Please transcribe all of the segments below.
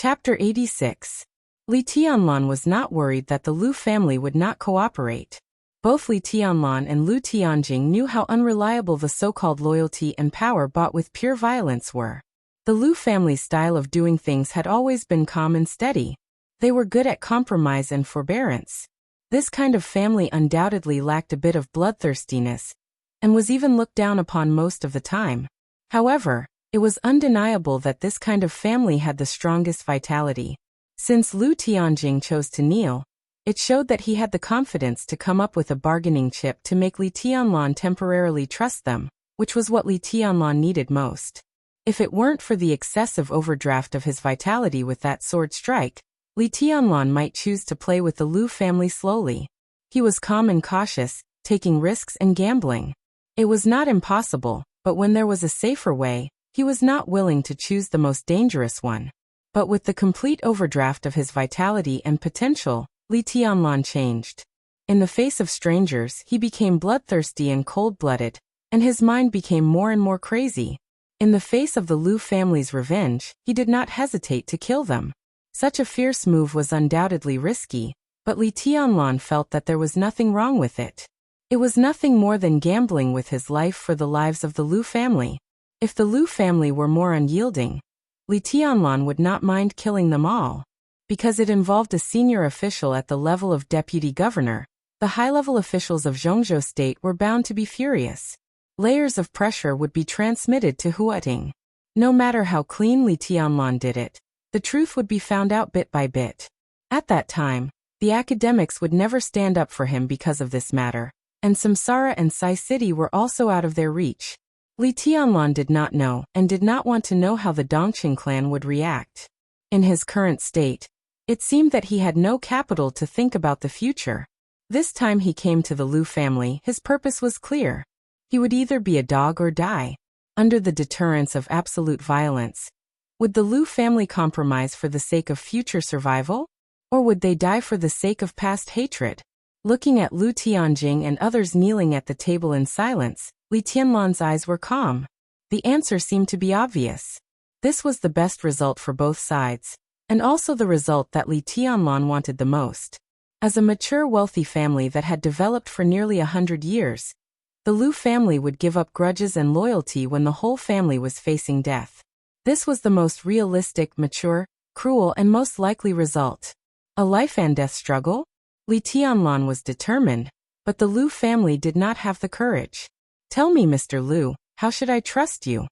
Chapter 86. Li Tianlan was not worried that the Lu family would not cooperate. Both Li Tianlan and Lu Tianjing knew how unreliable the so-called loyalty and power bought with pure violence were. The Lu family's style of doing things had always been calm and steady. They were good at compromise and forbearance. This kind of family undoubtedly lacked a bit of bloodthirstiness, and was even looked down upon most of the time. However, it was undeniable that this kind of family had the strongest vitality. Since Lu Tianjing chose to kneel, it showed that he had the confidence to come up with a bargaining chip to make Li Tianlan temporarily trust them, which was what Li Tianlan needed most. If it weren't for the excessive overdraft of his vitality with that sword strike, Li Tianlan might choose to play with the Lu family slowly. He was calm and cautious, taking risks and gambling. It was not impossible, but when there was a safer way, he was not willing to choose the most dangerous one. But with the complete overdraft of his vitality and potential, Li Tianlan changed. In the face of strangers, he became bloodthirsty and cold-blooded, and his mind became more and more crazy. In the face of the Lu family's revenge, he did not hesitate to kill them. Such a fierce move was undoubtedly risky, but Li Tianlan felt that there was nothing wrong with it. It was nothing more than gambling with his life for the lives of the Lu family. If the Lu family were more unyielding, Li Tianlan would not mind killing them all. Because it involved a senior official at the level of deputy governor, the high-level officials of Zhongzhou state were bound to be furious. Layers of pressure would be transmitted to Huating. No matter how clean Li Tianlan did it, the truth would be found out bit by bit. At that time, the academics would never stand up for him because of this matter, and Samsara and Sai City were also out of their reach. Li Tianlan did not know and did not want to know how the Dongqing clan would react. In his current state, it seemed that he had no capital to think about the future. This time he came to the Lu family, his purpose was clear. He would either be a dog or die. Under the deterrence of absolute violence, would the Lu family compromise for the sake of future survival? Or would they die for the sake of past hatred? Looking at Lu Tianjing and others kneeling at the table in silence, Li Tianlan's eyes were calm. The answer seemed to be obvious. This was the best result for both sides, and also the result that Li Tianlan wanted the most. As a mature wealthy family that had developed for nearly 100 years, the Lu family would give up grudges and loyalty when the whole family was facing death. This was the most realistic, mature, cruel and most likely result. A life and death struggle? Li Tianlan was determined, but the Lu family did not have the courage. "Tell me, Mr. Lu, how should I trust you?"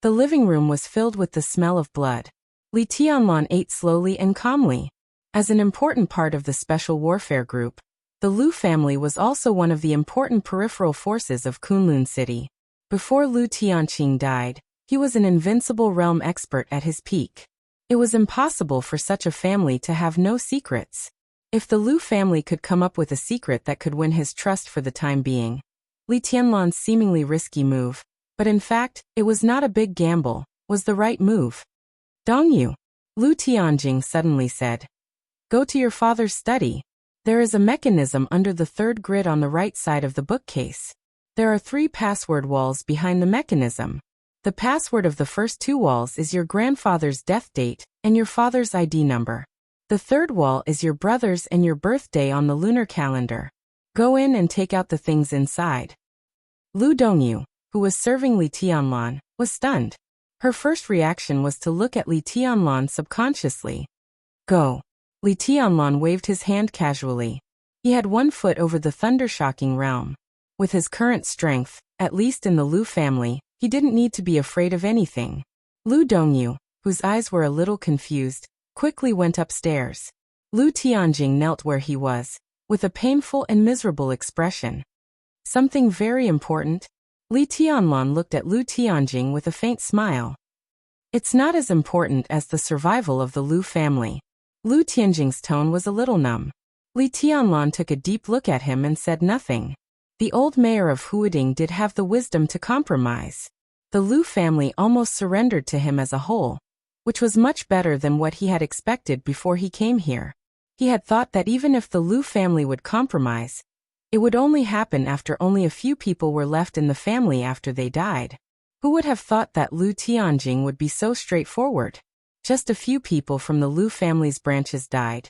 The living room was filled with the smell of blood. Li Tianlan ate slowly and calmly. As an important part of the Special Warfare Group, the Lu family was also one of the important peripheral forces of Kunlun City. Before Lu Tianqing died, he was an invincible realm expert at his peak. It was impossible for such a family to have no secrets. If the Lu family could come up with a secret that could win his trust for the time being, Li Tianlan's seemingly risky move, but in fact, it was not a big gamble, was the right move. "Dongyu," Lu Tianjing suddenly said. "Go to your father's study. There is a mechanism under the third grid on the right side of the bookcase. There are 3 password walls behind the mechanism. The password of the first 2 walls is your grandfather's death date and your father's ID number. The third wall is your brother's and your birthday on the lunar calendar. Go in and take out the things inside." Lu Dongyu, who was serving Li Tianlan, was stunned. Her first reaction was to look at Li Tianlan subconsciously. "Go." Li Tianlan waved his hand casually. He had 1 foot over the thundershocking realm. With his current strength, at least in the Lu family, he didn't need to be afraid of anything. Lu Dongyu, whose eyes were a little confused, quickly went upstairs. Lu Tianjing knelt where he was, with a painful and miserable expression. "Something very important?" Li Tianlan looked at Lu Tianjing with a faint smile. "It's not as important as the survival of the Lu family." Lu Tianjing's tone was a little numb. Li Tianlan took a deep look at him and said nothing. The old mayor of Huading did have the wisdom to compromise. The Lu family almost surrendered to him as a whole, which was much better than what he had expected before he came here. He had thought that even if the Lu family would compromise, it would only happen after only a few people were left in the family after they died. Who would have thought that Lu Tianjing would be so straightforward? Just a few people from the Lu family's branches died.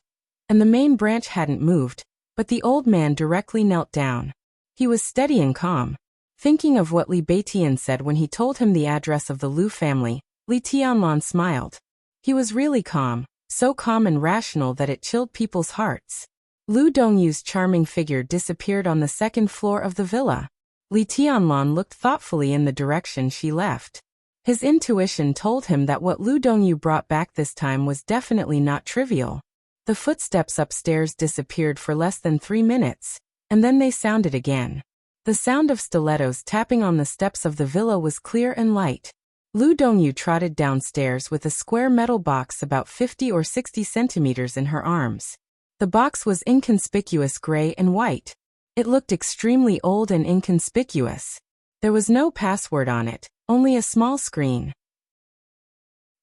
And the main branch hadn't moved, but the old man directly knelt down. He was steady and calm. Thinking of what Li Beitian said when he told him the address of the Lu family, Li Tianlan smiled. He was really calm, so calm and rational that it chilled people's hearts. Lu Dongyu's charming figure disappeared on the second floor of the villa. Li Tianlan looked thoughtfully in the direction she left. His intuition told him that what Lu Dongyu brought back this time was definitely not trivial. The footsteps upstairs disappeared for less than 3 minutes, and then they sounded again. The sound of stilettos tapping on the steps of the villa was clear and light. Lu Dongyu trotted downstairs with a square metal box about 50 or 60 centimeters in her arms. The box was inconspicuous gray and white. It looked extremely old and inconspicuous. There was no password on it, only a small screen.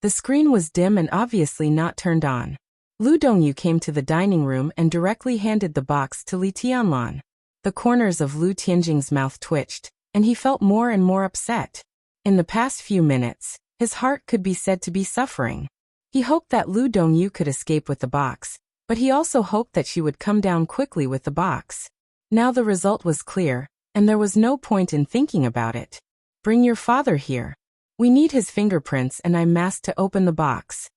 The screen was dim and obviously not turned on. Lu Dongyu came to the dining room and directly handed the box to Li Tianlan. The corners of Lu Tianjing's mouth twitched, and he felt more and more upset. In the past few minutes, his heart could be said to be suffering. He hoped that Lu Dongyu could escape with the box, but he also hoped that she would come down quickly with the box. Now the result was clear, and there was no point in thinking about it. Bring your father here. We need his fingerprints and I'm masked to open the box.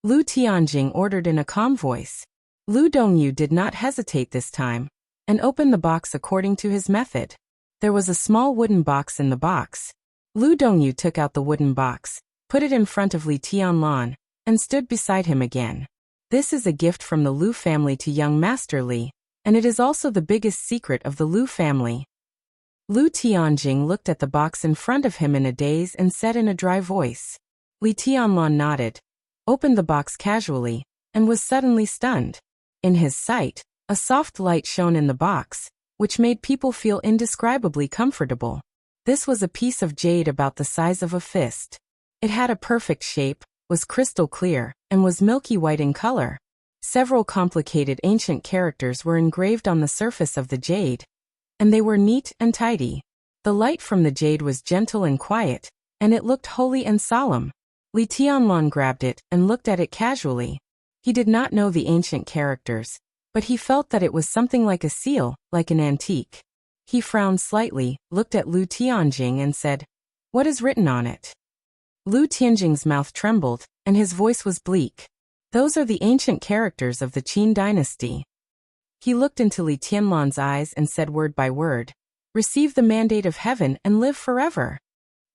Lu Tianjing ordered in a calm voice. Lu Dongyu did not hesitate this time, and opened the box according to his method. There was a small wooden box in the box. Lu Dongyu took out the wooden box, put it in front of Li Tianlan, and stood beside him again. This is a gift from the Lu family to young Master Li, and it is also the biggest secret of the Lu family. Lu Tianjing looked at the box in front of him in a daze and said in a dry voice. Li Tianlan nodded, opened the box casually, and was suddenly stunned. In his sight, a soft light shone in the box, which made people feel indescribably comfortable. This was a piece of jade about the size of a fist. It had a perfect shape, was crystal clear, and was milky white in color. Several complicated ancient characters were engraved on the surface of the jade, and they were neat and tidy. The light from the jade was gentle and quiet, and it looked holy and solemn. Li Tianlan grabbed it and looked at it casually. He did not know the ancient characters, but he felt that it was something like a seal, like an antique. He frowned slightly, looked at Lu Tianjing and said, "What is written on it?" Lu Tianjing's mouth trembled, and his voice was bleak. "Those are the ancient characters of the Qin dynasty." He looked into Li Tianlan's eyes and said word by word, "Receive the mandate of heaven and live forever."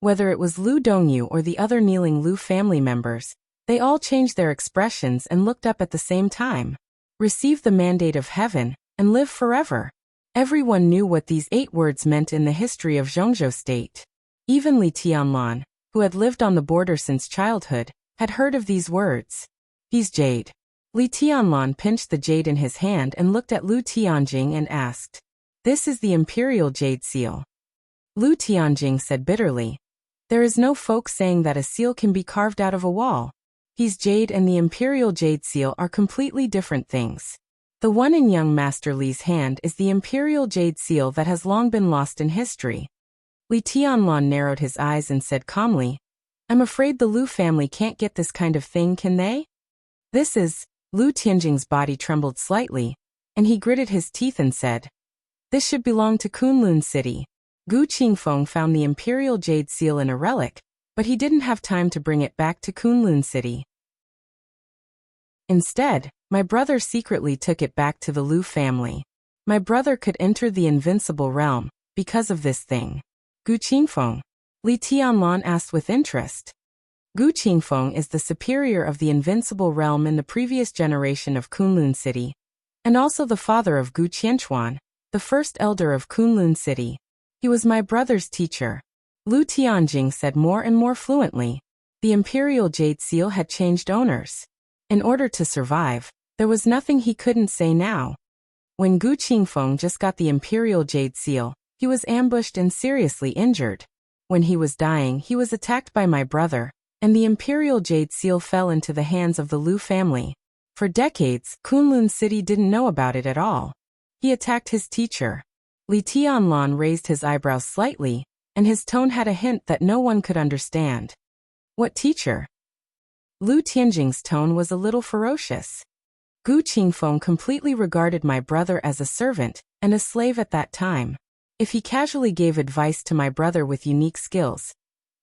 Whether it was Lu Dongyu or the other kneeling Lu family members, they all changed their expressions and looked up at the same time. Receive the mandate of heaven and live forever. Everyone knew what these 8 words meant in the history of Zhongzhou state. Even Li Tianlan, who had lived on the border since childhood, had heard of these words. These jade. Li Tianlan pinched the jade in his hand and looked at Lu Tianjing and asked, "This is the imperial jade seal." Lu Tianjing said bitterly, "There is no folk saying that a seal can be carved out of a wall. His jade and the imperial jade seal are completely different things. The one in young Master Li's hand is the imperial jade seal that has long been lost in history." Li Tianlan narrowed his eyes and said calmly, "I'm afraid the Lu family can't get this kind of thing, can they?" "This is..." Lu Tianjing's body trembled slightly, and he gritted his teeth and said, "This should belong to Kunlun City. Gu Qingfeng found the imperial jade seal in a relic, but he didn't have time to bring it back to Kunlun City. Instead, my brother secretly took it back to the Lu family. My brother could enter the invincible realm because of this thing." "Gu Qingfeng?" Li Tianlan asked with interest. Gu Qingfeng is the superior of the invincible realm in the previous generation of Kunlun City, and also the father of Gu Qianchuan, the first elder of Kunlun City. He was my brother's teacher. Lu Tianjing said more and more fluently. The imperial jade seal had changed owners. In order to survive, there was nothing he couldn't say now. When Gu Qingfeng just got the imperial jade seal, he was ambushed and seriously injured. When he was dying, he was attacked by my brother, and the imperial jade seal fell into the hands of the Lu family. For decades, Kunlun City didn't know about it at all. He attacked his teacher. Li Tianlan raised his eyebrows slightly, and his tone had a hint that no one could understand. "What teacher?" Lu Tianjing's tone was a little ferocious. Gu Qingfeng completely regarded my brother as a servant and a slave at that time. If he casually gave advice to my brother with unique skills,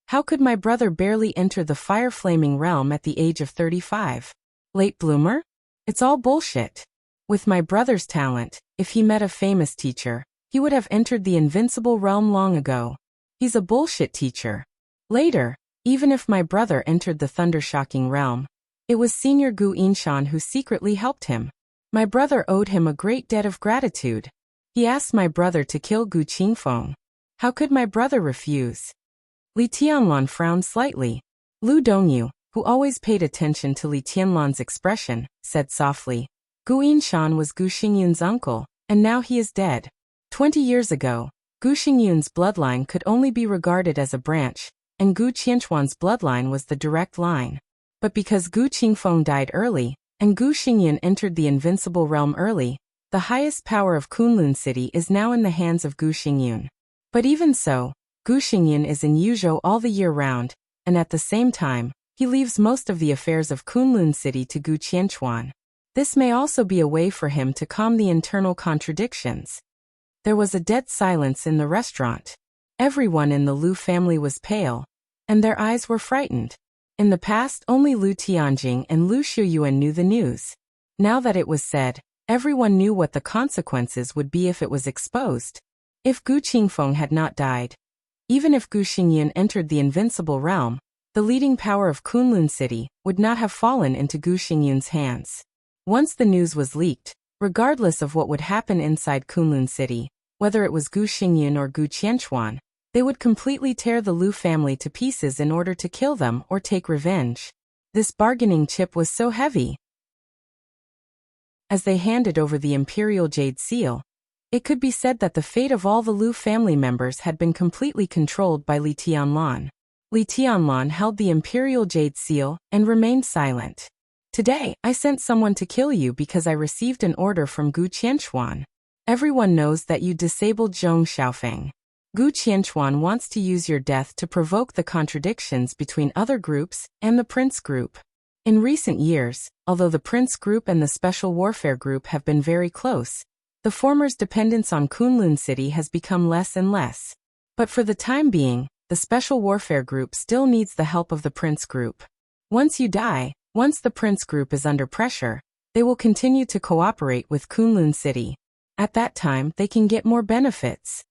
how could my brother barely enter the fire-flaming realm at the age of 35? Late bloomer? It's all bullshit. With my brother's talent, if he met a famous teacher, he would have entered the invincible realm long ago. He's a bullshit teacher. Later, even if my brother entered the thunder-shocking realm, it was Senior Gu Yinshan who secretly helped him. My brother owed him a great debt of gratitude. He asked my brother to kill Gu Qingfeng. How could my brother refuse? Li Tianlan frowned slightly. Lu Dongyu, who always paid attention to Li Tianlan's expression, said softly, Gu Yinshan was Gu Xingyun's uncle, and now he is dead. 20 years ago, Gu Xingyun's bloodline could only be regarded as a branch, and Gu Qianchuan's bloodline was the direct line. But because Gu Qingfeng died early, and Gu Xingyun entered the invincible realm early, the highest power of Kunlun City is now in the hands of Gu Xingyun. But even so, Gu Xingyun is in Yuzhou all the year round, and at the same time, he leaves most of the affairs of Kunlun City to Gu Qianchuan. This may also be a way for him to calm the internal contradictions. There was a dead silence in the restaurant. Everyone in the Lu family was pale, and their eyes were frightened. In the past, only Lu Tianjing and Lu Shuyuan knew the news. Now that it was said, everyone knew what the consequences would be if it was exposed. If Gu Qingfeng had not died, even if Gu Xingyun entered the invincible realm, the leading power of Kunlun City would not have fallen into Gu Xingyun's hands. Once the news was leaked, regardless of what would happen inside Kunlun City, whether it was Gu Xingyun or Gu Qianchuan, they would completely tear the Lu family to pieces in order to kill them or take revenge. This bargaining chip was so heavy. As they handed over the imperial jade seal, it could be said that the fate of all the Lu family members had been completely controlled by Li Tianlan. Li Tianlan held the imperial jade seal and remained silent. Today, I sent someone to kill you because I received an order from Gu Qianchuan. Everyone knows that you disabled Zhong Xiaofeng. Gu Qianchuan wants to use your death to provoke the contradictions between other groups and the Prince Group. In recent years, although the Prince Group and the Special Warfare Group have been very close, the former's dependence on Kunlun City has become less and less. But for the time being, the Special Warfare Group still needs the help of the Prince Group. Once you die, once the Prince Group is under pressure, they will continue to cooperate with Kunlun City. At that time, they can get more benefits.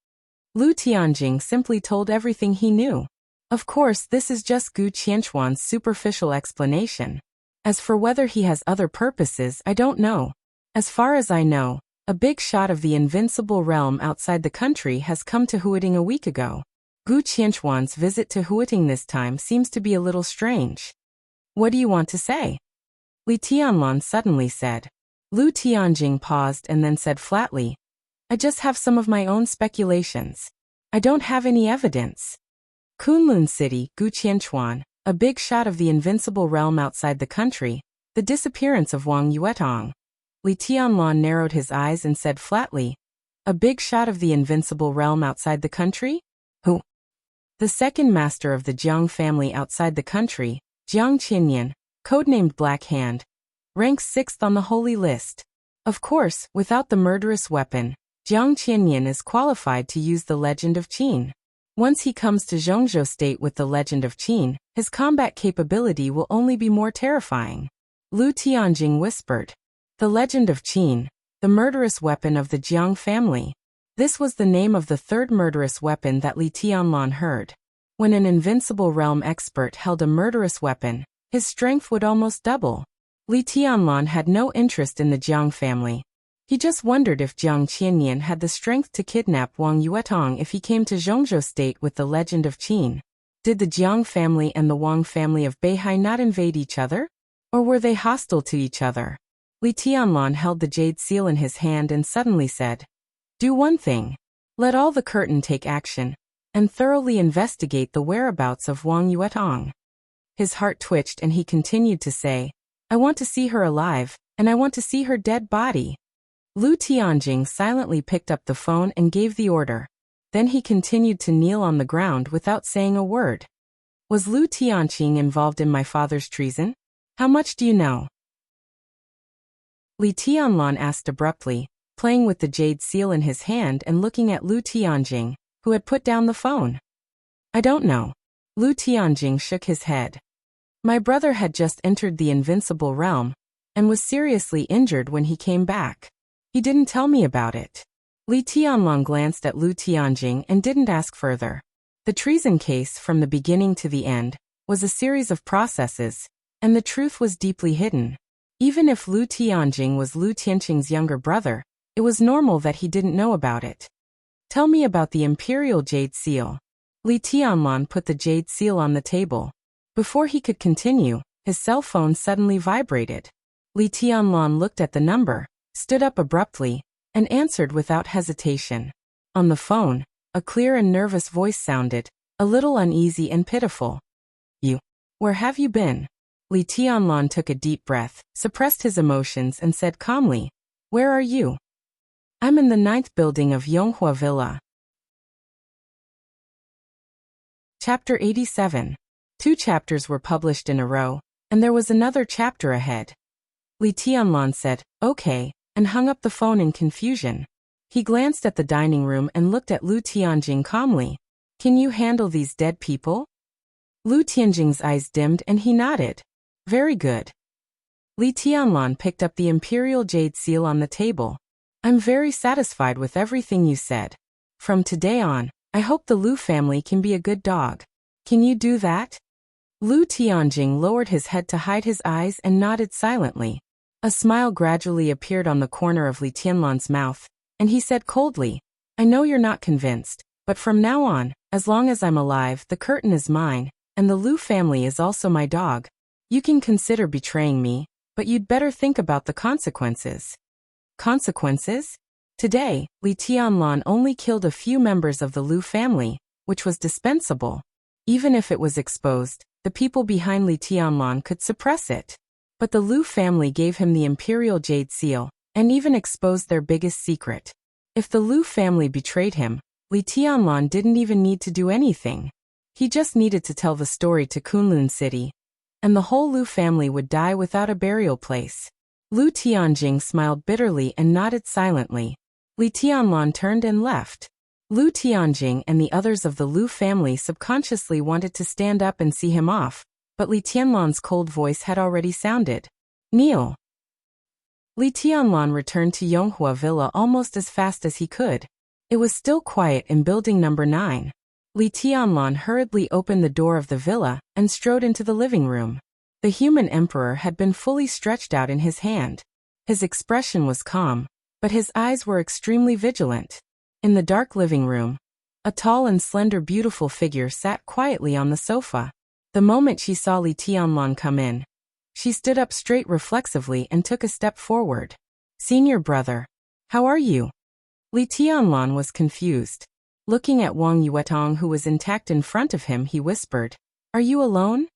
Lu Tianjing simply told everything he knew. Of course, this is just Gu Qianchuan's superficial explanation. As for whether he has other purposes, I don't know. As far as I know, a big shot of the invincible realm outside the country has come to Huiting a week ago. Gu Qianchuan's visit to Huiting this time seems to be a little strange. What do you want to say? Li Tianlan suddenly said. Lu Tianjing paused and then said flatly, I just have some of my own speculations. I don't have any evidence. Kunlun City, Gu Qianchuan, a big shot of the invincible realm outside the country, the disappearance of Wang Yuetong. Li Tianlan narrowed his eyes and said flatly, a big shot of the invincible realm outside the country? Who? The second master of the Jiang family outside the country, Jiang Qinyan, codenamed Black Hand, ranks 6th on the holy list. Of course, without the murderous weapon, Jiang Qinyan is qualified to use the Legend of Qin. Once he comes to Zhongzhou State with the Legend of Qin, his combat capability will only be more terrifying. Lu Tianjing whispered. The Legend of Qin, the murderous weapon of the Jiang family. This was the name of the third murderous weapon that Li Tianlan heard. When an invincible realm expert held a murderous weapon, his strength would almost double. Li Tianlan had no interest in the Jiang family. He just wondered if Jiang Qinyan had the strength to kidnap Wang Yuetong if he came to Zhongzhou State with the Legend of Qin. Did the Jiang family and the Wang family of Beihai not invade each other? Or were they hostile to each other? Li Tianlan held the jade seal in his hand and suddenly said, Do one thing. Let all the curtain take action, and thoroughly investigate the whereabouts of Wang Yuetong. His heart twitched and he continued to say, I want to see her alive, and I want to see her dead body. Lu Tianjing silently picked up the phone and gave the order. Then he continued to kneel on the ground without saying a word. Was Lu Tianjing involved in my father's treason? How much do you know? Li Tianlan asked abruptly, playing with the jade seal in his hand and looking at Lu Tianjing, who had put down the phone. I don't know. Lu Tianjing shook his head. My brother had just entered the invincible realm and was seriously injured when he came back. He didn't tell me about it. Li Tianlong glanced at Lu Tianjing and didn't ask further. The treason case, from the beginning to the end, was a series of processes, and the truth was deeply hidden. Even if Lu Tianjing was Lu Tianqing's younger brother, it was normal that he didn't know about it. Tell me about the Imperial Jade Seal. Li Tianlan put the jade seal on the table. Before he could continue, his cell phone suddenly vibrated. Li Tianlan looked at the number, stood up abruptly, and answered without hesitation. On the phone, a clear and nervous voice sounded, a little uneasy and pitiful. You. Where have you been? Li Tianlan took a deep breath, suppressed his emotions and said calmly, Where are you? I'm in the 9th building of Yonghua Villa. Chapter 87. 2 chapters were published in a row, and there was another chapter ahead. Li Tianlan said, Okay, and hung up the phone in confusion. He glanced at the dining room and looked at Lu Tianjing calmly. Can you handle these dead people? Lu Tianjing's eyes dimmed and he nodded. Very good. Li Tianlan picked up the Imperial Jade Seal on the table. I'm very satisfied with everything you said. From today on, I hope the Lu family can be a good dog. Can you do that? Lu Tianjing lowered his head to hide his eyes and nodded silently. A smile gradually appeared on the corner of Li Tianlan's mouth, and he said coldly, I know you're not convinced, but from now on, as long as I'm alive, the curtain is mine, and the Lu family is also my dog. You can consider betraying me, but you'd better think about the consequences. Consequences? Today, Li Tianlan only killed a few members of the Lu family, which was dispensable. Even if it was exposed, the people behind Li Tianlan could suppress it. But the Lu family gave him the Imperial Jade Seal, and even exposed their biggest secret. If the Lu family betrayed him, Li Tianlan didn't even need to do anything. He just needed to tell the story to Kunlun City, and the whole Lu family would die without a burial place. Lu Tianjing smiled bitterly and nodded silently. Li Tianlan turned and left. Lu Tianjing and the others of the Lu family subconsciously wanted to stand up and see him off, but Li Tianlan's cold voice had already sounded. Kneel. Li Tianlan returned to Yonghua Villa almost as fast as he could. It was still quiet in building number 9. Li Tianlan hurriedly opened the door of the villa and strode into the living room. The human emperor had been fully stretched out in his hand. His expression was calm, but his eyes were extremely vigilant. In the dark living room, a tall and slender beautiful figure sat quietly on the sofa. The moment she saw Li Tianlan come in, she stood up straight reflexively and took a step forward. Senior brother, how are you? Li Tianlan was confused. Looking at Wang Yuetong, who was intact in front of him, he whispered, Are you alone?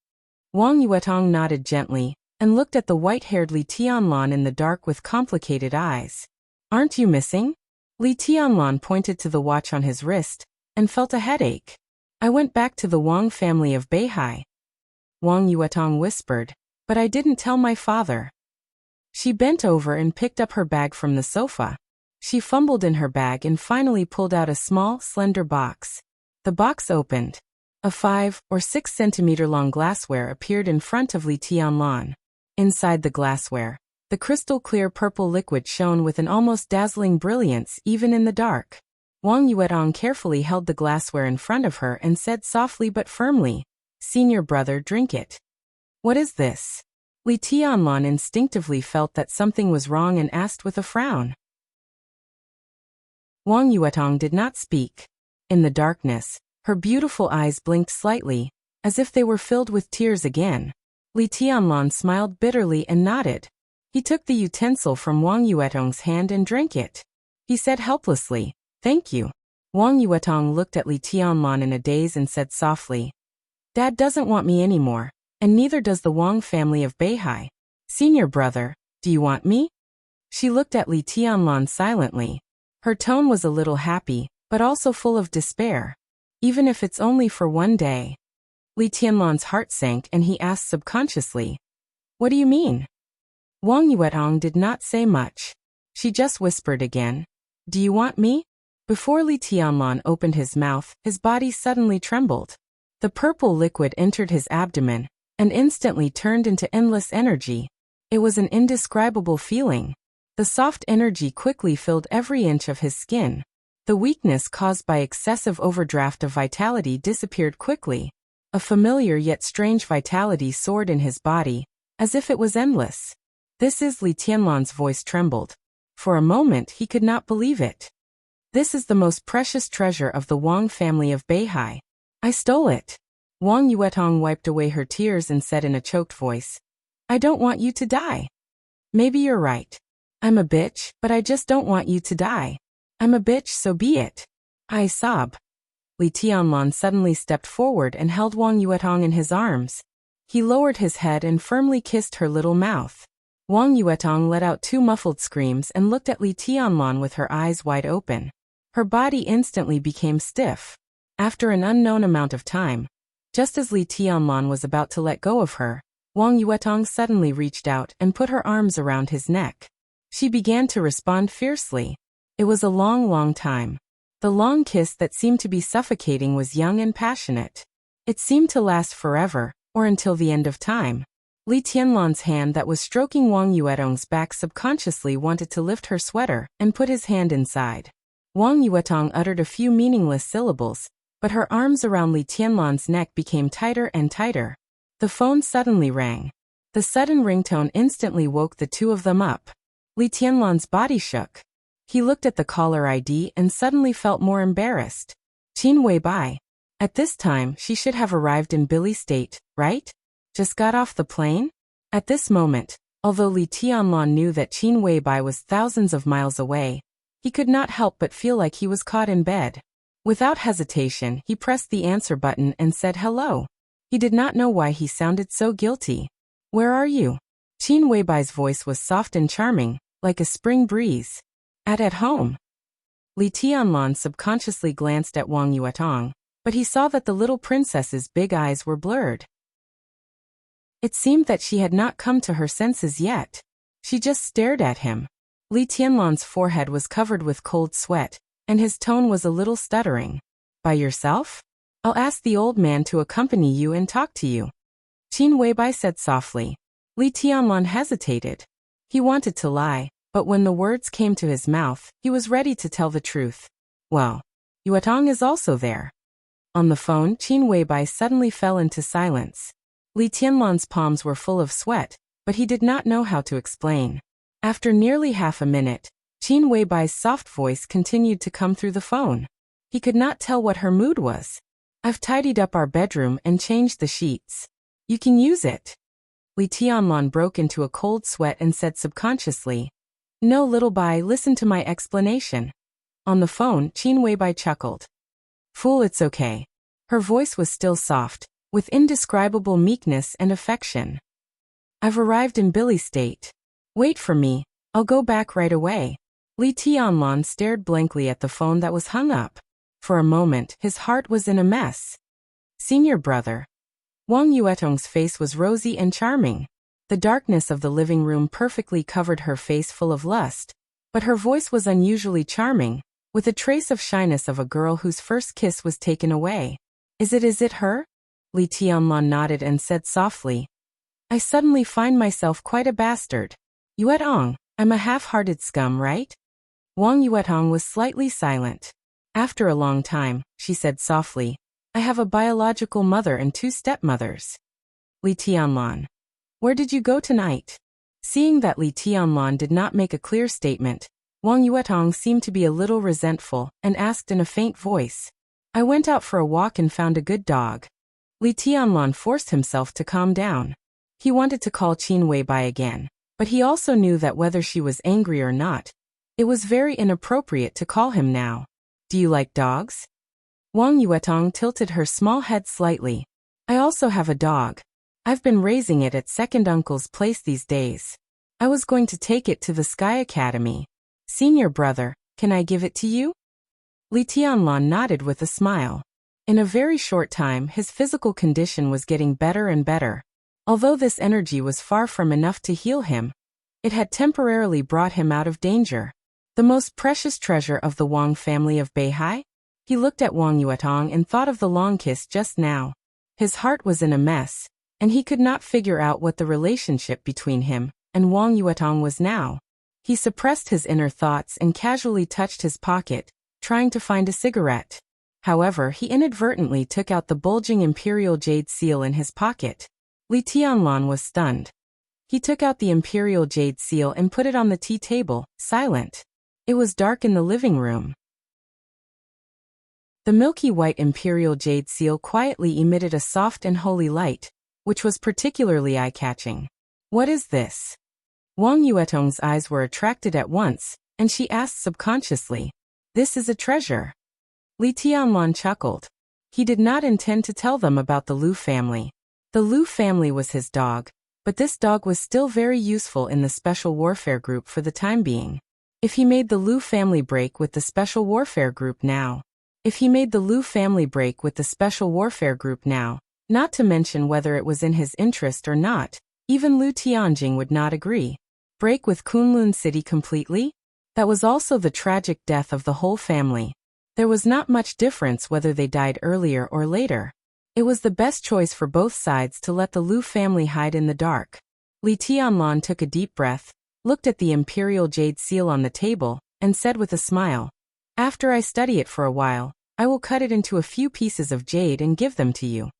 Wang Yuetong nodded gently and looked at the white-haired Li Tianlan in the dark with complicated eyes. Aren't you missing? Li Tianlan pointed to the watch on his wrist and felt a headache. I went back to the Wang family of Beihai. Wang Yuetong whispered, But I didn't tell my father. She bent over and picked up her bag from the sofa. She fumbled in her bag and finally pulled out a small, slender box. The box opened. A 5 or 6 centimeter long glassware appeared in front of Li Tianlan. Inside the glassware, the crystal-clear purple liquid shone with an almost dazzling brilliance even in the dark. Wang Yuetong carefully held the glassware in front of her and said softly but firmly, Senior brother, drink it. What is this? Li Tianlan instinctively felt that something was wrong and asked with a frown. Wang Yuetong did not speak. In the darkness, her beautiful eyes blinked slightly, as if they were filled with tears again. Li Tianlan smiled bitterly and nodded. He took the utensil from Wang Yuetong's hand and drank it. He said helplessly, Thank you. Wang Yuetong looked at Li Tianlan in a daze and said softly, Dad doesn't want me anymore, and neither does the Wang family of Beihai. Senior brother, do you want me? She looked at Li Tianlan silently. Her tone was a little happy, but also full of despair. Even if it's only for one day. Li Tianlan's heart sank and he asked subconsciously, What do you mean? Wang Yuetong did not say much. She just whispered again. Do you want me? Before Li Tianlan opened his mouth, his body suddenly trembled. The purple liquid entered his abdomen and instantly turned into endless energy. It was an indescribable feeling. The soft energy quickly filled every inch of his skin. The weakness caused by excessive overdraft of vitality disappeared quickly. A familiar yet strange vitality soared in his body, as if it was endless. This is Li Tianlan's voice trembled. For a moment he could not believe it. This is the most precious treasure of the Wang family of Beihai. I stole it. Wang Yuetong wiped away her tears and said in a choked voice, I don't want you to die. Maybe you're right. I'm a bitch, but I just don't want you to die. I'm a bitch, so be it. I sob. Li Tianlan suddenly stepped forward and held Wang Yuetong in his arms. He lowered his head and firmly kissed her little mouth. Wang Yuetong let out two muffled screams and looked at Li Tianlan with her eyes wide open. Her body instantly became stiff. After an unknown amount of time, just as Li Tianlan was about to let go of her, Wang Yuetong suddenly reached out and put her arms around his neck. She began to respond fiercely. It was a long time. The long kiss that seemed to be suffocating was young and passionate. It seemed to last forever, or until the end of time. Li Tianlan's hand that was stroking Wang Yuetong's back subconsciously wanted to lift her sweater and put his hand inside. Wang Yuetong uttered a few meaningless syllables, but her arms around Li Tianlan's neck became tighter and tighter. The phone suddenly rang. The sudden ringtone instantly woke the two of them up. Li Tianlan's body shook. He looked at the caller ID and suddenly felt more embarrassed. Qin Weibai. At this time, she should have arrived in Billy State, right? Just got off the plane? At this moment, although Li Tianlan knew that Qin Weibai was thousands of miles away, he could not help but feel like he was caught in bed. Without hesitation, he pressed the answer button and said hello. He did not know why he sounded so guilty. Where are you? Qin Weibai's voice was soft and charming, like a spring breeze. At home. Li Tianlan subconsciously glanced at Wang Yuetong, but he saw that the little princess's big eyes were blurred. It seemed that she had not come to her senses yet. She just stared at him. Li Tianlan's forehead was covered with cold sweat, and his tone was a little stuttering. By yourself? I'll ask the old man to accompany you and talk to you. Qin Weibai said softly. Li Tianlan hesitated. He wanted to lie, but when the words came to his mouth, he was ready to tell the truth. Well, Yuetong is also there. On the phone, Qin Weibai suddenly fell into silence. Li Tianlan's palms were full of sweat, but he did not know how to explain. After nearly half a minute, Qin Weibai's soft voice continued to come through the phone. He could not tell what her mood was. I've tidied up our bedroom and changed the sheets. You can use it. Li Tianlan broke into a cold sweat and said subconsciously, No, little Bai, listen to my explanation. On the phone, Qin Weibai chuckled. Fool, it's okay. Her voice was still soft, with indescribable meekness and affection. I've arrived in Billy State. Wait for me, I'll go back right away. Li Tianlan stared blankly at the phone that was hung up. For a moment, his heart was in a mess. Senior brother. Wang Yuetong's face was rosy and charming. The darkness of the living room perfectly covered her face full of lust, but her voice was unusually charming, with a trace of shyness of a girl whose first kiss was taken away. Is it her? Li Tianlan nodded and said softly. I suddenly find myself quite a bastard. Yuetong, I'm a half-hearted scum, right? Wang Yuetong was slightly silent. After a long time, she said softly, I have a biological mother and two stepmothers. Li Tianlan. Where did you go tonight? Seeing that Li Tianlan did not make a clear statement, Wang Yuetong seemed to be a little resentful and asked in a faint voice. I went out for a walk and found a good dog. Li Tianlan forced himself to calm down. He wanted to call Qin Weibai again, but he also knew that whether she was angry or not, it was very inappropriate to call him now. Do you like dogs? Wang Yuetong tilted her small head slightly. I also have a dog. I've been raising it at second uncle's place these days. I was going to take it to the Sky Academy. Senior brother, can I give it to you? Li Tianlan nodded with a smile. In a very short time, his physical condition was getting better and better. Although this energy was far from enough to heal him, it had temporarily brought him out of danger. The most precious treasure of the Wang family of Beihai? He looked at Wang Yuetong and thought of the long kiss just now. His heart was in a mess, and he could not figure out what the relationship between him and Wang Yuetong was now. He suppressed his inner thoughts and casually touched his pocket, trying to find a cigarette. However, he inadvertently took out the bulging imperial jade seal in his pocket. Li Tianlan was stunned. He took out the imperial jade seal and put it on the tea table, silent. It was dark in the living room. The milky white imperial jade seal quietly emitted a soft and holy light, which was particularly eye-catching. What is this? Wang Yuetong's eyes were attracted at once, and she asked subconsciously, "This is a treasure." Li Tianlan chuckled. He did not intend to tell them about the Lu family. The Lu family was his dog, but this dog was still very useful in the Special Warfare Group for the time being. If he made the Lu family break with the Special Warfare Group now, not to mention whether it was in his interest or not, even Lu Tianjing would not agree. Break with Kunlun City completely? That was also the tragic death of the whole family. There was not much difference whether they died earlier or later. It was the best choice for both sides to let the Lu family hide in the dark. Li Tianlan took a deep breath, looked at the imperial jade seal on the table, and said with a smile, "After I study it for a while, I will cut it into a few pieces of jade and give them to you."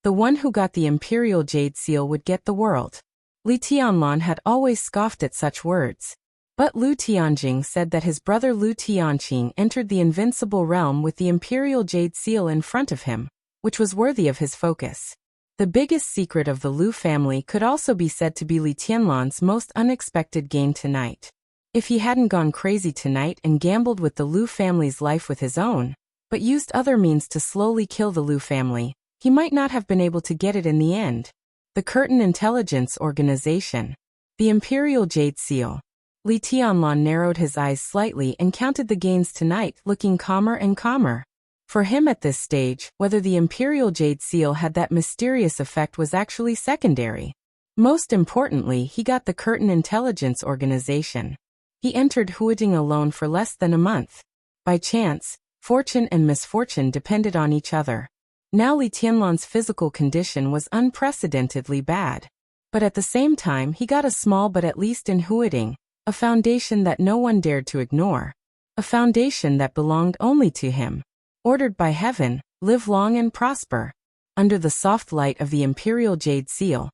The one who got the imperial jade seal would get the world. Li Tianlan had always scoffed at such words. But Lu Tianjing said that his brother Lu Tianqing entered the invincible realm with the imperial jade seal in front of him, which was worthy of his focus. The biggest secret of the Lu family could also be said to be Li Tianlan's most unexpected gain tonight. If he hadn't gone crazy tonight and gambled with the Lu family's life with his own, but used other means to slowly kill the Lu family, he might not have been able to get it in the end. The Curtain Intelligence Organization. The Imperial Jade Seal. Li Tianlan narrowed his eyes slightly and counted the gains tonight, looking calmer and calmer. For him at this stage, whether the Imperial Jade Seal had that mysterious effect was actually secondary. Most importantly, he got the Curtain Intelligence Organization. He entered Huading alone for less than a month. By chance, fortune and misfortune depended on each other. Now Li Tianlan's physical condition was unprecedentedly bad. But at the same time he got a small but at least in Huading, a foundation that no one dared to ignore. A foundation that belonged only to him. Ordered by heaven, live long and prosper. Under the soft light of the Imperial Jade Seal,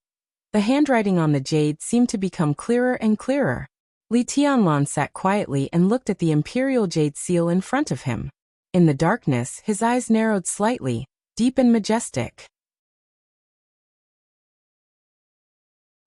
the handwriting on the jade seemed to become clearer and clearer. Li Tianlan sat quietly and looked at the Imperial Jade Seal in front of him. In the darkness, his eyes narrowed slightly, deep and majestic.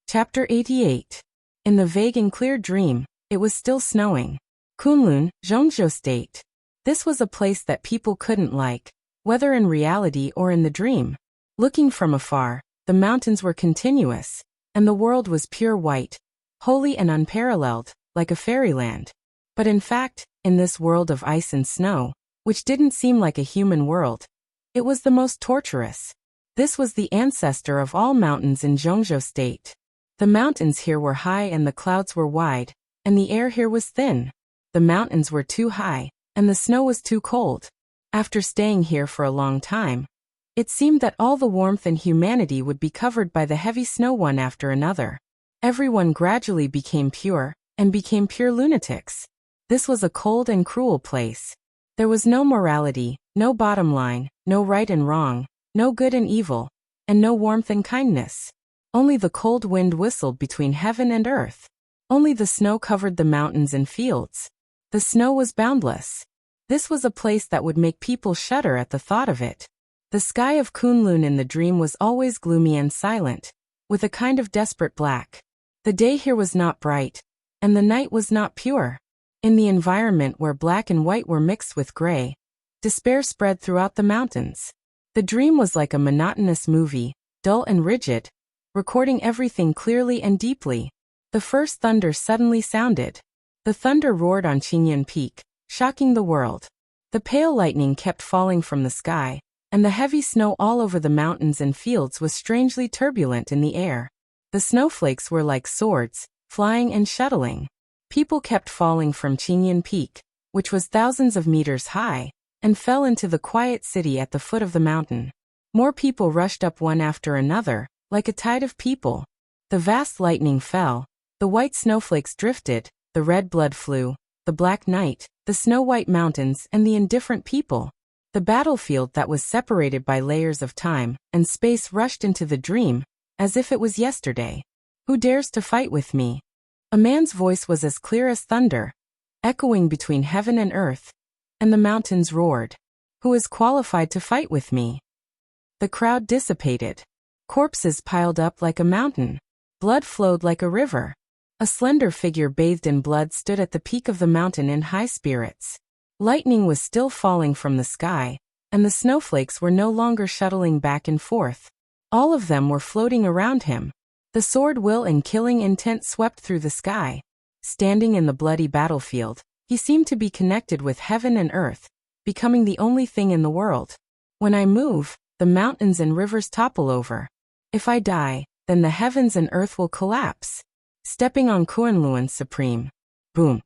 Chapter 88. In the vague and clear dream, it was still snowing. Kunlun, Zhongzhou State. This was a place that people couldn't like, whether in reality or in the dream. Looking from afar, the mountains were continuous, and the world was pure white, holy and unparalleled, like a fairyland. But in fact, in this world of ice and snow, which didn't seem like a human world, it was the most torturous. This was the ancestor of all mountains in Zhongzhou State. The mountains here were high and the clouds were wide, and the air here was thin. The mountains were too high, and the snow was too cold. After staying here for a long time, it seemed that all the warmth and humanity would be covered by the heavy snow one after another. Everyone gradually became pure, and became pure lunatics. This was a cold and cruel place. There was no morality, no bottom line, no right and wrong, no good and evil, and no warmth and kindness. Only the cold wind whistled between heaven and earth. Only the snow covered the mountains and fields. The snow was boundless. This was a place that would make people shudder at the thought of it. The sky of Kunlun in the dream was always gloomy and silent, with a kind of desperate black. The day here was not bright, and the night was not pure. In the environment where black and white were mixed with gray, despair spread throughout the mountains. The dream was like a monotonous movie, dull and rigid, recording everything clearly and deeply. The first thunder suddenly sounded. The thunder roared on Qingyun Peak, shocking the world. The pale lightning kept falling from the sky, and the heavy snow all over the mountains and fields was strangely turbulent in the air. The snowflakes were like swords, flying and shuttling. People kept falling from Qingyan Peak, which was thousands of meters high, and fell into the quiet city at the foot of the mountain. More people rushed up one after another, like a tide of people. The vast lightning fell, the white snowflakes drifted, the red blood flew, the black night, the snow-white mountains and the indifferent people. The battlefield that was separated by layers of time and space rushed into the dream, as if it was yesterday. Who dares to fight with me? A man's voice was as clear as thunder, echoing between heaven and earth, and the mountains roared. Who is qualified to fight with me? The crowd dissipated. Corpses piled up like a mountain. Blood flowed like a river. A slender figure bathed in blood stood at the peak of the mountain in high spirits. Lightning was still falling from the sky, and the snowflakes were no longer shuttling back and forth. All of them were floating around him. The sword will and killing intent swept through the sky. Standing in the bloody battlefield, he seemed to be connected with heaven and earth, becoming the only thing in the world. When I move, the mountains and rivers topple over. If I die, then the heavens and earth will collapse. Stepping on Kunlun Supreme. Boom.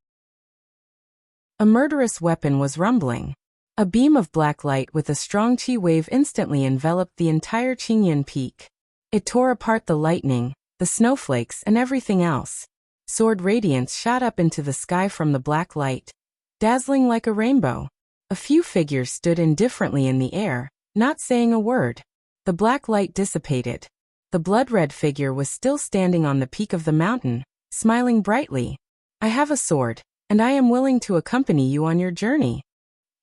A murderous weapon was rumbling. A beam of black light with a strong chi wave instantly enveloped the entire Qingyan Peak. It tore apart the lightning, the snowflakes and everything else. Sword radiance shot up into the sky from the black light, dazzling like a rainbow. A few figures stood indifferently in the air, not saying a word. The black light dissipated. The blood-red figure was still standing on the peak of the mountain, smiling brightly. I have a sword, and I am willing to accompany you on your journey.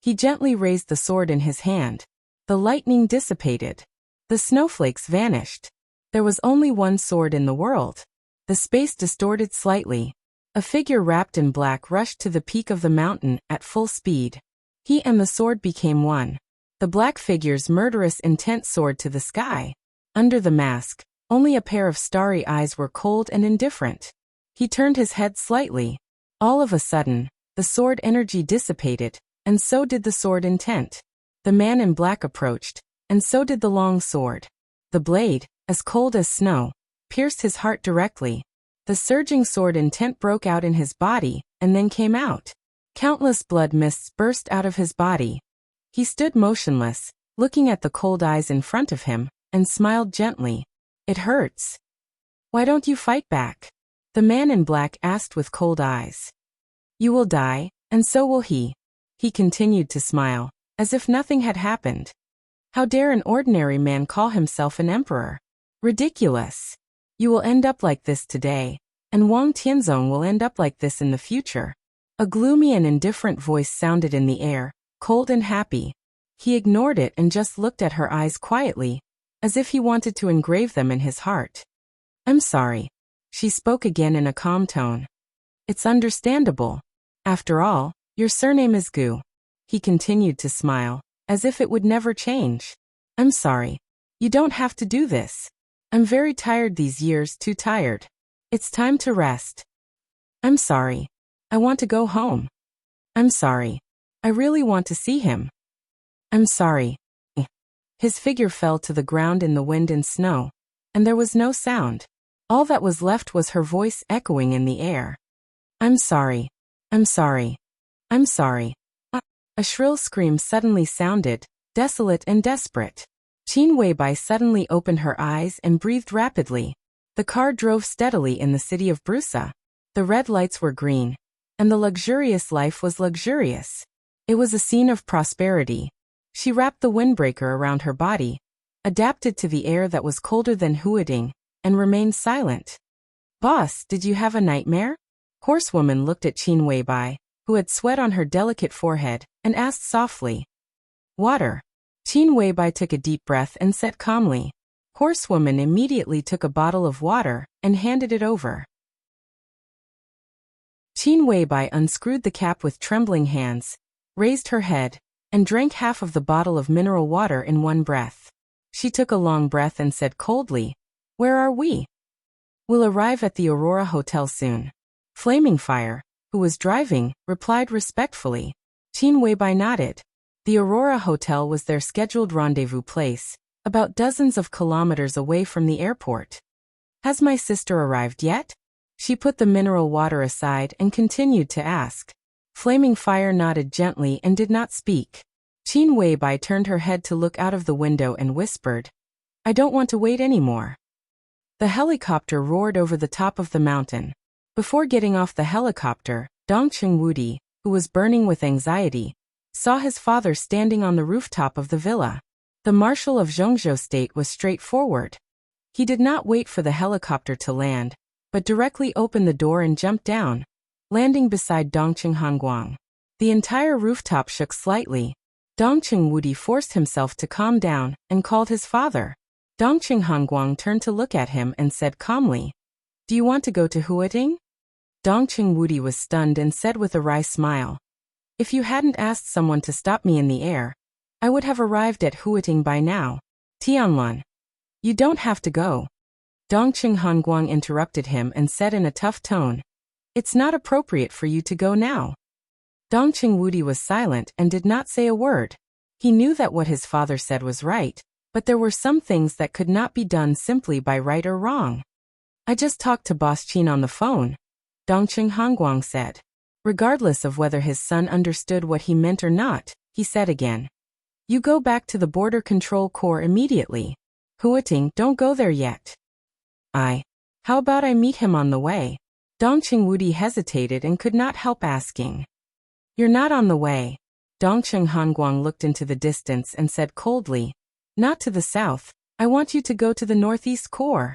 He gently raised the sword in his hand. The lightning dissipated. The snowflakes vanished. There was only one sword in the world. The space distorted slightly. A figure wrapped in black rushed to the peak of the mountain at full speed. He and the sword became one. The black figure's murderous intent soared to the sky. Under the mask, only a pair of starry eyes were cold and indifferent. He turned his head slightly. All of a sudden, the sword energy dissipated, and so did the sword intent. The man in black approached, and so did the long sword. The blade, as cold as snow, pierced his heart directly. The surging sword intent broke out in his body, and then came out. Countless blood mists burst out of his body. He stood motionless, looking at the cold eyes in front of him, and smiled gently. It hurts. Why don't you fight back? The man in black asked with cold eyes. You will die, and so will he. He continued to smile, as if nothing had happened. How dare an ordinary man call himself an emperor? Ridiculous. You will end up like this today, and Wang Tianzong will end up like this in the future. A gloomy and indifferent voice sounded in the air, cold and happy. He ignored it and just looked at her eyes quietly, as if he wanted to engrave them in his heart. I'm sorry. She spoke again in a calm tone. It's understandable. After all, your surname is Gu. He continued to smile, as if it would never change. I'm sorry. You don't have to do this. I'm very tired these years, too tired. It's time to rest. I'm sorry. I want to go home. I'm sorry. I really want to see him. I'm sorry. His figure fell to the ground in the wind and snow, and there was no sound. All that was left was her voice echoing in the air. I'm sorry. I'm sorry. I'm sorry. A shrill scream suddenly sounded, desolate and desperate. Qin Weibai suddenly opened her eyes and breathed rapidly. The car drove steadily in the city of Brusa. The red lights were green, and the luxurious life was luxurious. It was a scene of prosperity. She wrapped the windbreaker around her body, adapted to the air that was colder than Huading, and remained silent. Boss, did you have a nightmare? Horsewoman looked at Qin Weibai, who had sweat on her delicate forehead, and asked softly. Water. Qin Weibai took a deep breath and said calmly. Horsewoman immediately took a bottle of water and handed it over. Qin Weibai unscrewed the cap with trembling hands, raised her head, and drank half of the bottle of mineral water in one breath. She took a long breath and said coldly, Where are we? We'll arrive at the Aurora Hotel soon. Flaming Fire, who was driving, replied respectfully. Qin Weibai nodded. The Aurora Hotel was their scheduled rendezvous place, about dozens of kilometers away from the airport. Has my sister arrived yet? She put the mineral water aside and continued to ask. Flaming Fire nodded gently and did not speak. Qin Weibai turned her head to look out of the window and whispered, I don't want to wait anymore. The helicopter roared over the top of the mountain. Before getting off the helicopter, Dongqing Wudi, who was burning with anxiety, saw his father standing on the rooftop of the villa. The marshal of Zhongzhou State was straightforward. He did not wait for the helicopter to land, but directly opened the door and jumped down, landing beside Dongqing Hanguang. The entire rooftop shook slightly. Dongqing Wudi forced himself to calm down and called his father. Dongqing Hanguang turned to look at him and said calmly, Do you want to go to Huating? Dongqing Wudi was stunned and said with a wry smile, If you hadn't asked someone to stop me in the air, I would have arrived at Huating by now. Tianlan, you don't have to go. Dongqing Hanguang interrupted him and said in a tough tone, It's not appropriate for you to go now. Dongqing Wudi was silent and did not say a word. He knew that what his father said was right, but there were some things that could not be done simply by right or wrong. I just talked to Boss Qin on the phone, Dongqing Hanguang said. Regardless of whether his son understood what he meant or not, he said again, You go back to the Border Control Corps immediately. Huating, don't go there yet. How about I meet him on the way? Dongqing Wudi hesitated and could not help asking. You're not on the way. Dongqing Hanguang looked into the distance and said coldly, Not to the south, I want you to go to the Northeast Corps.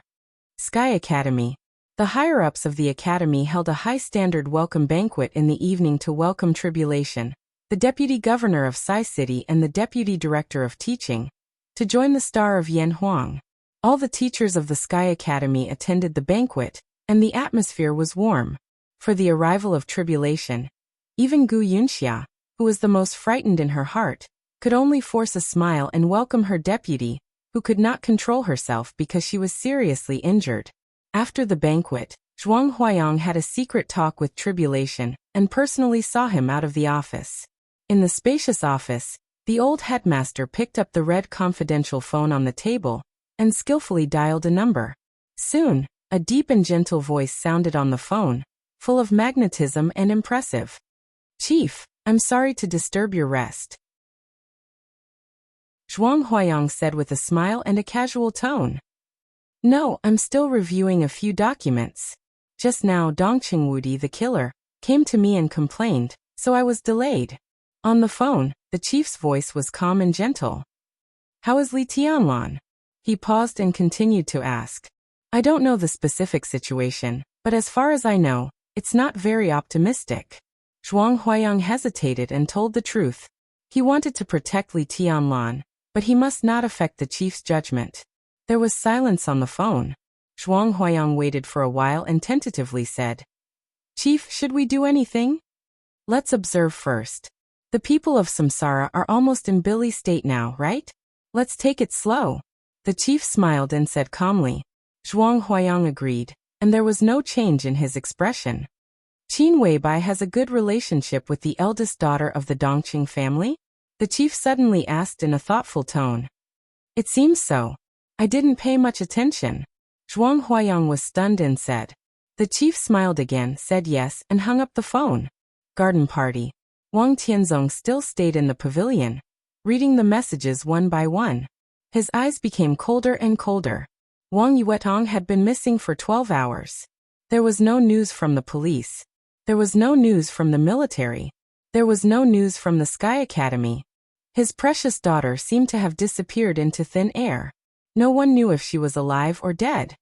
Sky Academy. The higher-ups of the academy held a high-standard welcome banquet in the evening to welcome Tribulation, the deputy governor of Sai City and the deputy director of teaching, to join the star of Yan Huang. All the teachers of the Sky Academy attended the banquet, and the atmosphere was warm. For the arrival of Tribulation, even Gu Yunxia, who was the most frightened in her heart, could only force a smile and welcome her deputy, who could not control herself because she was seriously injured. After the banquet, Zhuang Huayang had a secret talk with Tribulation and personally saw him out of the office. In the spacious office, the old headmaster picked up the red confidential phone on the table and skillfully dialed a number. Soon, a deep and gentle voice sounded on the phone, full of magnetism and impressive. Chief, I'm sorry to disturb your rest. Zhuang Huayang said with a smile and a casual tone. No, I'm still reviewing a few documents. Just now Dongqing Wudi, the killer, came to me and complained, so I was delayed. On the phone, the chief's voice was calm and gentle. How is Li Tianlan? He paused and continued to ask. I don't know the specific situation, but as far as I know, it's not very optimistic. Zhuang Huayang hesitated and told the truth. He wanted to protect Li Tianlan, but he must not affect the chief's judgment. There was silence on the phone. Zhuang Huayang waited for a while and tentatively said, Chief, should we do anything? Let's observe first. The people of Samsara are almost in Billy state now, right? Let's take it slow. The chief smiled and said calmly. Zhuang Huayang agreed, and there was no change in his expression. Qin Weibai has a good relationship with the eldest daughter of the Dongqing family? The chief suddenly asked in a thoughtful tone. It seems so. I didn't pay much attention. Zhuang Huayang was stunned and said. The chief smiled again, said yes, and hung up the phone. Garden party. Wang Tianzong still stayed in the pavilion, reading the messages one by one. His eyes became colder and colder. Wang Yuetong had been missing for 12 hours. There was no news from the police. There was no news from the military. There was no news from the Sky Academy. His precious daughter seemed to have disappeared into thin air. No one knew if she was alive or dead.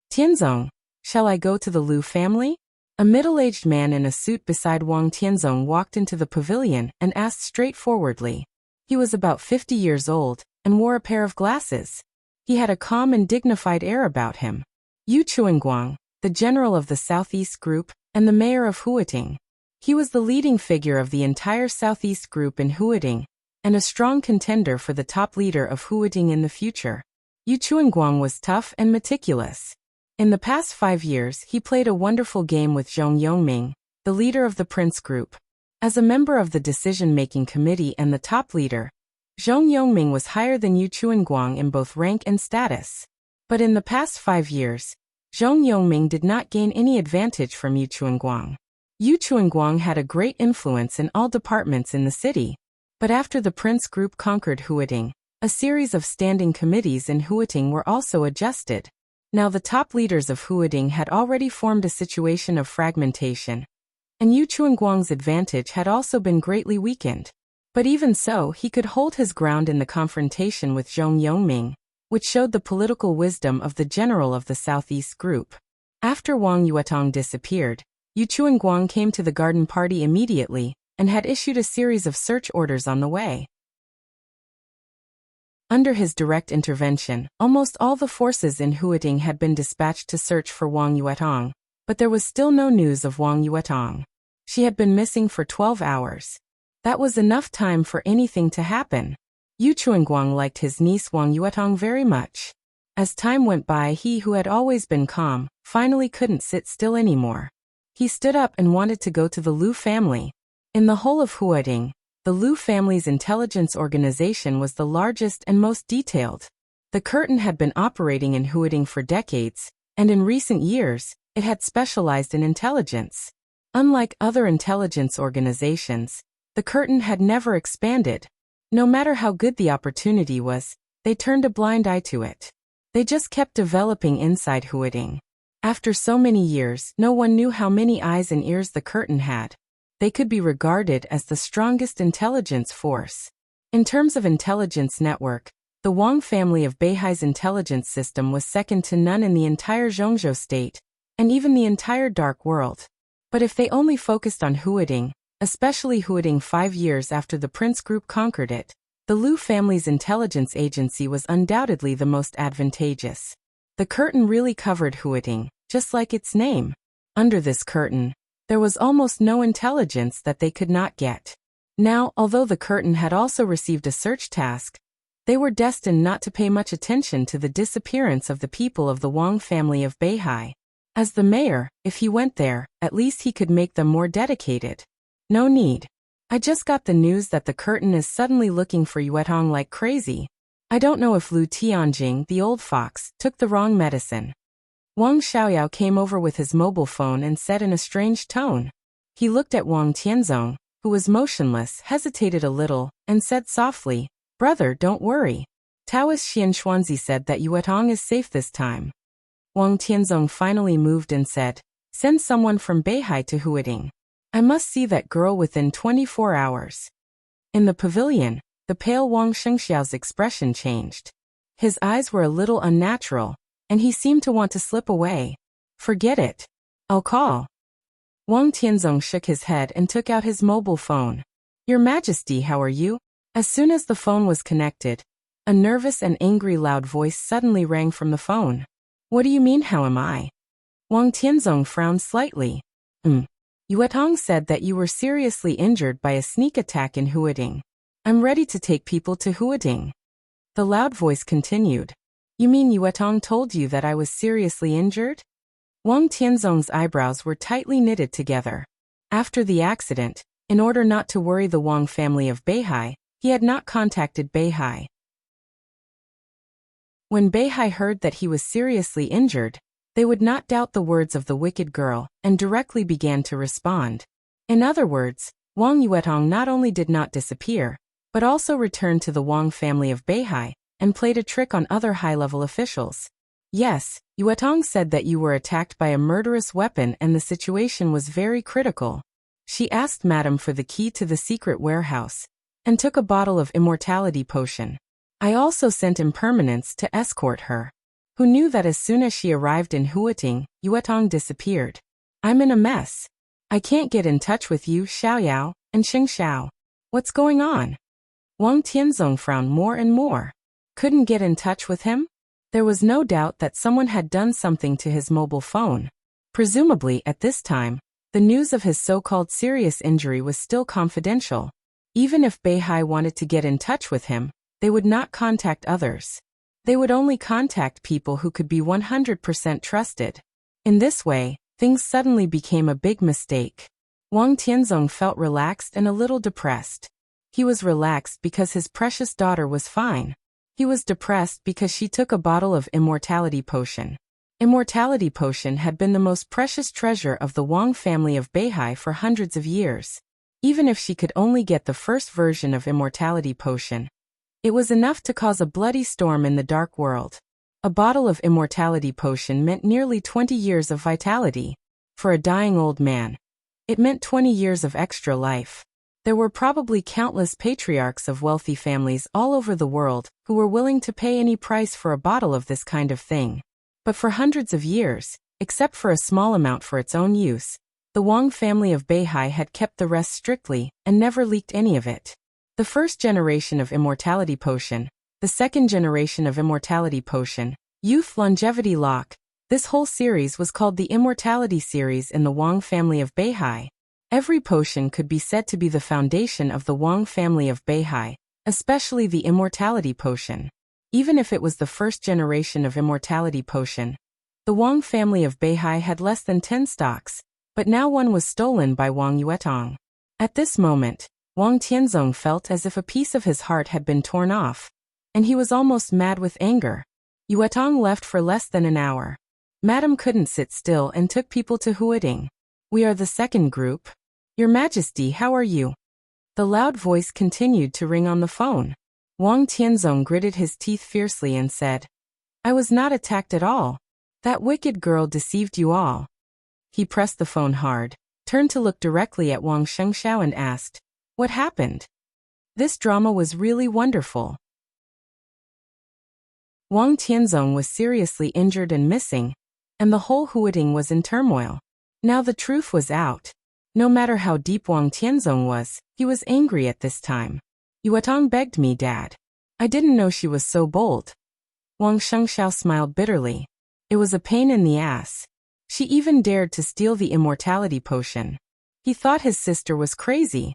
Tianzong, shall I go to the Liu family? A middle-aged man in a suit beside Wang Tianzong walked into the pavilion and asked straightforwardly. He was about 50 years old and wore a pair of glasses. He had a calm and dignified air about him. Yu Chuanguang, the general of the Southeast Group and the mayor of Huating. He was the leading figure of the entire Southeast Group in Huating and a strong contender for the top leader of Huating in the future. Yu Chuanguang was tough and meticulous. In the past 5 years, he played a wonderful game with Zhong Yongming, the leader of the Prince Group. As a member of the decision-making committee and the top leader, Zhong Yongming was higher than Yu Chuanguang in both rank and status. But in the past 5 years, Zhong Yongming did not gain any advantage from Yu Chuanguang. Yu Chuanguang had a great influence in all departments in the city. But after the Prince Group conquered Huading, a series of standing committees in Huading were also adjusted. Now the top leaders of Huading had already formed a situation of fragmentation, and Yu Chuanguang's advantage had also been greatly weakened. But even so, he could hold his ground in the confrontation with Zhong Yongming, which showed the political wisdom of the general of the Southeast Group. After Wang Yuetong disappeared, Yu Chuanguang came to the garden party immediately, and had issued a series of search orders on the way. Under his direct intervention, almost all the forces in Huading had been dispatched to search for Wang Yuetong, but there was still no news of Wang Yuetong. She had been missing for 12 hours. That was enough time for anything to happen. Yu Chuanguang liked his niece Wang Yuetong very much. As time went by, he who had always been calm, finally couldn't sit still anymore. He stood up and wanted to go to the Lu family. In the whole of Huading, the Lu family's intelligence organization was the largest and most detailed. The curtain had been operating in Huading for decades, and in recent years, it had specialized in intelligence. Unlike other intelligence organizations, the curtain had never expanded. No matter how good the opportunity was, they turned a blind eye to it. They just kept developing inside Huading. After so many years, no one knew how many eyes and ears the curtain had. They could be regarded as the strongest intelligence force. In terms of intelligence network, the Wang family of Beihai's intelligence system was second to none in the entire Zhongzhou state, and even the entire dark world. But if they only focused on Huading, especially Huading 5 years after the Prince Group conquered it, the Lu family's intelligence agency was undoubtedly the most advantageous. The curtain really covered Huading, just like its name. Under this curtain, there was almost no intelligence that they could not get. Now, although the curtain had also received a search task, they were destined not to pay much attention to the disappearance of the people of the Wang family of Beihai. As the mayor, if he went there, at least he could make them more dedicated. No need. I just got the news that the curtain is suddenly looking for Yuetong like crazy. I don't know if Lu Tianjing, the old fox, took the wrong medicine. Wang Xiaoyao came over with his mobile phone and said in a strange tone. He looked at Wang Tianzong, who was motionless, hesitated a little, and said softly, "Brother, don't worry. Taoist Xianxuanzi said that Yuetong is safe this time." Wang Tianzong finally moved and said, "Send someone from Beihai to Huading. I must see that girl within 24 hours. In the pavilion, the pale Wang Shengxiao's expression changed. His eyes were a little unnatural, and he seemed to want to slip away. "Forget it. I'll call." Wang Tianzong shook his head and took out his mobile phone. "Your Majesty, how are you?" As soon as the phone was connected, a nervous and angry loud voice suddenly rang from the phone. "What do you mean, how am I?" Wang Tianzong frowned slightly. Yuetong said that you were seriously injured by a sneak attack in Huading. I'm ready to take people to Huading." The loud voice continued. "You mean Yuetong told you that I was seriously injured?" Wang Tianzong's eyebrows were tightly knitted together. After the accident, in order not to worry the Wang family of Beihai, he had not contacted Beihai. When Beihai heard that he was seriously injured, they would not doubt the words of the wicked girl, and directly began to respond. In other words, Wang Yuetong not only did not disappear, but also returned to the Wang family of Beihai, and played a trick on other high-level officials. "Yes, Yuetong said that you were attacked by a murderous weapon and the situation was very critical. She asked Madam for the key to the secret warehouse, and took a bottle of immortality potion. I also sent impermanence to escort her. Who knew that as soon as she arrived in Huading, Yuetong disappeared. I'm in a mess. I can't get in touch with you, Xiaoyao, and Shengxiao. What's going on?" Wang Tianzong frowned more and more. Couldn't get in touch with him? There was no doubt that someone had done something to his mobile phone. Presumably, at this time, the news of his so-called serious injury was still confidential. Even if Beihai wanted to get in touch with him, they would not contact others. They would only contact people who could be 100% trusted. In this way, things suddenly became a big mistake. Wang Tianzong felt relaxed and a little depressed. He was relaxed because his precious daughter was fine. He was depressed because she took a bottle of immortality potion. Immortality potion had been the most precious treasure of the Wang family of Beihai for hundreds of years. Even if she could only get the first version of immortality potion, it was enough to cause a bloody storm in the dark world. A bottle of immortality potion meant nearly 20 years of vitality. For a dying old man, it meant 20 years of extra life. There were probably countless patriarchs of wealthy families all over the world who were willing to pay any price for a bottle of this kind of thing. But for hundreds of years, except for a small amount for its own use, the Wang family of Beihai had kept the rest strictly and never leaked any of it. The first generation of immortality potion, the second generation of immortality potion, youth longevity lock. This whole series was called the Immortality series in the Wang family of Beihai. Every potion could be said to be the foundation of the Wang family of Beihai, especially the immortality potion. Even if it was the first generation of immortality potion, the Wang family of Beihai had less than 10 stocks, but now one was stolen by Wang Yuetong. At this moment, Wang Tianzong felt as if a piece of his heart had been torn off, and he was almost mad with anger. Yuetong left for less than an hour. Madame couldn't sit still and took people to Huading. We are the second group. Your Majesty, how are you? The loud voice continued to ring on the phone. Wang Tianzong gritted his teeth fiercely and said, I was not attacked at all. That wicked girl deceived you all. He pressed the phone hard, turned to look directly at Wang Shengxiao and asked, What happened? This drama was really wonderful. Wang Tianzong was seriously injured and missing, and the whole Huading was in turmoil. Now the truth was out. No matter how deep Wang Tianzong was, he was angry at this time. Yuetong begged me, Dad. I didn't know she was so bold. Wang Shengxiao smiled bitterly. It was a pain in the ass. She even dared to steal the immortality potion. He thought his sister was crazy.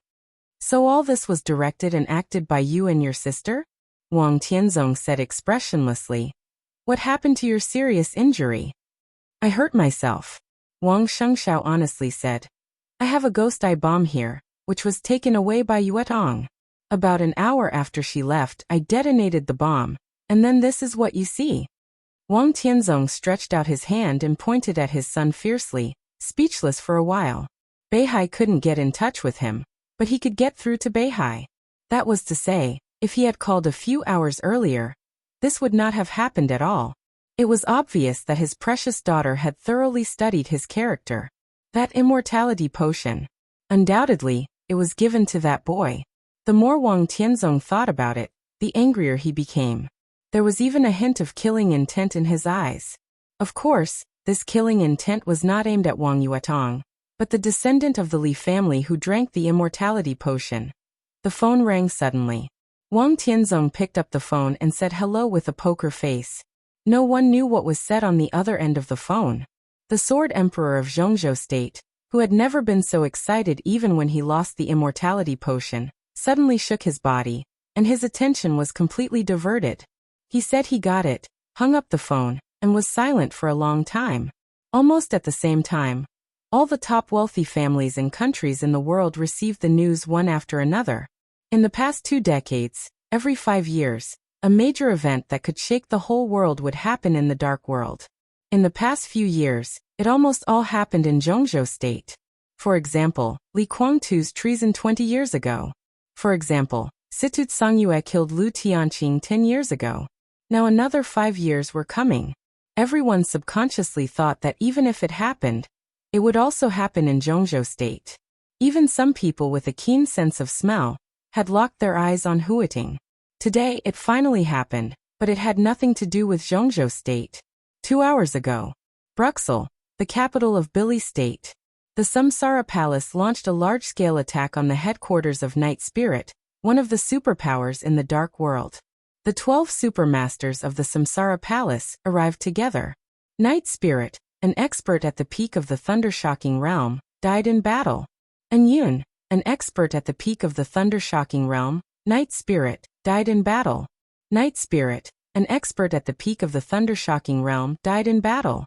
So all this was directed and acted by you and your sister? Wang Tianzong said expressionlessly. What happened to your serious injury? I hurt myself. Wang Shengxiao honestly said. I have a ghost eye bomb here, which was taken away by Yuetong. About an hour after she left, I detonated the bomb, and then this is what you see. Wang Tianzong stretched out his hand and pointed at his son fiercely, speechless for a while. Beihai couldn't get in touch with him, but he could get through to Beihai. That was to say, if he had called a few hours earlier, this would not have happened at all. It was obvious that his precious daughter had thoroughly studied his character. That immortality potion. Undoubtedly, it was given to that boy. The more Wang Tianzong thought about it, the angrier he became. There was even a hint of killing intent in his eyes. Of course, this killing intent was not aimed at Wang Yuetong, but the descendant of the Li family who drank the immortality potion. The phone rang suddenly. Wang Tianzong picked up the phone and said hello with a poker face. No one knew what was said on the other end of the phone. The Sword Emperor of Zhongzhou State, who had never been so excited even when he lost the immortality potion, suddenly shook his body, and his attention was completely diverted. He said he got it, hung up the phone, and was silent for a long time. Almost at the same time, all the top wealthy families and countries in the world received the news one after another. In the past 2 decades, every 5 years, a major event that could shake the whole world would happen in the dark world. In the past few years, it almost all happened in Zhongzhou State. For example, Li Guangtu's treason 20 years ago. For example, Situ Songyue killed Lu Tianqing 10 years ago. Now another 5 years were coming. Everyone subconsciously thought that even if it happened, it would also happen in Zhongzhou State. Even some people with a keen sense of smell had locked their eyes on Huating. Today it finally happened, but it had nothing to do with Zhongzhou State. 2 hours ago, Bruxelles, the capital of Billi State, the Samsara Palace launched a large-scale attack on the headquarters of Night Spirit, one of the superpowers in the dark world. The 12 supermasters of the Samsara Palace arrived together. Night Spirit, an expert at the peak of the thunder-shocking realm, died in battle. And Yun, an expert at the peak of the thunder-shocking realm, Night Spirit, died in battle. Night Spirit, an expert at the peak of the thunder-shocking realm, died in battle.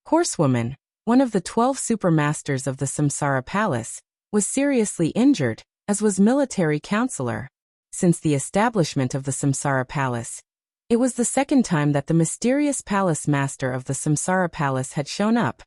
Horsewoman, one of the 12 supermasters of the Samsara Palace, was seriously injured, as was military counselor. Since the establishment of the Samsara Palace, it was the second time that the mysterious palace master of the Samsara Palace had shown up,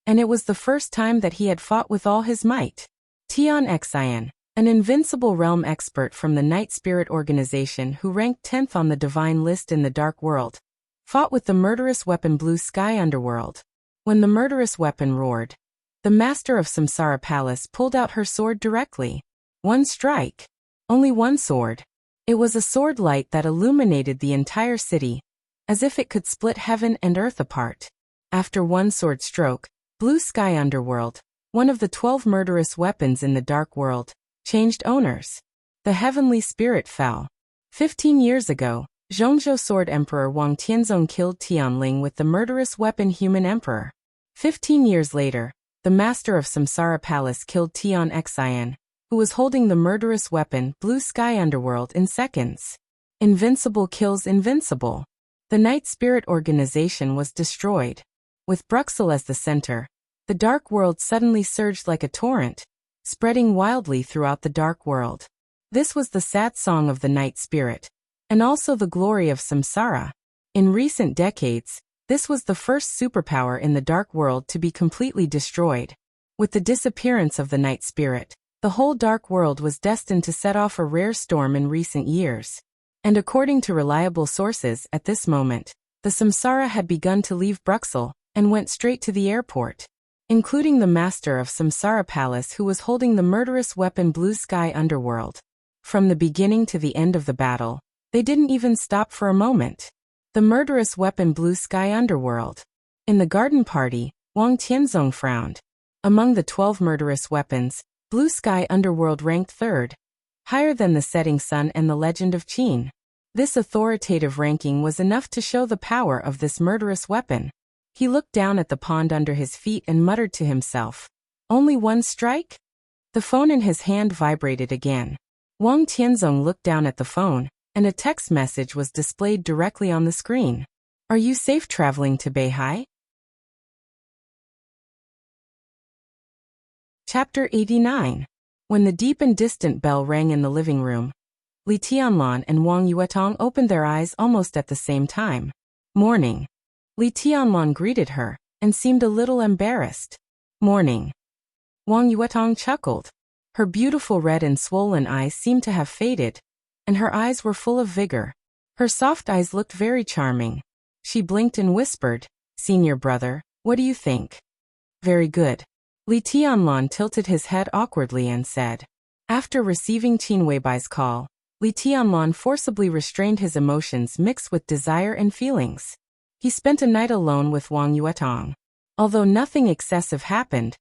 and it was the first time that he had fought with all his might. Tian Xian, an invincible realm expert from the Night Spirit organization who ranked 10th on the divine list in the Dark World, fought with the murderous weapon Blue Sky Underworld. When the murderous weapon roared, the master of Samsara Palace pulled out her sword directly. One strike. Only one sword. It was a sword light that illuminated the entire city, as if it could split heaven and earth apart. After one sword stroke, Blue Sky Underworld, one of the 12 murderous weapons in the Dark World, changed owners. The heavenly spirit fell. 15 years ago, Zhongzhou Sword Emperor Wang Tianzong killed Tianling with the murderous weapon Human Emperor. 15 years later, the master of Samsara Palace killed Tian Xian, who was holding the murderous weapon Blue Sky Underworld in seconds. Invincible kills invincible. The Night Spirit organization was destroyed. With Bruxelles as the center, the Dark World suddenly surged like a torrent, spreading wildly throughout the Dark World. This was the sad song of the Night Spirit, and also the glory of Samsara. In recent decades, this was the first superpower in the Dark World to be completely destroyed. With the disappearance of the Night Spirit, the whole Dark World was destined to set off a rare storm in recent years. And according to reliable sources at this moment, the Samsara had begun to leave Bruxelles and went straight to the airport, including the master of Samsara Palace who was holding the murderous weapon Blue Sky Underworld. From the beginning to the end of the battle, they didn't even stop for a moment. The murderous weapon Blue Sky Underworld. In the garden party, Wang Tianzong frowned. Among the 12 murderous weapons, Blue Sky Underworld ranked third, higher than the setting sun and the legend of Qin. This authoritative ranking was enough to show the power of this murderous weapon. He looked down at the pond under his feet and muttered to himself, "Only one strike?" The phone in his hand vibrated again. Wang Tianzong looked down at the phone, and a text message was displayed directly on the screen. "Are you safe traveling to Beihai?" Chapter 89. When the deep and distant bell rang in the living room, Li Tianlan and Wang Yuetong opened their eyes almost at the same time. "Morning." Li Tianlan greeted her, and seemed a little embarrassed. "Morning." Wang Yuetong chuckled. Her beautiful red and swollen eyes seemed to have faded, and her eyes were full of vigor. Her soft eyes looked very charming. She blinked and whispered, "Senior brother, what do you think?" "Very good." Li Tianlan tilted his head awkwardly and said. After receiving Qin Weibai's call, Li Tianlan forcibly restrained his emotions mixed with desire and feelings. He spent a night alone with Wang Yuetong. Although nothing excessive happened,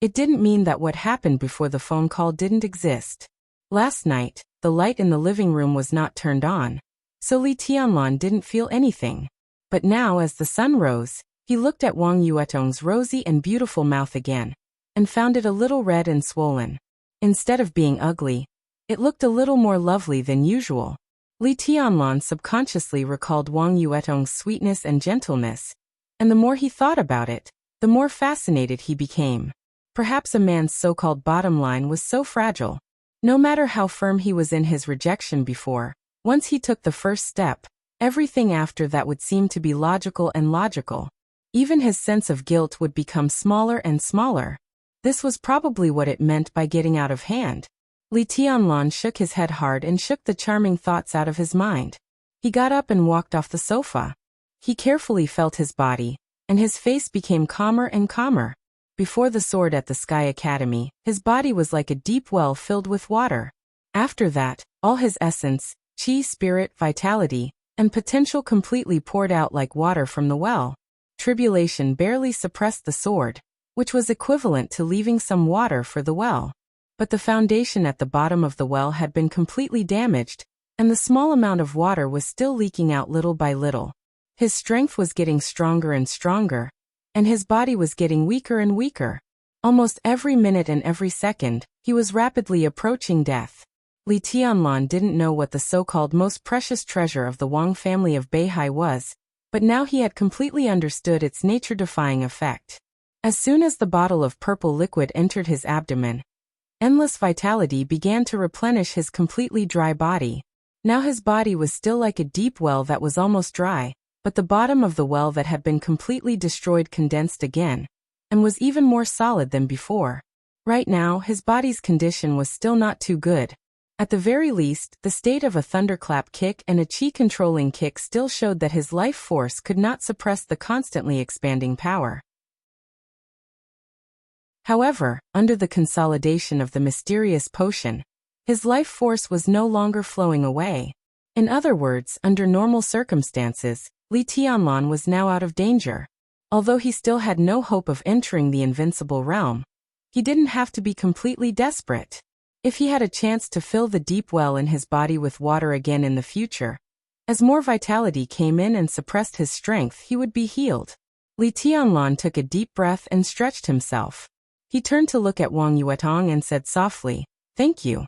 it didn't mean that what happened before the phone call didn't exist. Last night, the light in the living room was not turned on, so Li Tianlan didn't feel anything. But now as the sun rose, he looked at Wang Yuetong's rosy and beautiful mouth again, and found it a little red and swollen. Instead of being ugly, it looked a little more lovely than usual. Li Tianlan subconsciously recalled Wang Yuetong's sweetness and gentleness, and the more he thought about it, the more fascinated he became. Perhaps a man's so-called bottom line was so fragile. No matter how firm he was in his rejection before, once he took the first step, everything after that would seem to be logical and logical. Even his sense of guilt would become smaller and smaller. This was probably what it meant by getting out of hand. Li Tianlan shook his head hard and shook the charming thoughts out of his mind. He got up and walked off the sofa. He carefully felt his body, and his face became calmer and calmer. Before the sword at the Sky Academy, his body was like a deep well filled with water. After that, all his essence, qi, spirit, vitality, and potential completely poured out like water from the well. Tribulation barely suppressed the sword, which was equivalent to leaving some water for the well. But the foundation at the bottom of the well had been completely damaged, and the small amount of water was still leaking out little by little. His strength was getting stronger and stronger, and his body was getting weaker and weaker. Almost every minute and every second, he was rapidly approaching death. Li Tianlan didn't know what the so-called most precious treasure of the Wang family of Beihai was, but now he had completely understood its nature-defying effect. As soon as the bottle of purple liquid entered his abdomen, endless vitality began to replenish his completely dry body. Now his body was still like a deep well that was almost dry, but the bottom of the well that had been completely destroyed condensed again, and was even more solid than before. Right now, his body's condition was still not too good. At the very least, the state of a thunderclap kick and a chi-controlling kick still showed that his life force could not suppress the constantly expanding power. However, under the consolidation of the mysterious potion, his life force was no longer flowing away. In other words, under normal circumstances, Li Tianlan was now out of danger. Although he still had no hope of entering the invincible realm, he didn't have to be completely desperate. If he had a chance to fill the deep well in his body with water again in the future, as more vitality came in and suppressed his strength, he would be healed. Li Tianlan took a deep breath and stretched himself. He turned to look at Wang Yuetong and said softly, "Thank you."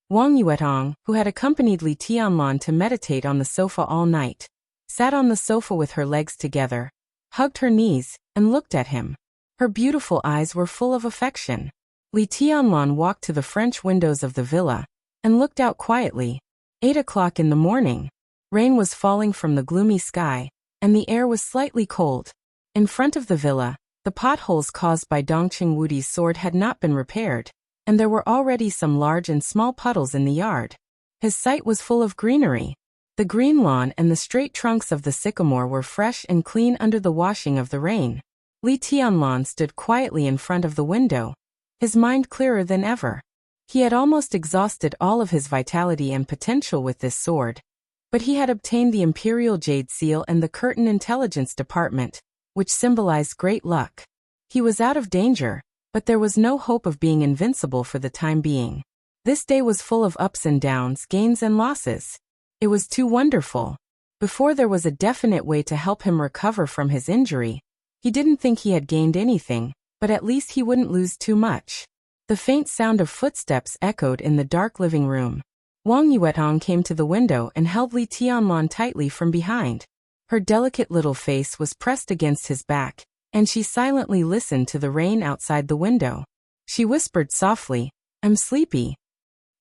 Wang Yuetong, who had accompanied Li Tianlan to meditate on the sofa all night, sat on the sofa with her legs together, hugged her knees, and looked at him. Her beautiful eyes were full of affection. Li Tianlan walked to the French windows of the villa and looked out quietly. 8 o'clock in the morning. Rain was falling from the gloomy sky, and the air was slightly cold. In front of the villa, the potholes caused by Dongqing Wudi's sword had not been repaired, and there were already some large and small puddles in the yard. His sight was full of greenery. The green lawn and the straight trunks of the sycamore were fresh and clean under the washing of the rain. Li Tianlan stood quietly in front of the window, his mind clearer than ever. He had almost exhausted all of his vitality and potential with this sword, but he had obtained the Imperial Jade Seal and the Curtain Intelligence Department, which symbolized great luck. He was out of danger, but there was no hope of being invincible for the time being. This day was full of ups and downs, gains and losses. It was too wonderful. Before there was a definite way to help him recover from his injury, he didn't think he had gained anything, but at least he wouldn't lose too much. The faint sound of footsteps echoed in the dark living room. Wang Yuetong came to the window and held Li Tianlan tightly from behind. Her delicate little face was pressed against his back, and she silently listened to the rain outside the window. She whispered softly, "I'm sleepy."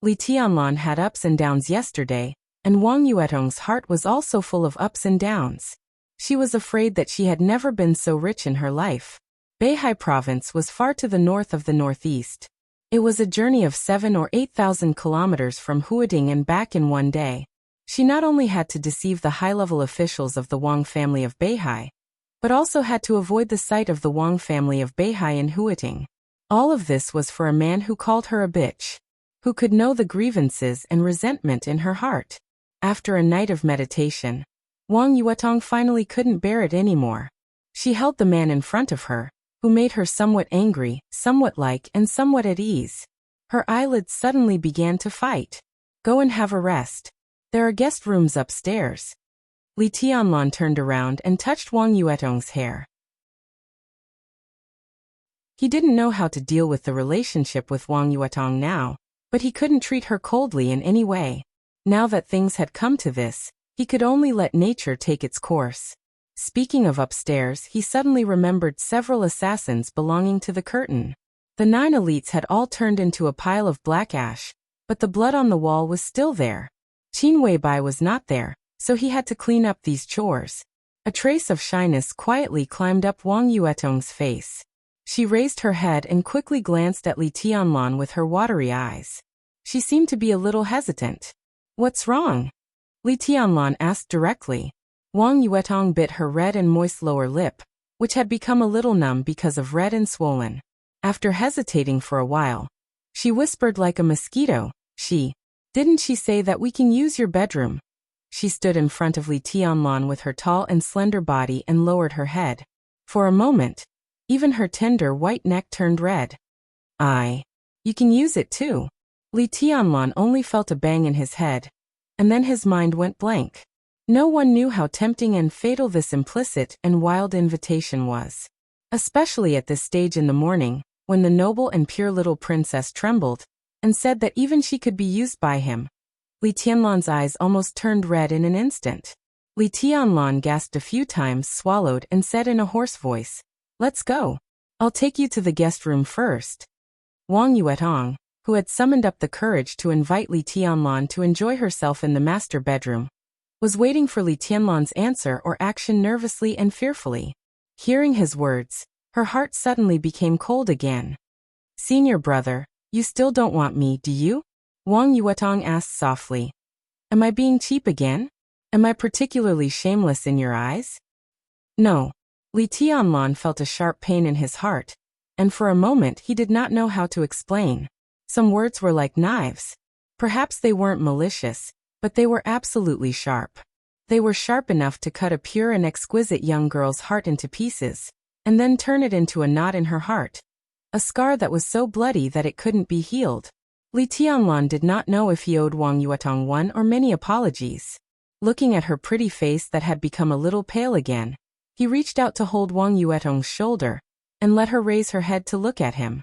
Li Tianlan had ups and downs yesterday, and Wang Yuetong's heart was also full of ups and downs. She was afraid that she had never been so rich in her life. Beihai province was far to the north of the northeast. It was a journey of 7,000 or 8,000 kilometers from Huading and back in one day. She not only had to deceive the high-level officials of the Wang family of Beihai, but also had to avoid the sight of the Wang family of Beihai in Huading. All of this was for a man who called her a bitch, who could know the grievances and resentment in her heart. After a night of meditation, Wang Yuetong finally couldn't bear it anymore. She held the man in front of her, who made her somewhat angry, somewhat and somewhat at ease. Her eyelids suddenly began to fight. "Go and have a rest. There are guest rooms upstairs." Li Tianlan turned around and touched Wang Yuetong's hair. He didn't know how to deal with the relationship with Wang Yuetong now, but he couldn't treat her coldly in any way. Now that things had come to this, he could only let nature take its course. Speaking of upstairs, he suddenly remembered several assassins belonging to the curtain. The 9 elites had all turned into a pile of black ash, but the blood on the wall was still there. Qin Weibai was not there, so he had to clean up these chores. A trace of shyness quietly climbed up Wang Yuetong's face. She raised her head and quickly glanced at Li Tianlan with her watery eyes. She seemed to be a little hesitant. "What's wrong?" Li Tianlan asked directly. Wang Yuetong bit her red and moist lower lip, which had become a little numb because of red and swollen. After hesitating for a while, she whispered like a mosquito, "Didn't she say that we can use your bedroom?" She stood in front of Li Tianlan with her tall and slender body and lowered her head. For a moment, even her tender white neck turned red. You can use it too." Li Tianlan only felt a bang in his head, and then his mind went blank. No one knew how tempting and fatal this implicit and wild invitation was. Especially at this stage in the morning, when the noble and pure little princess trembled, and said that even she could be used by him. Li Tianlan's eyes almost turned red in an instant. Li Tianlan gasped a few times, swallowed, and said in a hoarse voice, "Let's go." I'll take you to the guest room first. Wang Yuetong, who had summoned up the courage to invite Li Tianlan to enjoy herself in the master bedroom, was waiting for Li Tianlan's answer or action nervously and fearfully. Hearing his words, her heart suddenly became cold again. Senior brother, you still don't want me, do you? Wang Yuetong asked softly. Am I being cheap again? Am I particularly shameless in your eyes? No. Li Tianlan felt a sharp pain in his heart, and for a moment he did not know how to explain. Some words were like knives. Perhaps they weren't malicious, but they were absolutely sharp. They were sharp enough to cut a pure and exquisite young girl's heart into pieces, and then turn it into a knot in her heart. A scar that was so bloody that it couldn't be healed. Li Tianlan did not know if he owed Wang Yuetong one or many apologies. Looking at her pretty face that had become a little pale again, he reached out to hold Wang Yuetong's shoulder, and let her raise her head to look at him.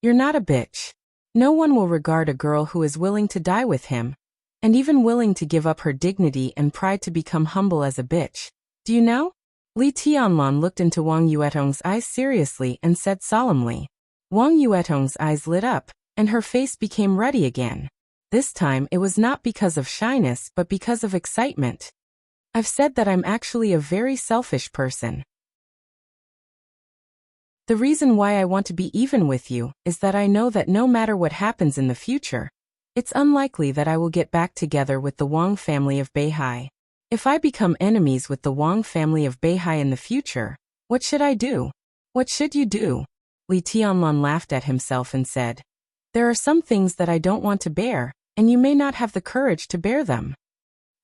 You're not a bitch. No one will regard a girl who is willing to die with him, and even willing to give up her dignity and pride to become humble as a bitch. Do you know? Li Tianlan looked into Wang Yuetong's eyes seriously and said solemnly. Wang Yuetong's eyes lit up, and her face became ruddy again. This time it was not because of shyness but because of excitement. I've said that I'm actually a very selfish person. The reason why I want to be even with you is that I know that no matter what happens in the future, it's unlikely that I will get back together with the Wang family of Beihai. If I become enemies with the Wang family of Beihai in the future, what should I do? What should you do? Li Tianlan laughed at himself and said, there are some things that I don't want to bear, and you may not have the courage to bear them.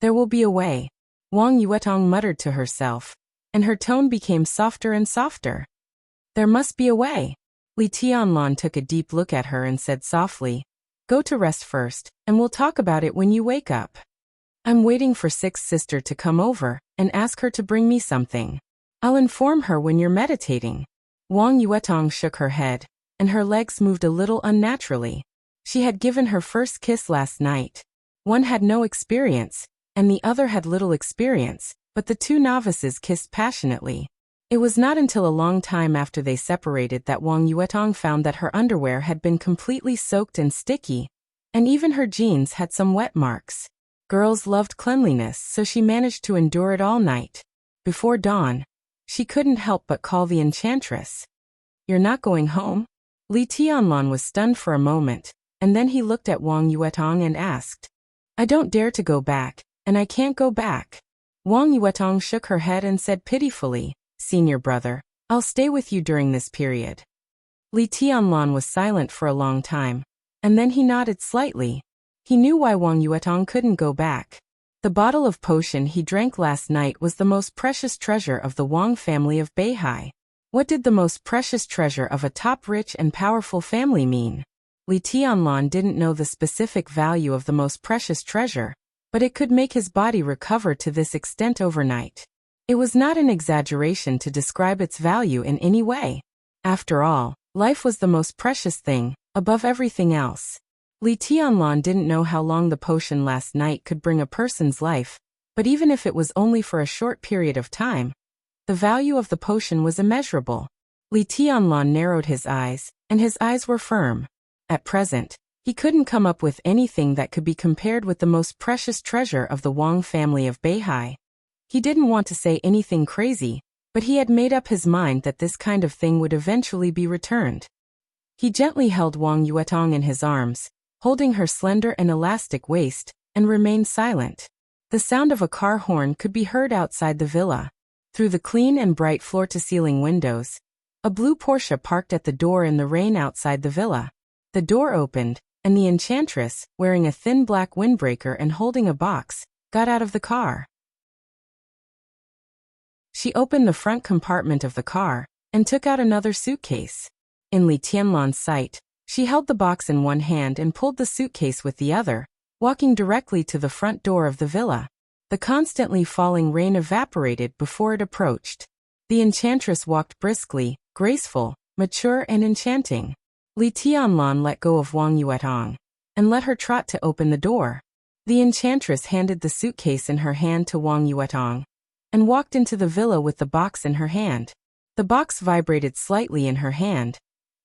There will be a way. Wang Yuetong muttered to herself, and her tone became softer and softer. There must be a way. Li Tianlan took a deep look at her and said softly, go to rest first, and we'll talk about it when you wake up. I'm waiting for Sixth Sister to come over and ask her to bring me something. I'll inform her when you're meditating. Wang Yuetong shook her head, and her legs moved a little unnaturally. She had given her first kiss last night. One had no experience, and the other had little experience, but the two novices kissed passionately. It was not until a long time after they separated that Wang Yuetong found that her underwear had been completely soaked and sticky, and even her jeans had some wet marks. Girls loved cleanliness, so she managed to endure it all night. Before dawn, she couldn't help but call the enchantress. You're not going home? Li Tianlan was stunned for a moment, and then he looked at Wang Yuetong and asked, I don't dare to go back, and I can't go back. Wang Yuetong shook her head and said pitifully, Senior brother, I'll stay with you during this period. Li Tianlan was silent for a long time, and then he nodded slightly. He knew why Wang Yuetong couldn't go back. The bottle of potion he drank last night was the most precious treasure of the Wang family of Beihai. What did the most precious treasure of a top rich and powerful family mean? Li Tianlan didn't know the specific value of the most precious treasure, but it could make his body recover to this extent overnight. It was not an exaggeration to describe its value in any way. After all, life was the most precious thing, above everything else. Li Tianlan didn't know how long the potion last night could bring a person's life, but even if it was only for a short period of time, the value of the potion was immeasurable. Li Tianlan narrowed his eyes, and his eyes were firm. At present, he couldn't come up with anything that could be compared with the most precious treasure of the Wang family of Beihai. He didn't want to say anything crazy, but he had made up his mind that this kind of thing would eventually be returned. He gently held Wang Yuetong in his arms, holding her slender and elastic waist, and remained silent. The sound of a car horn could be heard outside the villa. Through the clean and bright floor-to-ceiling windows, a blue Porsche parked at the door in the rain outside the villa. The door opened, and the enchantress, wearing a thin black windbreaker and holding a box, got out of the car. She opened the front compartment of the car, and took out another suitcase. In Li Tianlan's sight, she held the box in one hand and pulled the suitcase with the other, walking directly to the front door of the villa. The constantly falling rain evaporated before it approached. The enchantress walked briskly, graceful, mature and enchanting. Li Tianlan let go of Wang Yuetong, and let her trot to open the door. The enchantress handed the suitcase in her hand to Wang Yuetong, and walked into the villa with the box in her hand. The box vibrated slightly in her hand,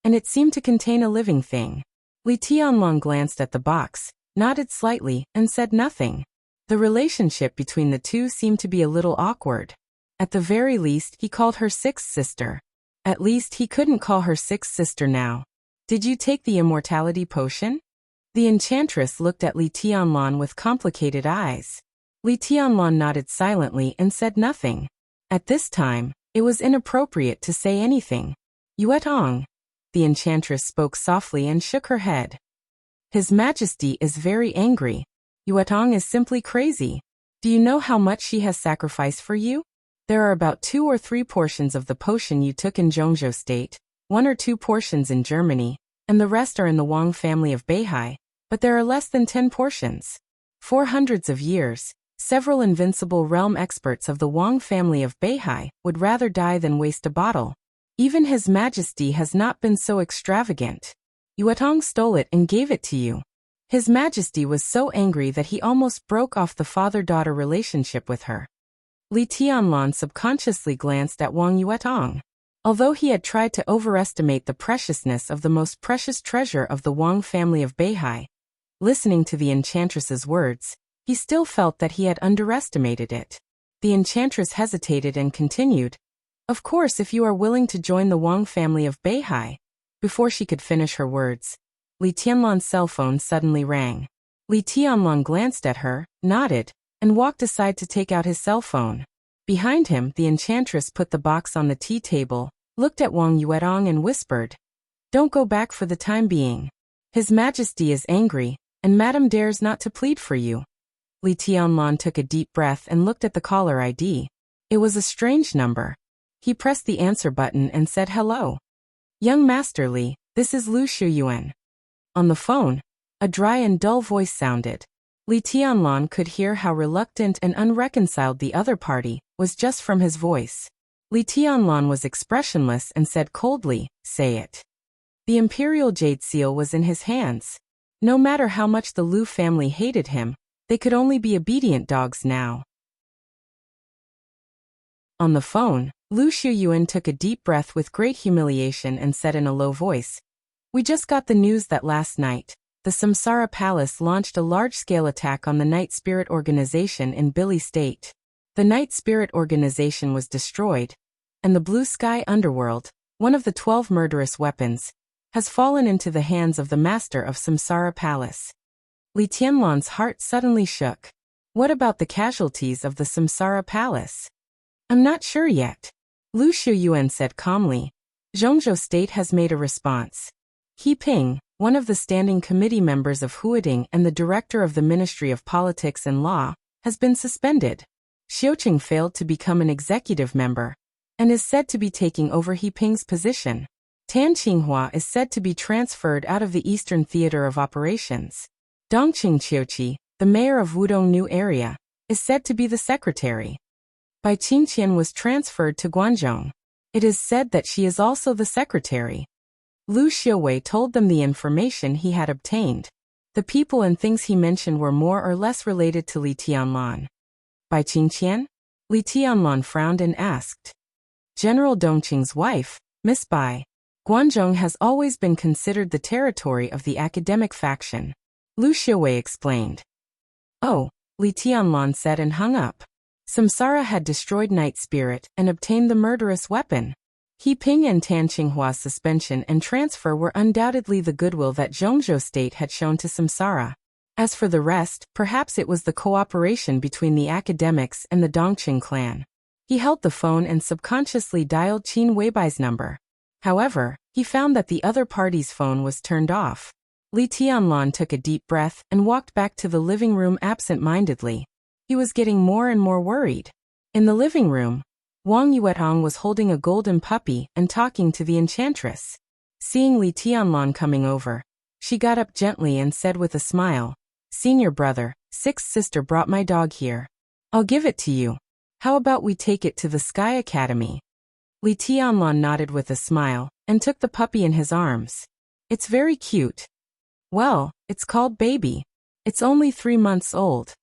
and it seemed to contain a living thing. Li Tianlong glanced at the box, nodded slightly, and said nothing. The relationship between the two seemed to be a little awkward. At the very least, he called her sixth sister. At least he couldn't call her sixth sister now. Did you take the immortality potion? The enchantress looked at Li Tianlong with complicated eyes. Li Tianlong nodded silently and said nothing. At this time, it was inappropriate to say anything. Yuetong. The enchantress spoke softly and shook her head. His Majesty is very angry. Yuetong is simply crazy. Do you know how much she has sacrificed for you? There are about 2 or 3 portions of the potion you took in Zhongzhou State, 1 or 2 portions in Germany, and the rest are in the Wang family of Beihai, but there are less than 10 portions. For hundreds of years, several invincible realm experts of the Wang family of Beihai would rather die than waste a bottle. Even His Majesty has not been so extravagant. Yuetong stole it and gave it to you. His Majesty was so angry that he almost broke off the father-daughter relationship with her. Li Tianlong subconsciously glanced at Wang Yuetong. Although he had tried to overestimate the preciousness of the most precious treasure of the Wang family of Beihai, listening to the enchantress's words, he still felt that he had underestimated it. The enchantress hesitated and continued, "Of course, if you are willing to join the Wang family of Beihai." Before she could finish her words, Li Tianlong's cell phone suddenly rang. Li Tianlong glanced at her, nodded, and walked aside to take out his cell phone. Behind him, the enchantress put the box on the tea table, looked at Wang Yuetong and whispered, "Don't go back for the time being. His Majesty is angry, and Madame dares not to plead for you." Li Tianlong took a deep breath and looked at the caller ID. It was a strange number. He pressed the answer button and said hello. "Young Master Li, this is Lu Shuyuan." On the phone, a dry and dull voice sounded. Li Tianlong could hear how reluctant and unreconciled the other party was just from his voice. Li Tianlong was expressionless and said coldly, "Say it." The imperial jade seal was in his hands. No matter how much the Lu family hated him, they could only be obedient dogs now. On the phone, Lu Shuyuan took a deep breath with great humiliation and said in a low voice, "We just got the news that last night, the Samsara Palace launched a large-scale attack on the Night Spirit Organization in Billi State. The Night Spirit Organization was destroyed, and the Blue Sky Underworld, one of the 12 murderous weapons, has fallen into the hands of the master of Samsara Palace." Li Tianlong's heart suddenly shook. What about the casualties of the Samsara Palace? "I'm not sure yet," Lu Shuyuan said calmly. "Zhongzhou State has made a response. He Ping, one of the standing committee members of Huading and the director of the Ministry of Politics and Law, has been suspended. Xiuqing failed to become an executive member, and is said to be taking over He Ping's position. Tan Qinghua is said to be transferred out of the Eastern Theater of Operations. Dongqing Qiuqi, the mayor of Wudong New Area, is said to be the secretary. Bai Qingqian was transferred to Guangzhou. It is said that she is also the secretary." Lu Xiuwei told them the information he had obtained. The people and things he mentioned were more or less related to Li Tianlong. "Bai Qingqian?" Li Tianlong frowned and asked. "General Dongqing's wife, Miss Bai. Guangzhou has always been considered the territory of the academic faction," Lu Xiuwei explained. "Oh," Li Tianlong said and hung up. Samsara had destroyed Night Spirit and obtained the murderous weapon. He Ping and Tan Qinghua's suspension and transfer were undoubtedly the goodwill that Zhongzhou State had shown to Samsara. As for the rest, perhaps it was the cooperation between the academics and the Dongqing clan. He held the phone and subconsciously dialed Qin Weibai's number. However, he found that the other party's phone was turned off. Li Tianlong took a deep breath and walked back to the living room absent-mindedly. He was getting more and more worried. In the living room, Wang Yuetong was holding a golden puppy and talking to the enchantress. Seeing Li Tianlong coming over, she got up gently and said with a smile, "Senior brother, sixth sister brought my dog here. I'll give it to you. How about we take it to the Sky Academy?" Li Tianlong nodded with a smile and took the puppy in his arms. "It's very cute." "Well, it's called Baby. It's only 3 months old."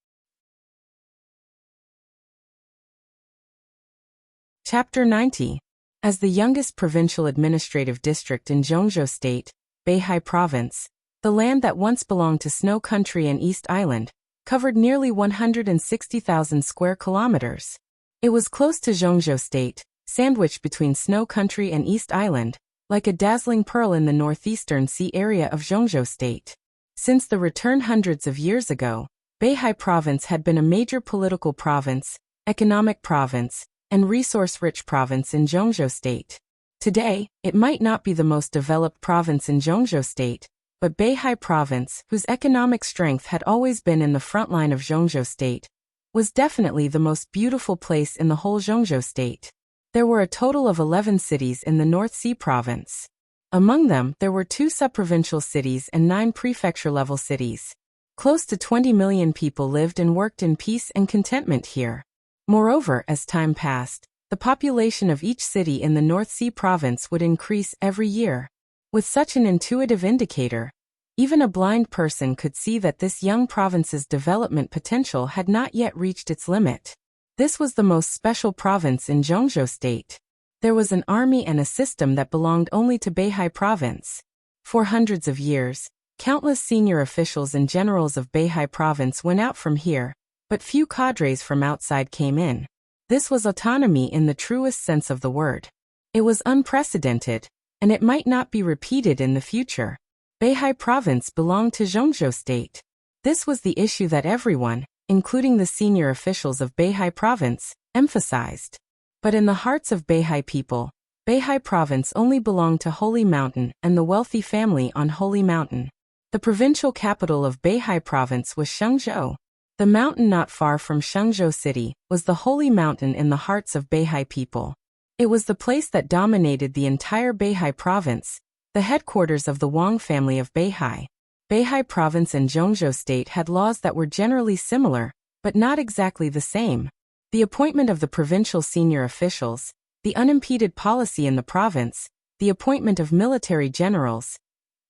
Chapter 90. As the youngest provincial administrative district in Zhongzhou State, Beihai Province, the land that once belonged to Snow Country and East Island, covered nearly 160,000 square kilometers. It was close to Zhongzhou State, sandwiched between Snow Country and East Island, like a dazzling pearl in the northeastern sea area of Zhongzhou State. Since the return hundreds of years ago, Beihai Province had been a major political province, economic province, and resource-rich province in Zhongzhou State. Today, it might not be the most developed province in Zhongzhou State, but Beihai Province, whose economic strength had always been in the front line of Zhongzhou State, was definitely the most beautiful place in the whole Zhongzhou State. There were a total of 11 cities in the North Sea Province. Among them, there were 2 sub-provincial cities and 9 prefecture-level cities. Close to 20 million people lived and worked in peace and contentment here. Moreover, as time passed, the population of each city in the North Sea Province would increase every year. With such an intuitive indicator, even a blind person could see that this young province's development potential had not yet reached its limit. This was the most special province in Zhongzhou State. There was an army and a system that belonged only to Beihai Province. For hundreds of years, countless senior officials and generals of Beihai Province went out from here, but few cadres from outside came in. This was autonomy in the truest sense of the word. It was unprecedented, and it might not be repeated in the future. Beihai Province belonged to Zhongzhou State. This was the issue that everyone, including the senior officials of Beihai Province, emphasized. But in the hearts of Beihai people, Beihai Province only belonged to Holy Mountain and the wealthy family on Holy Mountain. The provincial capital of Beihai Province was Shenzhou. The mountain not far from Shenzhou City was the Holy Mountain in the hearts of Beihai people. It was the place that dominated the entire Beihai Province, the headquarters of the Wang family of Beihai. Beihai Province and Zhongzhou State had laws that were generally similar, but not exactly the same. The appointment of the provincial senior officials, the unimpeded policy in the province, the appointment of military generals.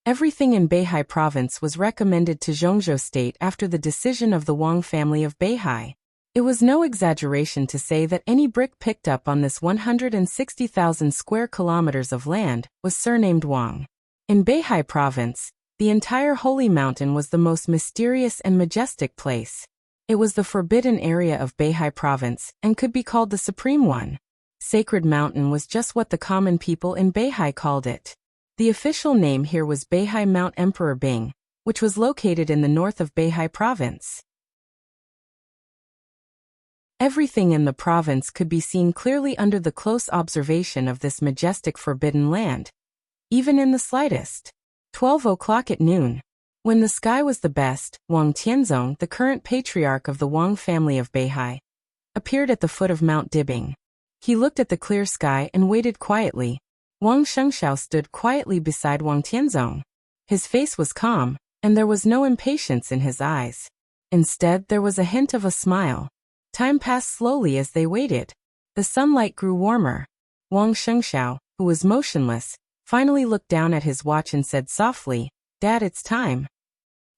Everything in Beihai Province was recommended to Zhongzhou State after the decision of the Wang family of Beihai. It was no exaggeration to say that any brick picked up on this 160,000 square kilometers of land was surnamed Wang. In Beihai Province, the entire Holy Mountain was the most mysterious and majestic place. It was the forbidden area of Beihai Province and could be called the Supreme One. Sacred Mountain was just what the common people in Beihai called it. The official name here was Beihai Mount Emperor Bing, which was located in the north of Beihai Province. Everything in the province could be seen clearly under the close observation of this majestic forbidden land, even in the slightest. 12 o'clock at noon. When the sky was the best, Wang Tianzong, the current patriarch of the Wang family of Beihai, appeared at the foot of Mount Dibing. He looked at the clear sky and waited quietly. Wang Shengxiao stood quietly beside Wang Tianzong. His face was calm, and there was no impatience in his eyes. Instead, there was a hint of a smile. Time passed slowly as they waited. The sunlight grew warmer. Wang Shengxiao, who was motionless, finally looked down at his watch and said softly, "Dad, it's time."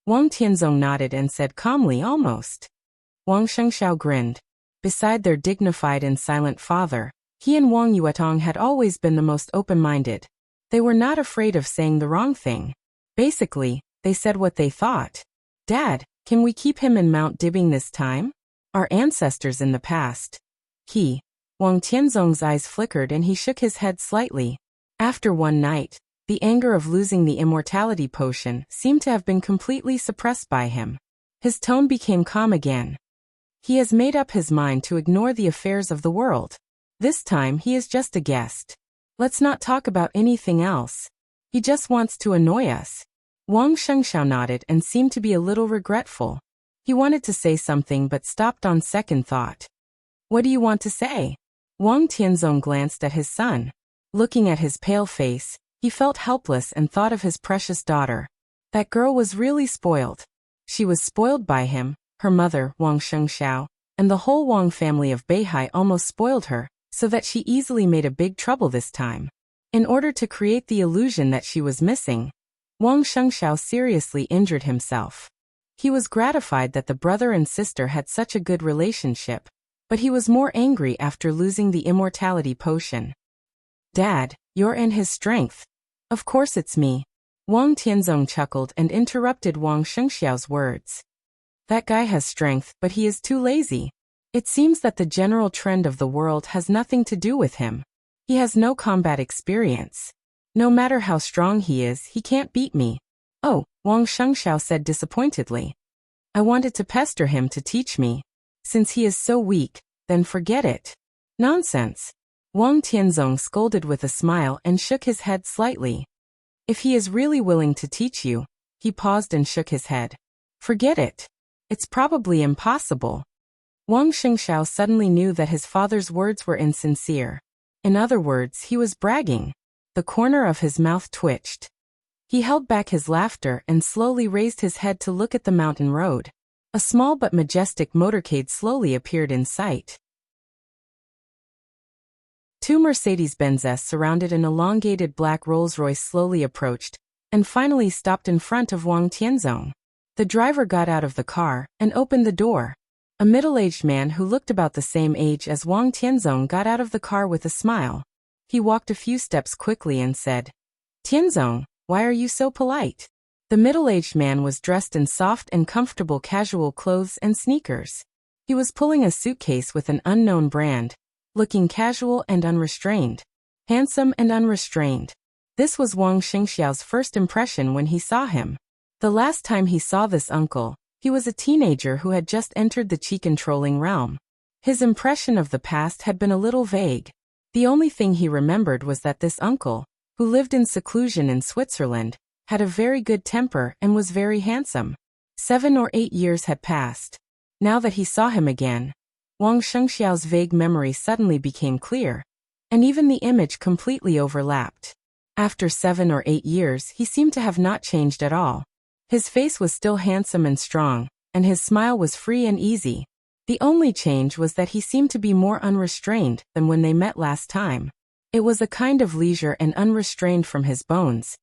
Wang Tianzong nodded and said calmly, "Almost." Wang Shengxiao grinned. Beside their dignified and silent father, he and Wang Yuetong had always been the most open-minded. They were not afraid of saying the wrong thing. Basically, they said what they thought. "Dad, can we keep him in Mount Dibing this time? Our ancestors in the past." Wang Tianzong's eyes flickered and he shook his head slightly. After one night, the anger of losing the immortality potion seemed to have been completely suppressed by him. His tone became calm again. He has made up his mind to ignore the affairs of the world. This time he is just a guest. Let's not talk about anything else. He just wants to annoy us. Wang Shengxiao nodded and seemed to be a little regretful. He wanted to say something but stopped on second thought. "What do you want to say?" Wang Tianzong glanced at his son. Looking at his pale face, he felt helpless and thought of his precious daughter. That girl was really spoiled. She was spoiled by him, her mother, Wang Shengxiao, and the whole Wang family of Beihai almost spoiled her, so that she easily made a big trouble this time. In order to create the illusion that she was missing, Wang Shengxiao seriously injured himself. He was gratified that the brother and sister had such a good relationship, but he was more angry after losing the immortality potion. Dad, you're in his strength. Of course it's me. Wang Tianzong chuckled and interrupted Wang Shengxiao's words. That guy has strength, but he is too lazy. It seems that the general trend of the world has nothing to do with him. He has no combat experience. No matter how strong he is, he can't beat me. Oh, Wang Shengxiao said disappointedly. I wanted to pester him to teach me. Since he is so weak, then forget it. Nonsense. Wang Tianzong scolded with a smile and shook his head slightly. If he is really willing to teach you, he paused and shook his head. Forget it. It's probably impossible. Wang Shengxiao suddenly knew that his father's words were insincere. In other words, he was bragging. The corner of his mouth twitched. He held back his laughter and slowly raised his head to look at the mountain road. A small but majestic motorcade slowly appeared in sight. Two Mercedes-Benzes surrounded an elongated black Rolls-Royce slowly approached, and finally stopped in front of Wang Tianzong. The driver got out of the car and opened the door. A middle-aged man who looked about the same age as Wang Tianzong got out of the car with a smile. He walked a few steps quickly and said, Tianzong, why are you so polite? The middle-aged man was dressed in soft and comfortable casual clothes and sneakers. He was pulling a suitcase with an unknown brand, looking casual and unrestrained. Handsome and unrestrained. This was Wang Shengxiao's first impression when he saw him. The last time he saw this uncle, he was a teenager who had just entered the chi-controlling realm. His impression of the past had been a little vague. The only thing he remembered was that this uncle, who lived in seclusion in Switzerland, had a very good temper and was very handsome. 7 or 8 years had passed. Now that he saw him again, Wang Shengxiao's vague memory suddenly became clear, and even the image completely overlapped. After 7 or 8 years, he seemed to have not changed at all. His face was still handsome and strong, and his smile was free and easy. The only change was that he seemed to be more unrestrained than when they met last time. It was a kind of leisure and unrestrained from his bones,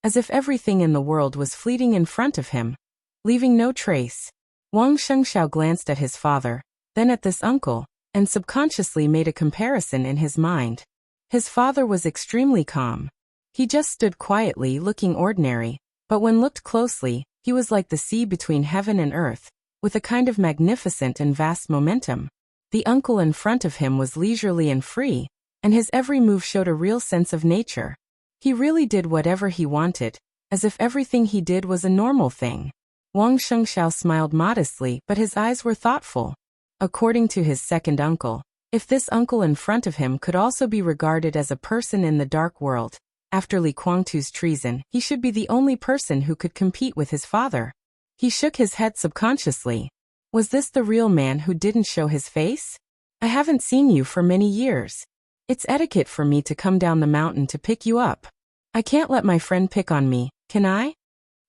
as if everything in the world was fleeting in front of him, leaving no trace. Wang Shengxiao glanced at his father, then at this uncle, and subconsciously made a comparison in his mind. His father was extremely calm. He just stood quietly looking ordinary, but when looked closely, he was like the sea between heaven and earth, with a kind of magnificent and vast momentum. The uncle in front of him was leisurely and free, and his every move showed a real sense of nature. He really did whatever he wanted, as if everything he did was a normal thing. Wang Shengxiao smiled modestly, but his eyes were thoughtful. According to his second uncle, if this uncle in front of him could also be regarded as a person in the dark world, after Li Guangtu's treason, he should be the only person who could compete with his father. He shook his head subconsciously. Was this the real man who didn't show his face? I haven't seen you for many years. It's etiquette for me to come down the mountain to pick you up. I can't let my friend pick on me, can I?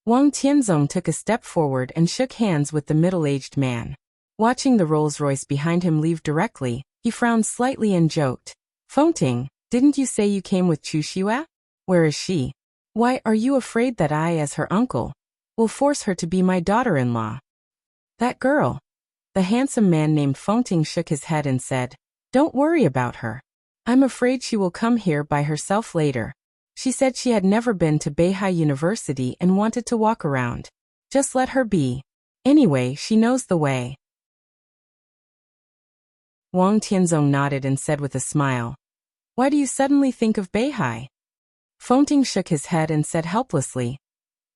Wang Tianzong took a step forward and shook hands with the middle-aged man. Watching the Rolls-Royce behind him leave directly, he frowned slightly and joked. Fengting, didn't you say you came with Chu Xue? Where is she? Why, are you afraid that I, as her uncle, will force her to be my daughter-in-law? That girl. The handsome man named Fengting shook his head and said, Don't worry about her. I'm afraid she will come here by herself later. She said she had never been to Beihai University and wanted to walk around. Just let her be. Anyway, she knows the way. Wang Tianzong nodded and said with a smile, Why do you suddenly think of Beihai? Fengting shook his head and said helplessly,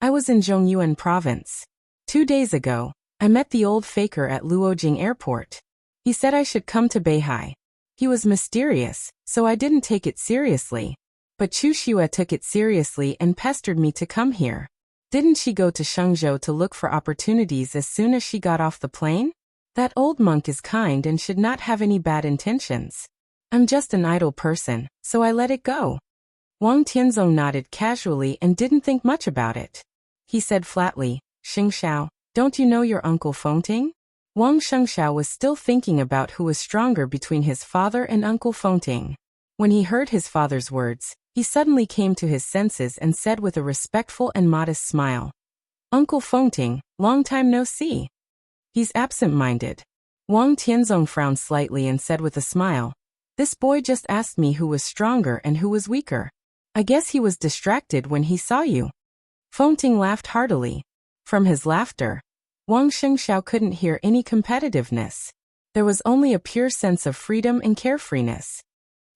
I was in Zhongyuan province. 2 days ago, I met the old faker at Luojing Airport. He said I should come to Beihai. He was mysterious, so I didn't take it seriously. But Chu Xue took it seriously and pestered me to come here. Didn't she go to Shenzhou to look for opportunities as soon as she got off the plane? That old monk is kind and should not have any bad intentions. I'm just an idle person, so I let it go. Wang Tianzong nodded casually and didn't think much about it. He said flatly, Shengxiao, don't you know your uncle Fengting? Wang Shengxiao was still thinking about who was stronger between his father and Uncle Fengting. When he heard his father's words, he suddenly came to his senses and said with a respectful and modest smile, Uncle Fengting, long time no see. He's absent-minded. Wang Tianzong frowned slightly and said with a smile, This boy just asked me who was stronger and who was weaker. I guess he was distracted when he saw you." Fengting laughed heartily. From his laughter, Wang Shengxiao couldn't hear any competitiveness. There was only a pure sense of freedom and carefreeness.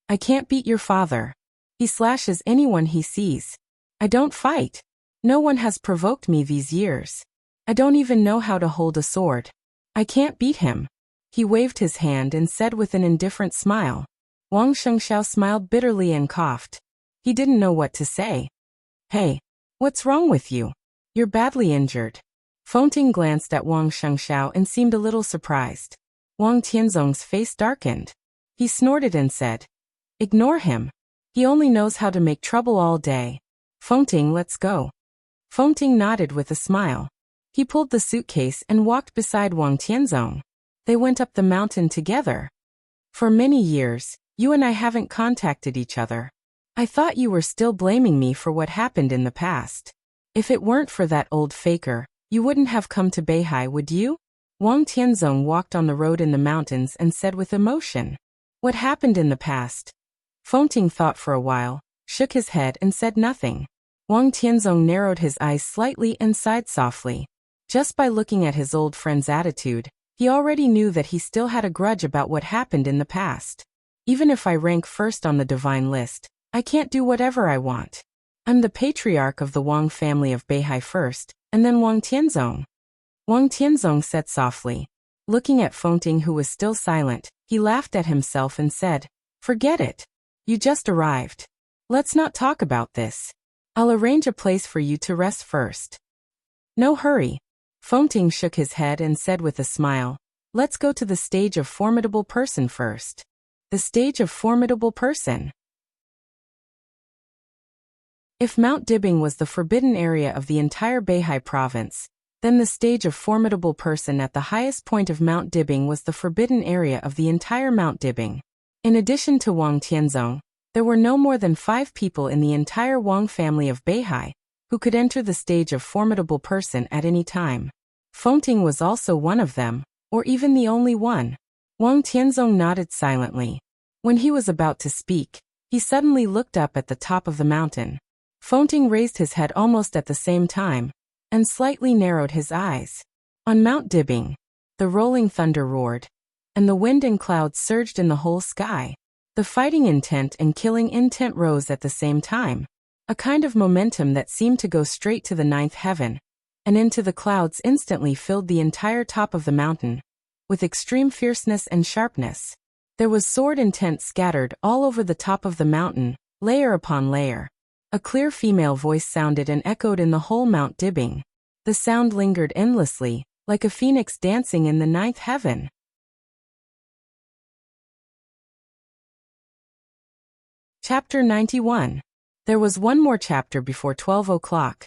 "I can't beat your father. He slashes anyone he sees. I don't fight. No one has provoked me these years. I don't even know how to hold a sword. I can't beat him." He waved his hand and said with an indifferent smile. Wang Shengxiao smiled bitterly and coughed. He didn't know what to say. "Hey, what's wrong with you? You're badly injured." Fengting glanced at Wang Shengxiao and seemed a little surprised. Wang Tianzong's face darkened. He snorted and said, "Ignore him. He only knows how to make trouble all day. Fengting, let's go." Fengting nodded with a smile. He pulled the suitcase and walked beside Wang Tianzong. They went up the mountain together. "For many years, you and I haven't contacted each other. I thought you were still blaming me for what happened in the past. If it weren't for that old faker, you wouldn't have come to Beihai, would you?" Wang Tianzong walked on the road in the mountains and said with emotion, "What happened in the past?" Fengting thought for a while, shook his head and said nothing. Wang Tianzong narrowed his eyes slightly and sighed softly. Just by looking at his old friend's attitude, he already knew that he still had a grudge about what happened in the past. "Even if I rank first on the divine list, I can't do whatever I want. I'm the patriarch of the Wang family of Beihai first, and then Wang Tianzong." Wang Tianzong said softly. Looking at Fengting, who was still silent, he laughed at himself and said, "Forget it. You just arrived. Let's not talk about this. I'll arrange a place for you to rest first." "No hurry." Fengting shook his head and said with a smile, "Let's go to the stage of formidable person first." The stage of formidable person. If Mount Dibing was the forbidden area of the entire Beihai province, then the stage of formidable person at the highest point of Mount Dibing was the forbidden area of the entire Mount Dibing. In addition to Wang Tianzong, there were no more than 5 people in the entire Wang family of Beihai who could enter the stage of formidable person at any time. Fengting was also one of them, or even the only one. Wang Tianzong nodded silently. When he was about to speak, he suddenly looked up at the top of the mountain. Fengting raised his head almost at the same time, and slightly narrowed his eyes. On Mount Dibing, the rolling thunder roared, and the wind and clouds surged in the whole sky. The fighting intent and killing intent rose at the same time, a kind of momentum that seemed to go straight to the 9th heaven, and into the clouds instantly filled the entire top of the mountain, with extreme fierceness and sharpness. There was sword intent scattered all over the top of the mountain, layer upon layer. A clear female voice sounded and echoed in the whole Mount Dibing. The sound lingered endlessly, like a phoenix dancing in the 9th heaven. Chapter 91. There was one more chapter before 12 o'clock.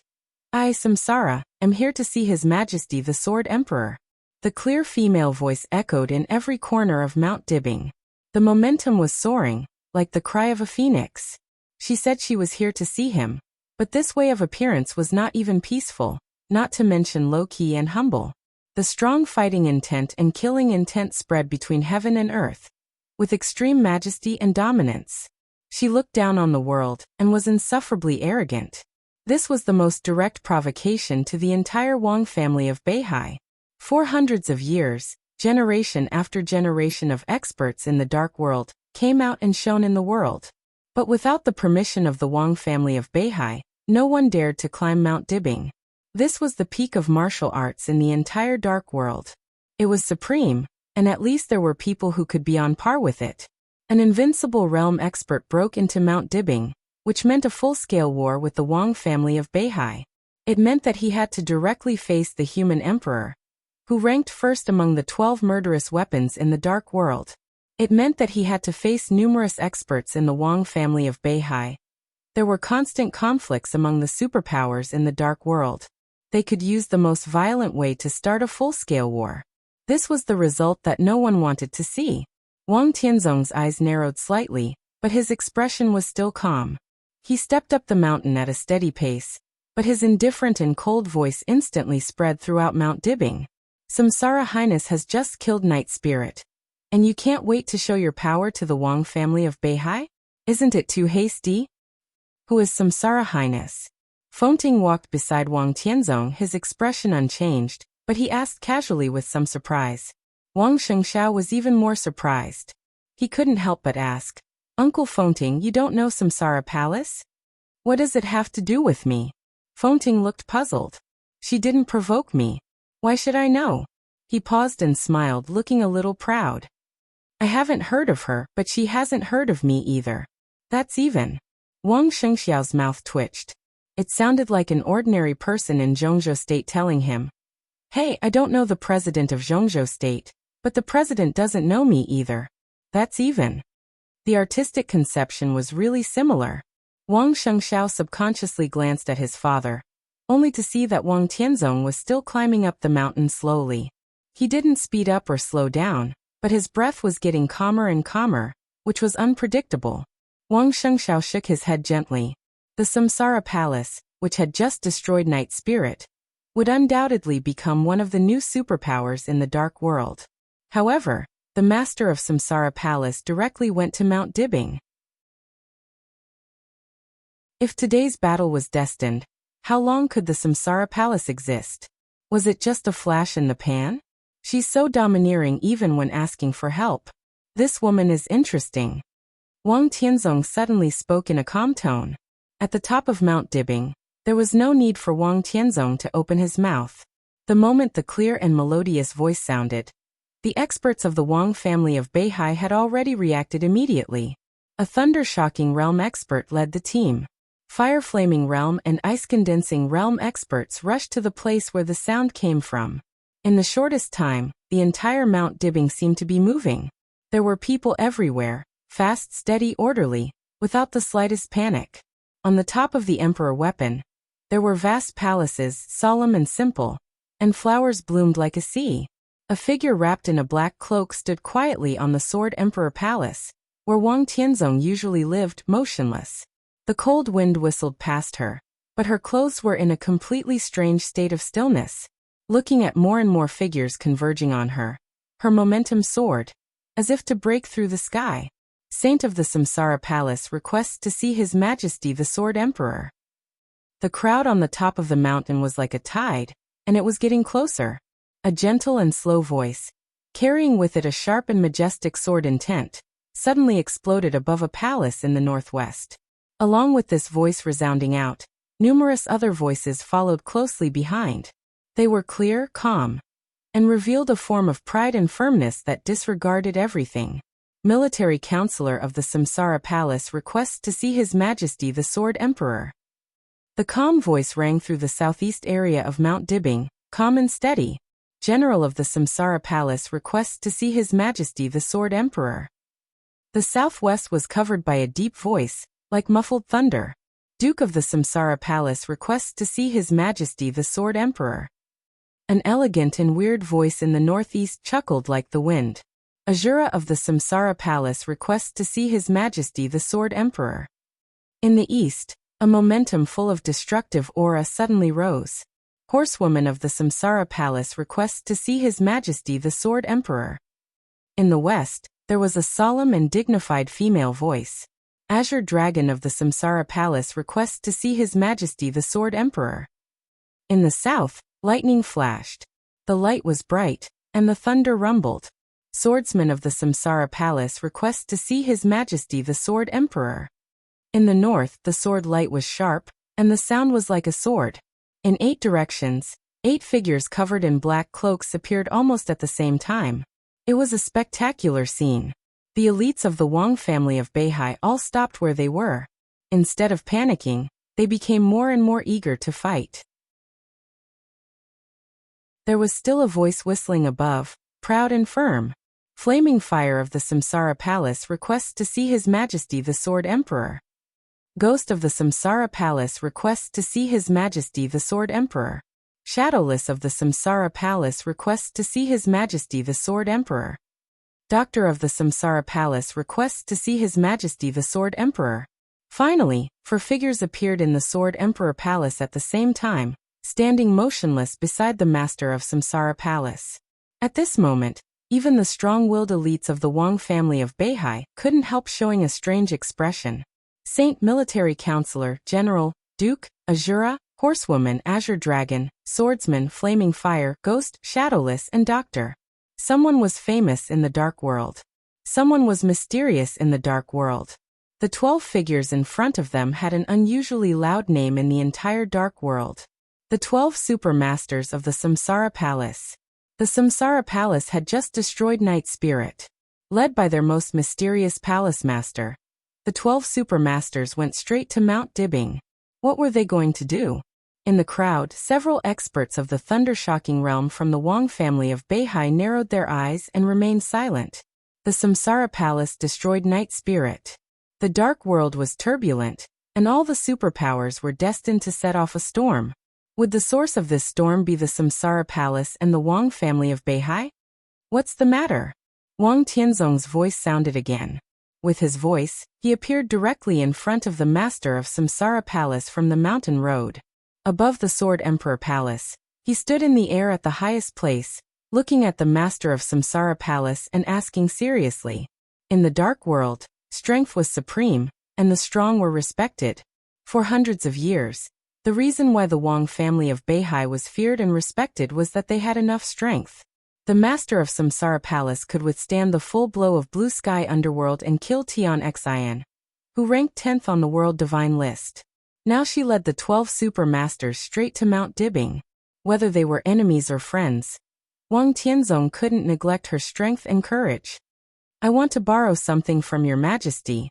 "I, Samsara, am here to see His Majesty the Sword Emperor." The clear female voice echoed in every corner of Mount Dibing. The momentum was soaring, like the cry of a phoenix. She said she was here to see him, but this way of appearance was not even peaceful, not to mention low-key and humble. The strong fighting intent and killing intent spread between heaven and earth, with extreme majesty and dominance. She looked down on the world and was insufferably arrogant. This was the most direct provocation to the entire Wang family of Beihai. For hundreds of years, generation after generation of experts in the dark world came out and shone in the world. But without the permission of the Wang family of Beihai, no one dared to climb Mount Dibing. This was the peak of martial arts in the entire dark world. It was supreme, and at least there were people who could be on par with it. An invincible realm expert broke into Mount Dibing, which meant a full-scale war with the Wang family of Beihai. It meant that he had to directly face the human emperor, who ranked first among the 12 murderous weapons in the dark world. It meant that he had to face numerous experts in the Wang family of Beihai. There were constant conflicts among the superpowers in the dark world. They could use the most violent way to start a full-scale war. This was the result that no one wanted to see. Wang Tianzong's eyes narrowed slightly, but his expression was still calm. He stepped up the mountain at a steady pace, but his indifferent and cold voice instantly spread throughout Mount Dibing. "Samsara Highness has just killed Night Spirit. And you can't wait to show your power to the Wang family of Beihai? Isn't it too hasty? Who is Samsara Highness? Fengting walked beside Wang Tianzong, his expression unchanged, but he asked casually with some surprise. Wang Shengxiao was even more surprised. He couldn't help but ask, Uncle Fengting, you don't know Samsara Palace? What does it have to do with me? Fengting looked puzzled. She didn't provoke me. Why should I know? He paused and smiled, looking a little proud. I haven't heard of her, but she hasn't heard of me either. That's even. Wang Shengxiao's mouth twitched. It sounded like an ordinary person in Zhongzhou State telling him, Hey, I don't know the president of Zhongzhou State, but the president doesn't know me either. That's even. The artistic conception was really similar. Wang Shengxiao subconsciously glanced at his father, only to see that Wang Tianzong was still climbing up the mountain slowly. He didn't speed up or slow down, but his breath was getting calmer and calmer, which was unpredictable. Wang Shengxiao shook his head gently. The Samsara Palace, which had just destroyed Night Spirit, would undoubtedly become one of the new superpowers in the dark world. However, the master of Samsara Palace directly went to Mount Dibing. If today's battle was destined, how long could the Samsara Palace exist? Was it just a flash in the pan? She's so domineering even when asking for help. This woman is interesting. Wang Tianzong suddenly spoke in a calm tone. At the top of Mount Dibing, there was no need for Wang Tianzong to open his mouth. The moment the clear and melodious voice sounded, the experts of the Wang family of Beihai had already reacted immediately. A thunder-shocking realm expert led the team. Fire-flaming realm and ice-condensing realm experts rushed to the place where the sound came from. In the shortest time, the entire Mount Dibing seemed to be moving. There were people everywhere, fast, steady, orderly, without the slightest panic. On the top of the Emperor Weapon, there were vast palaces, solemn and simple, and flowers bloomed like a sea. A figure wrapped in a black cloak stood quietly on the Sword Emperor Palace, where Wang Tianzong usually lived, motionless. The cold wind whistled past her, but her clothes were in a completely strange state of stillness. Looking at more and more figures converging on her, her momentum soared, as if to break through the sky. Saint of the Samsara Palace requests to see His Majesty the Sword Emperor. The crowd on the top of the mountain was like a tide, and it was getting closer. A gentle and slow voice, carrying with it a sharp and majestic sword intent, suddenly exploded above a palace in the northwest. Along with this voice resounding out, numerous other voices followed closely behind. They were clear, calm, and revealed a form of pride and firmness that disregarded everything. Military Counselor of the Samsara Palace requests to see His Majesty the Sword Emperor. The calm voice rang through the southeast area of Mount Dibing, calm and steady. General of the Samsara Palace requests to see His Majesty the Sword Emperor. The southwest was covered by a deep voice, like muffled thunder. Duke of the Samsara Palace requests to see His Majesty the Sword Emperor. An elegant and weird voice in the northeast chuckled like the wind. Azura of the Samsara Palace requests to see His Majesty the Sword Emperor. In the east, a momentum full of destructive aura suddenly rose. Horsewoman of the Samsara Palace requests to see His Majesty the Sword Emperor. In the west, there was a solemn and dignified female voice. Azure Dragon of the Samsara Palace requests to see His Majesty the Sword Emperor. In the south, lightning flashed. The light was bright, and the thunder rumbled. Swordsman of the Samsara Palace requests to see His Majesty the Sword Emperor. In the north, the sword light was sharp, and the sound was like a sword. In 8 directions, 8 figures covered in black cloaks appeared almost at the same time. It was a spectacular scene. The elites of the Wang family of Beihai all stopped where they were. Instead of panicking, they became more and more eager to fight. There was still a voice whistling above, proud and firm. Flaming Fire of the Samsara Palace requests to see His Majesty the Sword Emperor. Ghost of the Samsara Palace requests to see His Majesty the Sword Emperor. Shadowless of the Samsara Palace requests to see His Majesty the Sword Emperor. Doctor of the Samsara Palace requests to see His Majesty the Sword Emperor. Finally, 4 figures appeared in the Sword Emperor Palace at the same time, standing motionless beside the Master of Samsara Palace. At this moment, Even the strong-willed elites of the Wang family of Beihai couldn't help showing a strange expression. Saint, military counselor, general, duke, Azura, horsewoman, azure dragon, swordsman, flaming fire, ghost, shadowless, and doctor. Someone was famous in the dark world. Someone was mysterious in the dark world. The 12 figures in front of them had an unusually loud name in the entire dark world. The 12 super masters of the Samsara Palace. The Samsara Palace had just destroyed Night Spirit. Led by their most mysterious palace master, the 12 super masters went straight to Mount Dibbing. What were they going to do? In the crowd, several experts of the thunder-shocking realm from the Wang family of Beihai narrowed their eyes and remained silent. The Samsara Palace destroyed Night Spirit. The dark world was turbulent, and all the superpowers were destined to set off a storm. Would the source of this storm be the Samsara Palace and the Wang family of Beihai? What's the matter? Wang Tianzong's voice sounded again. With his voice, he appeared directly in front of the master of Samsara Palace from the mountain road. Above the Sword Emperor Palace, he stood in the air at the highest place, looking at the master of Samsara Palace and asking seriously. In the dark world, strength was supreme, and the strong were respected. For hundreds of years, the reason why the Wang family of Beihai was feared and respected was that they had enough strength. The master of Samsara Palace could withstand the full blow of Blue Sky Underworld and kill Tian Xian, who ranked 10th on the World Divine List. Now she led the 12 super masters straight to Mount Dibbing. Whether they were enemies or friends, Wang Tianzong couldn't neglect her strength and courage. I want to borrow something from your majesty,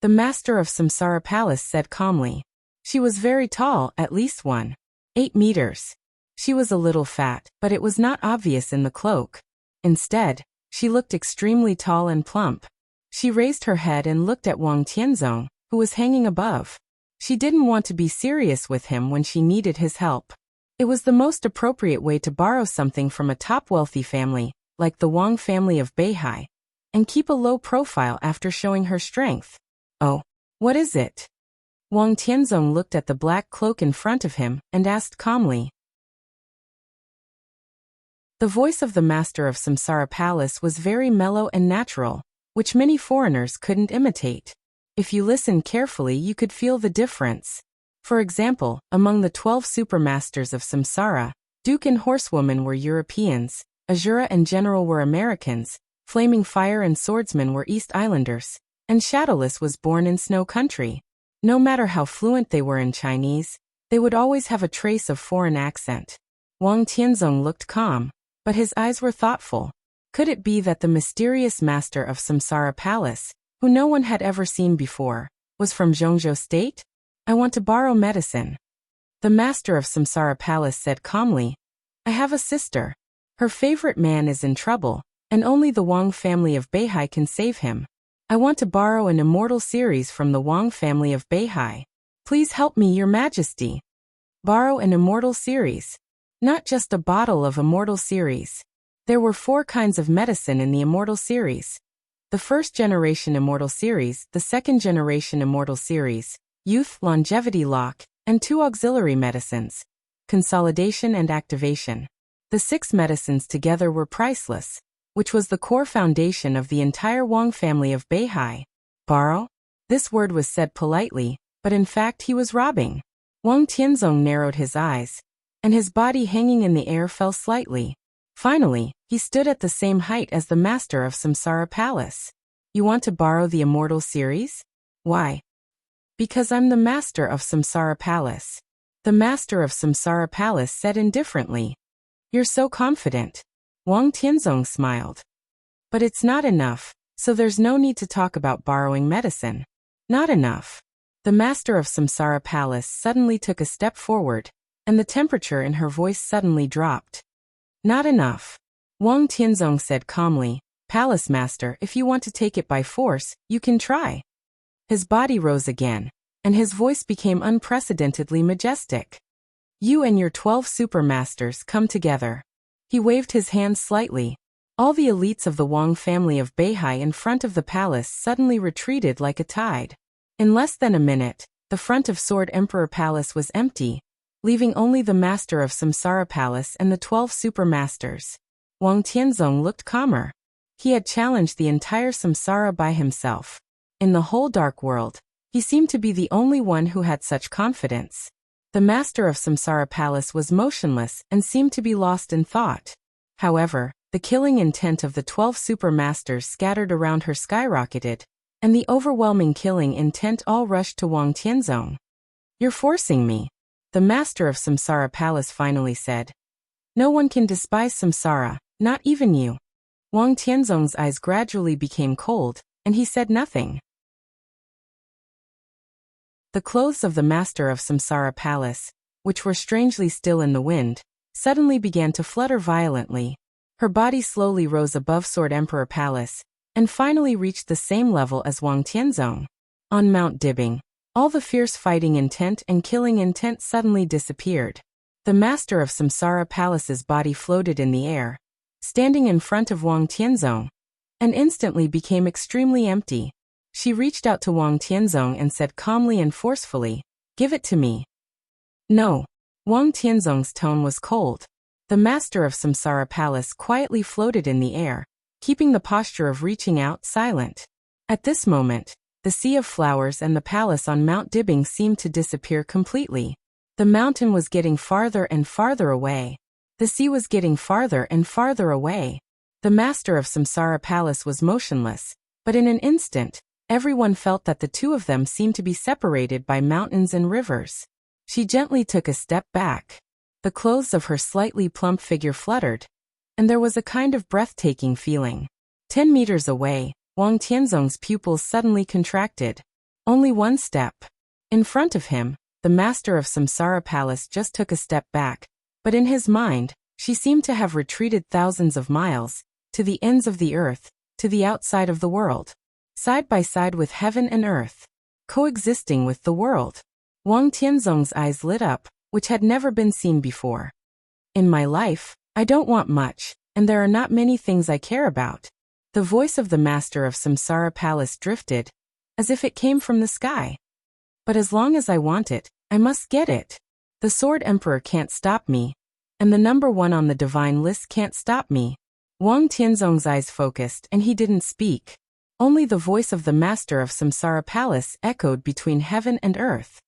the master of Samsara Palace said calmly. She was very tall, at least 1.8 meters. She was a little fat, but it was not obvious in the cloak. Instead, she looked extremely tall and plump. She raised her head and looked at Wang Tianzong, who was hanging above. She didn't want to be serious with him when she needed his help. It was the most appropriate way to borrow something from a top wealthy family, like the Wang family of Beihai, and keep a low profile after showing her strength. Oh, what is it? Wang Tianzong looked at the black cloak in front of him and asked calmly. The voice of the master of Samsara Palace was very mellow and natural, which many foreigners couldn't imitate. If you listened carefully, you could feel the difference. For example, among the 12 supermasters of Samsara, Duke and Horsewoman were Europeans, Azura and General were Americans, Flaming Fire and Swordsman were East Islanders, and Shadowless was born in Snow Country. No matter how fluent they were in Chinese, they would always have a trace of foreign accent. Wang Tianzong looked calm, but his eyes were thoughtful. Could it be that the mysterious master of Samsara Palace, who no one had ever seen before, was from Zhongzhou State? I want to borrow medicine. The master of Samsara Palace said calmly. I have a sister. Her favorite man is in trouble, and only the Wang family of Beihai can save him. I want to borrow an immortal series from the Wang family of Beihai. Please help me, your majesty. Borrow an immortal series. Not just a bottle of immortal series. There were 4 kinds of medicine in the immortal series. The first generation immortal series, the second generation immortal series, youth, longevity lock, and 2 auxiliary medicines, consolidation and activation. The 6 medicines together were priceless, which was the core foundation of the entire Wang family of Beihai. Borrow? This word was said politely, but in fact he was robbing. Wang Tianzong narrowed his eyes, and his body hanging in the air fell slightly. Finally, he stood at the same height as the master of Samsara Palace. You want to borrow the immortal series? Why? Because I'm the master of Samsara Palace. The master of Samsara Palace said indifferently. You're so confident. Wang Tianzong smiled. But it's not enough, so there's no need to talk about borrowing medicine. Not enough. The master of Samsara Palace suddenly took a step forward, and the temperature in her voice suddenly dropped. Not enough. Wang Tianzong said calmly, Palace Master, if you want to take it by force, you can try. His body rose again, and his voice became unprecedentedly majestic. You and your 12 supermasters come together. He waved his hand slightly. All the elites of the Wang family of Beihai in front of the palace suddenly retreated like a tide. In less than a minute, the front of Sword Emperor Palace was empty, leaving only the master of Samsara Palace and the 12 supermasters. Wang Tianzong looked calmer. He had challenged the entire samsara by himself. In the whole dark world, he seemed to be the only one who had such confidence. The master of Samsara Palace was motionless and seemed to be lost in thought. However, the killing intent of the 12 super masters scattered around her skyrocketed, and the overwhelming killing intent all rushed to Wang Tianzong. "You're forcing me," the master of Samsara Palace finally said. "No one can despise samsara, not even you." Wang Tianzong's eyes gradually became cold, and he said nothing. The clothes of the master of Samsara Palace, which were strangely still in the wind, suddenly began to flutter violently. Her body slowly rose above Sword Emperor Palace, and finally reached the same level as Wang Tianzong. On Mount Dibbing, all the fierce fighting intent and killing intent suddenly disappeared. The master of Samsara Palace's body floated in the air, standing in front of Wang Tianzong, and instantly became extremely empty. She reached out to Wang Tianzong and said calmly and forcefully, "Give it to me." "No." Wang Tianzong's tone was cold. The master of Samsara Palace quietly floated in the air, keeping the posture of reaching out silent. At this moment, the sea of flowers and the palace on Mount Dibbing seemed to disappear completely. The mountain was getting farther and farther away. The sea was getting farther and farther away. The master of Samsara Palace was motionless, but in an instant, everyone felt that the two of them seemed to be separated by mountains and rivers. She gently took a step back. The clothes of her slightly plump figure fluttered, and there was a kind of breathtaking feeling. 10 meters away, Wang Tianzong's pupils suddenly contracted. Only one step. In front of him, the master of Samsara Palace just took a step back, but in his mind, she seemed to have retreated thousands of miles, to the ends of the earth, to the outside of the world. Side by side with heaven and earth, coexisting with the world. Wang Tianzong's eyes lit up, which had never been seen before. "In my life, I don't want much, and there are not many things I care about." The voice of the master of Samsara Palace drifted, as if it came from the sky. "But as long as I want it, I must get it. The Sword Emperor can't stop me, and the number 1 on the divine list can't stop me." Wang Tianzong's eyes focused and he didn't speak. Only the voice of the master of Samsara Palace echoed between heaven and earth.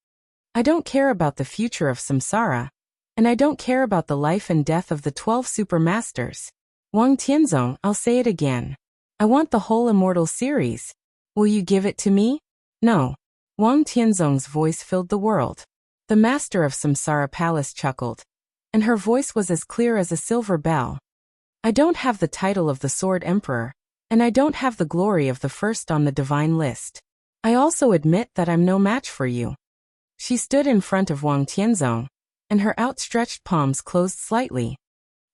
"I don't care about the future of samsara, and I don't care about the life and death of the 12 super masters. Wang Tianzong, I'll say it again. I want the whole immortal series. Will you give it to me?" "No." Wang Tianzong's voice filled the world. The master of Samsara Palace chuckled, and her voice was as clear as a silver bell. "I don't have the title of the Sword Emperor, and I don't have the glory of the first on the divine list. I also admit that I'm no match for you." She stood in front of Wang Tianzong, and her outstretched palms closed slightly.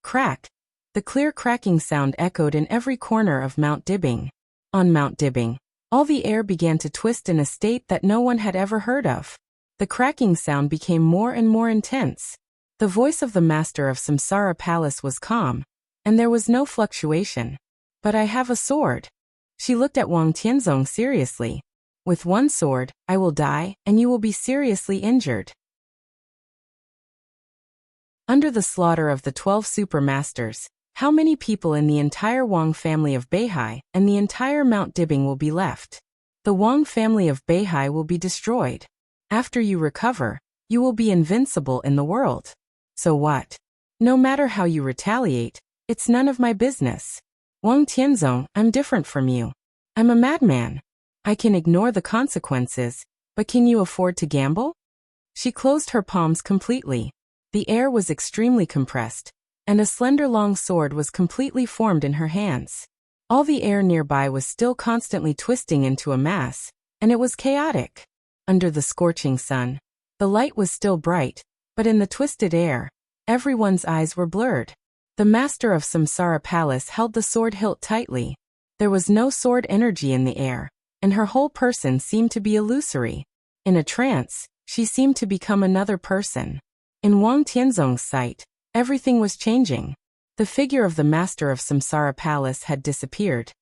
Crack! The clear cracking sound echoed in every corner of Mount Dibbing. On Mount Dibbing, all the air began to twist in a state that no one had ever heard of. The cracking sound became more and more intense. The voice of the master of Samsara Palace was calm, and there was no fluctuation. "But I have a sword." She looked at Wang Tianzong seriously. "With one sword, I will die, and you will be seriously injured." Under the slaughter of the 12 super masters, how many people in the entire Wang family of Beihai and the entire Mount Dibbing will be left? The Wang family of Beihai will be destroyed. After you recover, you will be invincible in the world. So what? No matter how you retaliate, it's none of my business. Wang Tianzong, I'm different from you. I'm a madman. I can ignore the consequences, but can you afford to gamble? She closed her palms completely. The air was extremely compressed, and a slender long sword was completely formed in her hands. All the air nearby was still constantly twisting into a mass, and it was chaotic. Under the scorching sun, the light was still bright, but in the twisted air, everyone's eyes were blurred. The master of Samsara Palace held the sword hilt tightly. There was no sword energy in the air, and her whole person seemed to be illusory. In a trance, she seemed to become another person. In Wang Tianzong's sight, everything was changing. The figure of the master of Samsara Palace had disappeared,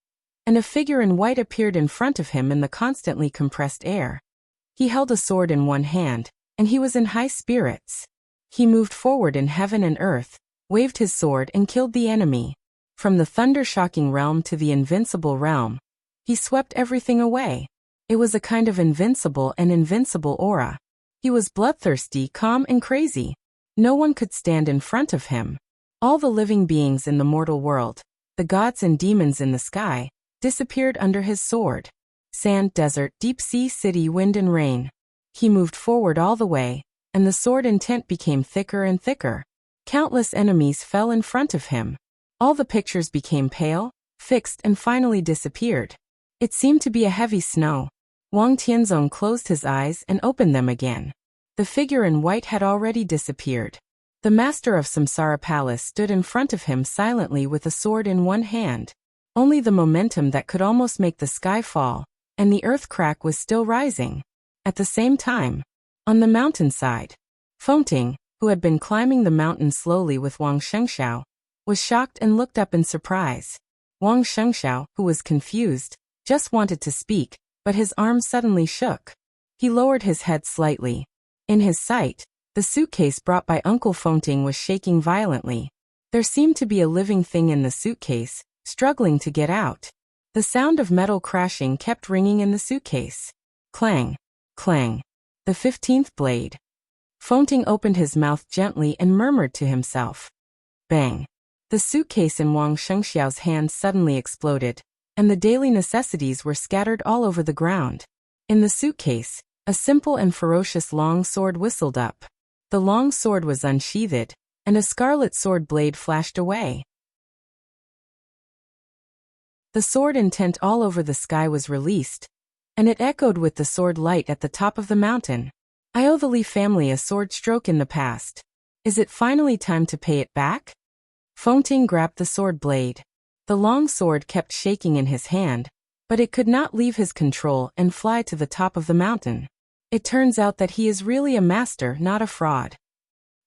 and a figure in white appeared in front of him in the constantly compressed air. He held a sword in one hand, and he was in high spirits. He moved forward in heaven and earth, waved his sword and killed the enemy. From the thunder-shocking realm to the invincible realm, he swept everything away. It was a kind of invincible aura. He was bloodthirsty, calm, and crazy. No one could stand in front of him. All the living beings in the mortal world, the gods and demons in the sky, disappeared under his sword. Sand, desert, deep sea, city, wind and rain. He moved forward all the way, and the sword intent became thicker and thicker. Countless enemies fell in front of him. All the pictures became pale, fixed and finally disappeared. It seemed to be a heavy snow. Wang Tianzong closed his eyes and opened them again. The figure in white had already disappeared. The master of Samsara Palace stood in front of him silently with a sword in one hand. Only the momentum that could almost make the sky fall, and the earth crack was still rising. At the same time, on the mountainside, Fengting, who had been climbing the mountain slowly with Wang Shengxiao, was shocked and looked up in surprise. Wang Shengxiao, who was confused, just wanted to speak, but his arm suddenly shook. He lowered his head slightly. In his sight, the suitcase brought by Uncle Fengting was shaking violently. There seemed to be a living thing in the suitcase, struggling to get out. The sound of metal crashing kept ringing in the suitcase. Clang, clang. The 15th blade. Fengting opened his mouth gently and murmured to himself. Bang. The suitcase in Wang Shengxiao's hands suddenly exploded, and the daily necessities were scattered all over the ground. In the suitcase, a simple and ferocious long sword whistled up. The long sword was unsheathed, and a scarlet sword blade flashed away. The sword intent all over the sky was released, and it echoed with the sword light at the top of the mountain. I owe the Li family a sword stroke in the past. Is it finally time to pay it back? Fengting grabbed the sword blade. The long sword kept shaking in his hand, but it could not leave his control and fly to the top of the mountain. It turns out that he is really a master, not a fraud.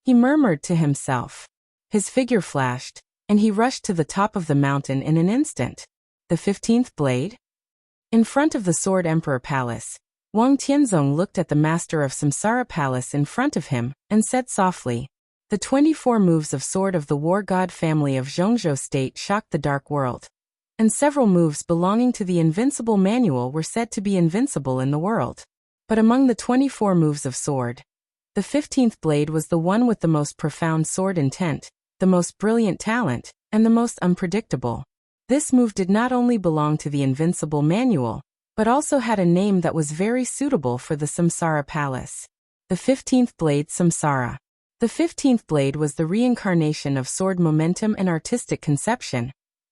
He murmured to himself. His figure flashed, and he rushed to the top of the mountain in an instant. The 15th blade? In front of the Sword Emperor Palace, Wang Tianzong looked at the master of Samsara Palace in front of him and said softly, "The 24 moves of Sword of the War God family of Zhongzhou State shocked the dark world, and several moves belonging to the Invincible Manual were said to be invincible in the world. But among the 24 moves of sword, the 15th blade was the one with the most profound sword intent, the most brilliant talent, and the most unpredictable. This move did not only belong to the Invincible Manual, but also had a name that was very suitable for the Samsara Palace. The 15th blade Samsara. The 15th blade was the reincarnation of sword momentum and artistic conception,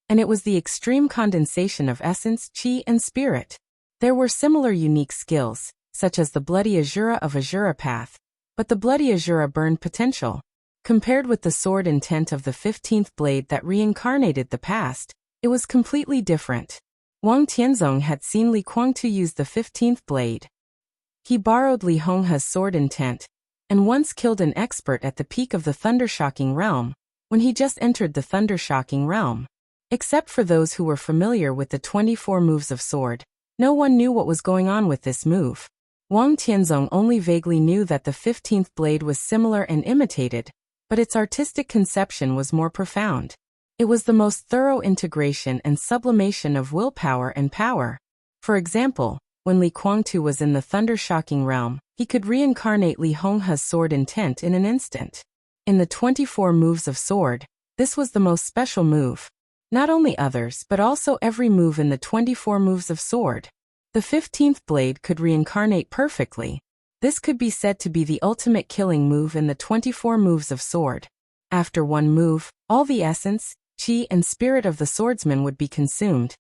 and it was the extreme condensation of essence, chi, and spirit. There were similar unique skills, such as the Bloody Azura of Azura Path, but the Bloody Azura burned potential. Compared with the sword intent of the 15th blade that reincarnated the past, it was completely different. Wang Tianzong had seen Li Guangtu use the 15th blade. He borrowed Li Honghe's sword intent, and once killed an expert at the peak of the Thundershocking realm, when he just entered the Thundershocking realm. Except for those who were familiar with the 24 moves of sword, no one knew what was going on with this move. Wang Tianzong only vaguely knew that the 15th blade was similar and imitated, but its artistic conception was more profound. It was the most thorough integration and sublimation of willpower and power. For example, when Li Guangtu was in the Thundershocking realm, he could reincarnate Li Honghe's sword intent in an instant. In the 24 moves of sword, this was the most special move. Not only others but also every move in the 24 moves of sword. The 15th blade could reincarnate perfectly. This could be said to be the ultimate killing move in the 24 moves of sword. After one move, all the essence, chi and spirit of the swordsman would be consumed,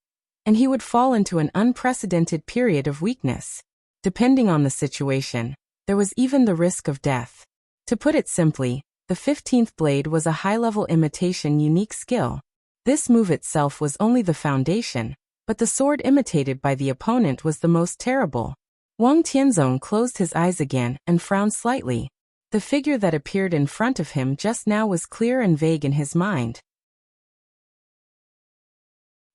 and he would fall into an unprecedented period of weakness. Depending on the situation, there was even the risk of death. To put it simply, the 15th blade was a high-level imitation unique skill. This move itself was only the foundation, but the sword imitated by the opponent was the most terrible. Wang Tianzong closed his eyes again and frowned slightly. The figure that appeared in front of him just now was clear and vague in his mind.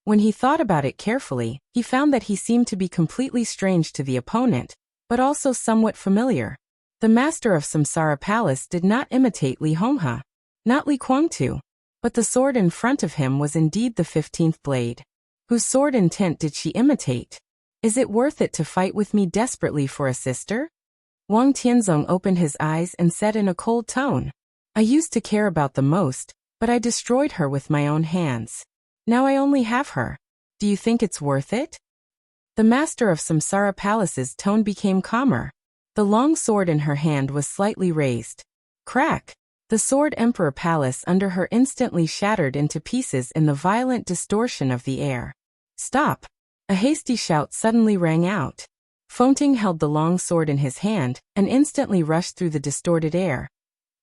When he thought about it carefully, he found that he seemed to be completely strange to the opponent, but also somewhat familiar. The master of Samsara Palace did not imitate Li Honghe, not Li Guangtu, But the sword in front of him was indeed the 15th blade. Whose sword intent did she imitate? Is it worth it to fight with me desperately for a sister? Wang Tianzong opened his eyes and said in a cold tone, I used to care about the most, but I destroyed her with my own hands. Now I only have her. Do you think it's worth it? The master of Samsara Palace's tone became calmer. The long sword in her hand was slightly raised. Crack! The sword Emperor Palace under her instantly shattered into pieces in the violent distortion of the air. Stop! A hasty shout suddenly rang out. Fengting held the long sword in his hand and instantly rushed through the distorted air,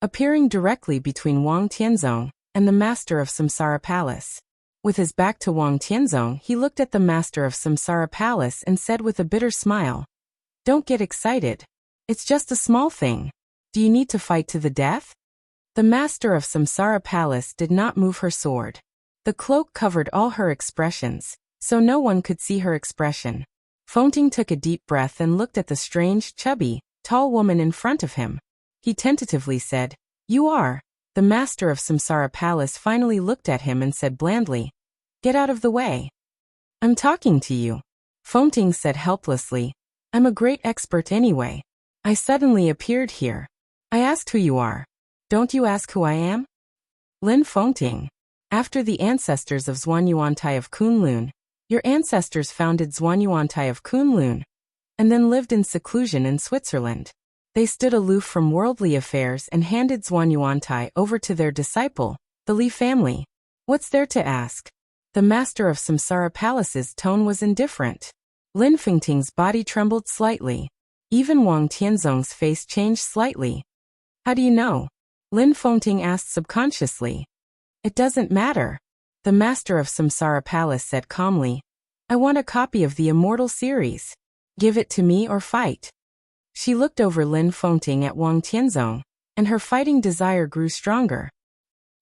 appearing directly between Wang Tianzong and the master of Samsara Palace. With his back to Wang Tianzong, he looked at the master of Samsara Palace and said with a bitter smile, Don't get excited. It's just a small thing. Do you need to fight to the death? The master of Samsara Palace did not move her sword. The cloak covered all her expressions, so no one could see her expression. Fengting took a deep breath and looked at the strange, chubby, tall woman in front of him. He tentatively said, You are. The master of Samsara Palace finally looked at him and said blandly, Get out of the way. I'm talking to you. Fengting said helplessly, I'm a great expert anyway. I suddenly appeared here. I asked who you are. Don't you ask who I am? Lin Fengting. After the ancestors of Zhuanyuantai of Kunlun, your ancestors founded Zhuanyuantai of Kunlun, and then lived in seclusion in Switzerland. They stood aloof from worldly affairs and handed Zhuanyuantai over to their disciple, the Li family. What's there to ask? The master of Samsara Palace's tone was indifferent. Lin Fengting's body trembled slightly. Even Wang Tianzong's face changed slightly. How do you know? Lin Fengting asked subconsciously. It doesn't matter. The master of Samsara Palace said calmly, I want a copy of the Immortal series. Give it to me or fight. She looked over Lin Fengting at Wang Tianzong, and her fighting desire grew stronger.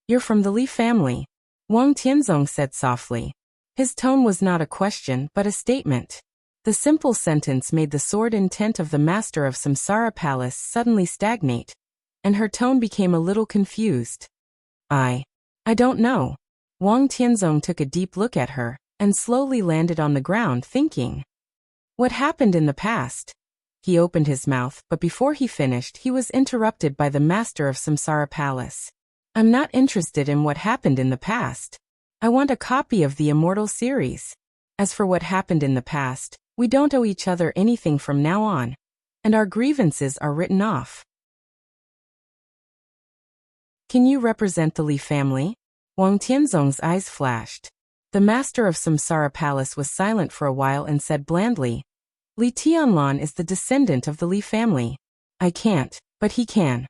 You're from the Li family, Wang Tianzong said softly. His tone was not a question but a statement. The simple sentence made the sword intent of the master of Samsara Palace suddenly stagnate, and her tone became a little confused. I don't know. Wang Tianzong took a deep look at her, and slowly landed on the ground thinking. What happened in the past? He opened his mouth, but before he finished he was interrupted by the master of Samsara Palace. I'm not interested in what happened in the past. I want a copy of the Immortal series. As for what happened in the past, we don't owe each other anything from now on, and our grievances are written off. Can you represent the Li family? Wang Tianzong's eyes flashed. The master of Samsara Palace was silent for a while and said blandly, Li Tianlan is the descendant of the Li family. I can't, but he can.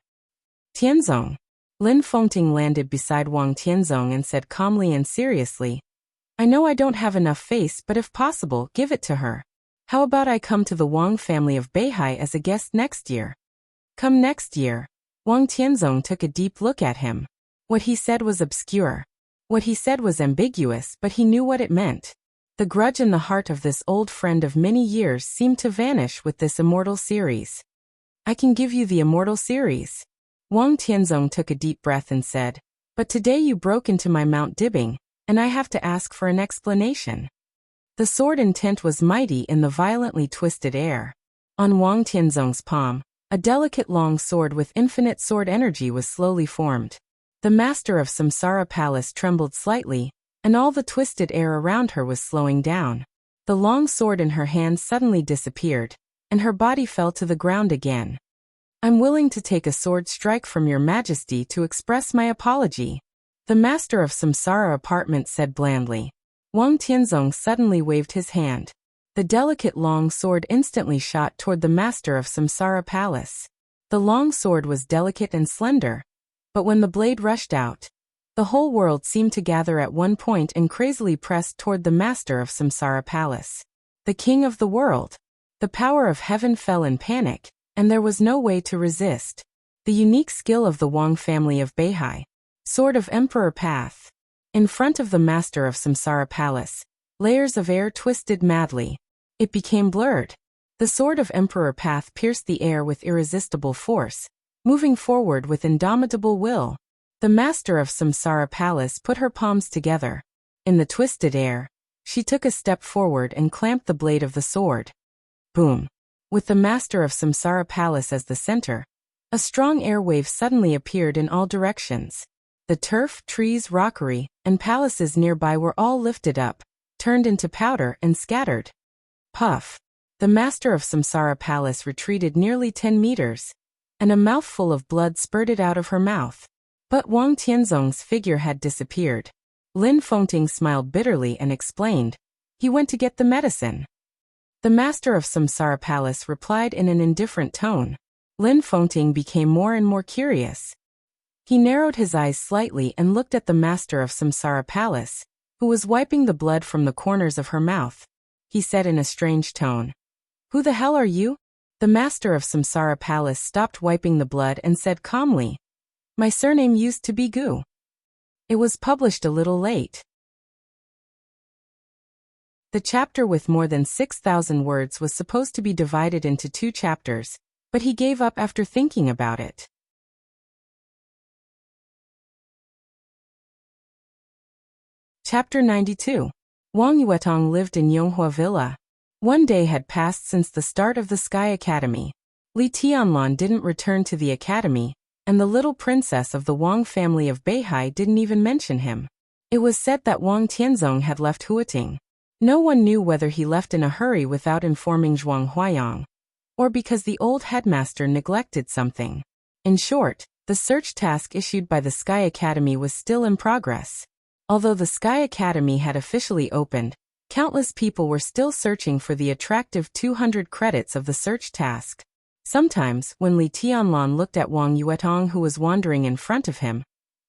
Tianzong. Lin Fengting landed beside Wang Tianzong and said calmly and seriously, I know I don't have enough face, but if possible, give it to her. How about I come to the Wang family of Beihai as a guest next year? Come next year. Wang Tianzong took a deep look at him. What he said was obscure. What he said was ambiguous, but he knew what it meant. The grudge in the heart of this old friend of many years seemed to vanish with this Immortal series. I can give you the Immortal series. Wang Tianzong took a deep breath and said, But today you broke into my Mount Dibbing, and I have to ask for an explanation. The sword intent was mighty in the violently twisted air. On Wang Tianzong's palm, a delicate long sword with infinite sword energy was slowly formed. The master of Samsara Palace trembled slightly, and all the twisted air around her was slowing down. The long sword in her hand suddenly disappeared, and her body fell to the ground again. I'm willing to take a sword strike from your majesty to express my apology. The master of Samsara apartment said blandly. Wang Tianzong suddenly waved his hand. The delicate long sword instantly shot toward the master of Samsara Palace. The long sword was delicate and slender, but when the blade rushed out, the whole world seemed to gather at one point and crazily pressed toward the master of Samsara Palace. The king of the world. The power of heaven fell in panic, and there was no way to resist. The unique skill of the Wang family of Beihai. Sword of Emperor Path. In front of the master of Samsara Palace, layers of air twisted madly. It became blurred. The sword of Emperor Path pierced the air with irresistible force, moving forward with indomitable will. The master of Samsara Palace put her palms together. In the twisted air, she took a step forward and clamped the blade of the sword. Boom! With the master of Samsara Palace as the center, a strong air wave suddenly appeared in all directions. The turf, trees, rockery, and palaces nearby were all lifted up, turned into powder and scattered. Puff! The master of Samsara Palace retreated nearly 10 meters, and a mouthful of blood spurted out of her mouth. But Wang Tianzong's figure had disappeared. Lin Fengting smiled bitterly and explained, "He went to get the medicine." The master of Samsara Palace replied in an indifferent tone. Lin Fengting became more and more curious. He narrowed his eyes slightly and looked at the master of Samsara Palace, who was wiping the blood from the corners of her mouth. He said in a strange tone, "Who the hell are you?" The master of Samsara Palace stopped wiping the blood and said calmly, "My surname used to be Gu." It was published a little late. The chapter with more than 6,000 words was supposed to be divided into 2 chapters, but he gave up after thinking about it. Chapter 92. Wang Yuetong lived in Yonghua Villa. One day had passed since the start of the Sky Academy. Li Tianlan didn't return to the academy, and the little princess of the Wang family of Beihai didn't even mention him. It was said that Wang Tianzong had left Huating. No one knew whether he left in a hurry without informing Zhuang Huayang, or because the old headmaster neglected something. In short, the search task issued by the Sky Academy was still in progress. Although the Sky Academy had officially opened, countless people were still searching for the attractive 200 credits of the search task. Sometimes, when Li Tianlan looked at Wang Yuetong who was wandering in front of him,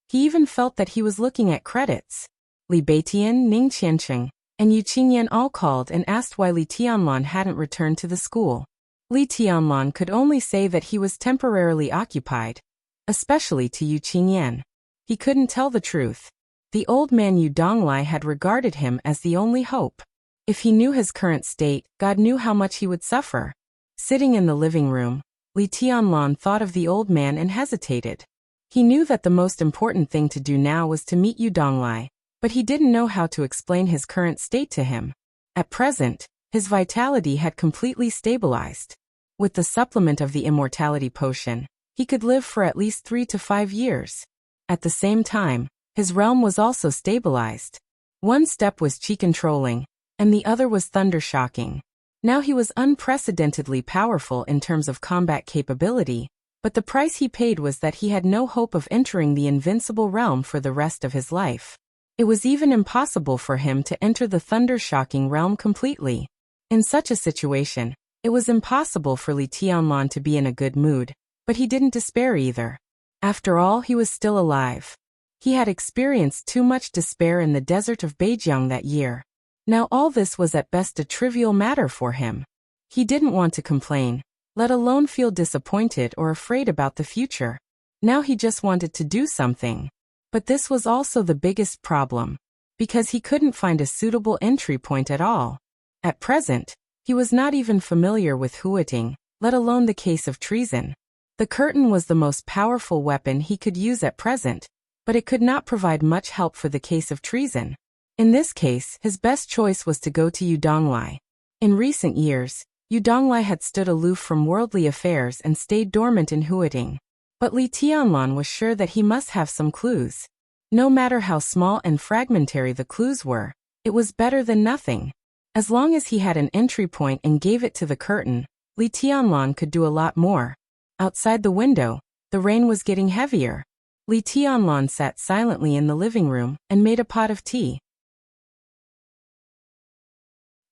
he even felt that he was looking at credits. Li Beitian, Ning Qiancheng, and Yu Qingyan all called and asked why Li Tianlan hadn't returned to the school. Li Tianlan could only say that he was temporarily occupied, especially to Yu Qingyan. He couldn't tell the truth. The old man Yu Donglai had regarded him as the only hope. If he knew his current state, God knew how much he would suffer. Sitting in the living room, Li Tianlan thought of the old man and hesitated. He knew that the most important thing to do now was to meet Yu Donglai, but he didn't know how to explain his current state to him. At present, his vitality had completely stabilized. With the supplement of the immortality potion, he could live for at least 3 to 5 years. At the same time, his realm was also stabilized. One step was chi controlling, and the other was thunder shocking. Now he was unprecedentedly powerful in terms of combat capability, but the price he paid was that he had no hope of entering the invincible realm for the rest of his life. It was even impossible for him to enter the thunder-shocking realm completely. In such a situation, it was impossible for Li Tianlan to be in a good mood, but he didn't despair either. After all, he was still alive. He had experienced too much despair in the desert of Beijiang that year. Now all this was at best a trivial matter for him. He didn't want to complain, let alone feel disappointed or afraid about the future. Now he just wanted to do something. But this was also the biggest problem, because he couldn't find a suitable entry point at all. At present, he was not even familiar with Huating, let alone the case of treason. The curtain was the most powerful weapon he could use at present, but it could not provide much help for the case of treason. In this case, his best choice was to go to Yu Donglai. In recent years, Yu Donglai had stood aloof from worldly affairs and stayed dormant in Huating. But Li Tianlan was sure that he must have some clues. No matter how small and fragmentary the clues were, it was better than nothing. As long as he had an entry point and gave it to the curtain, Li Tianlan could do a lot more. Outside the window, the rain was getting heavier. Li Tianlan sat silently in the living room and made a pot of tea.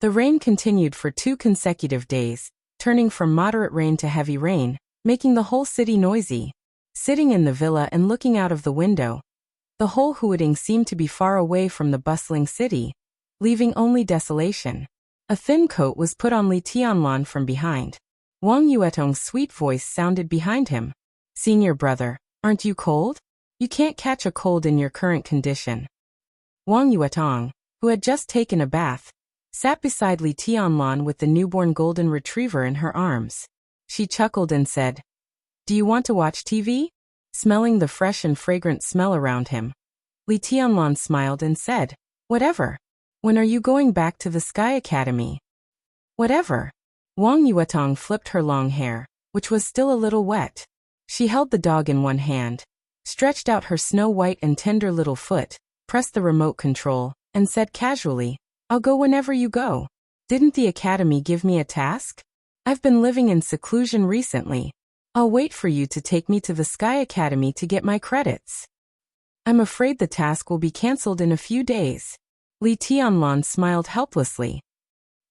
The rain continued for 2 consecutive days, turning from moderate rain to heavy rain, making the whole city noisy. Sitting in the villa and looking out of the window, the whole Huating seemed to be far away from the bustling city, leaving only desolation. A thin coat was put on Li Tianlan from behind. Wang Yuetong's sweet voice sounded behind him. "Senior brother, aren't you cold? You can't catch a cold in your current condition." Wang Yuetong, who had just taken a bath, sat beside Li Tianlan with the newborn golden retriever in her arms. She chuckled and said, "Do you want to watch TV?" smelling the fresh and fragrant smell around him. Li Tianlan smiled and said, "Whatever. When are you going back to the Sky Academy?" "Whatever." Wang Yuetong flipped her long hair, which was still a little wet. She held the dog in one hand, stretched out her snow-white and tender little foot, pressed the remote control, and said casually, "I'll go whenever you go. Didn't the academy give me a task? I've been living in seclusion recently. I'll wait for you to take me to the Sky Academy to get my credits." "I'm afraid the task will be cancelled in a few days." Li Tianlan smiled helplessly.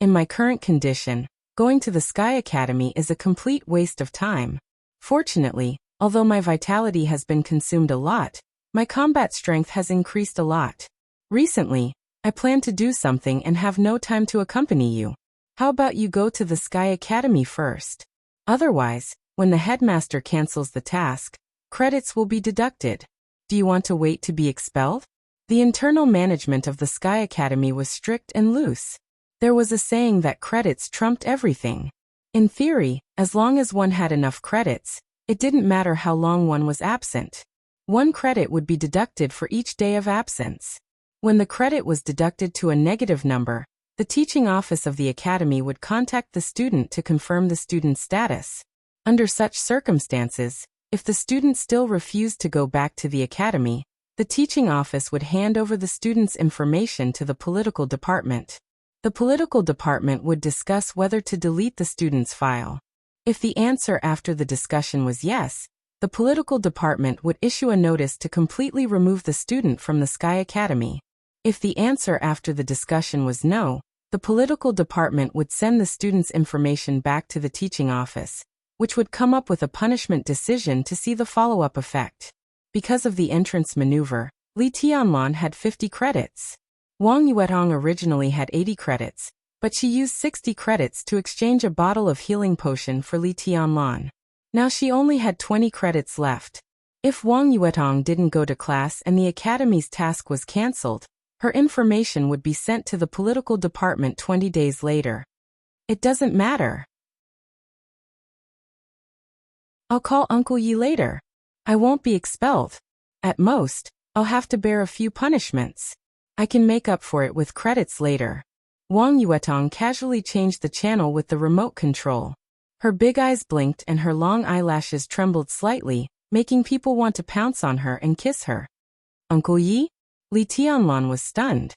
"In my current condition, going to the Sky Academy is a complete waste of time. Fortunately, although my vitality has been consumed a lot, my combat strength has increased a lot. Recently, I plan to do something and have no time to accompany you. How about you go to the Sky Academy first? Otherwise, when the headmaster cancels the task, credits will be deducted. Do you want to wait to be expelled?" The internal management of the Sky Academy was strict and loose. There was a saying that credits trumped everything. In theory, as long as one had enough credits, it didn't matter how long one was absent. 1 credit would be deducted for each day of absence. When the credit was deducted to a negative number, the teaching office of the academy would contact the student to confirm the student's status. Under such circumstances, if the student still refused to go back to the academy, the teaching office would hand over the student's information to the political department. The political department would discuss whether to delete the student's file. If the answer after the discussion was yes, the political department would issue a notice to completely remove the student from the Sky Academy. If the answer after the discussion was no, the political department would send the student's information back to the teaching office, which would come up with a punishment decision to see the follow-up effect. Because of the entrance maneuver, Li Tianlan had 50 credits. Wang Yuetong originally had 80 credits, but she used 60 credits to exchange a bottle of healing potion for Li Tianlan. Now she only had 20 credits left. If Wang Yuetong didn't go to class and the academy's task was cancelled, her information would be sent to the political department 20 days later. "It doesn't matter. I'll call Uncle Yi later. I won't be expelled. At most, I'll have to bear a few punishments. I can make up for it with credits later." Wang Yuetong casually changed the channel with the remote control. Her big eyes blinked and her long eyelashes trembled slightly, making people want to pounce on her and kiss her. "Uncle Yi?" Li Tianlan was stunned.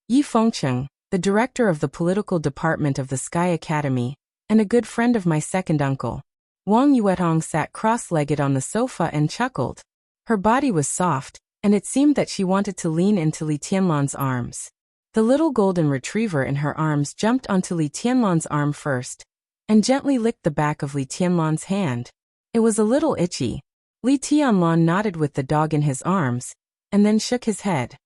Yi Fengcheng, the director of the political department of the Sky Academy, and a good friend of my second uncle. Wang Yuetong sat cross-legged on the sofa and chuckled. Her body was soft, and it seemed that she wanted to lean into Li Tianlan's arms. The little golden retriever in her arms jumped onto Li Tianlan's arm first, and gently licked the back of Li Tianlan's hand. It was a little itchy. Li Tianlan nodded with the dog in his arms, and then shook his head.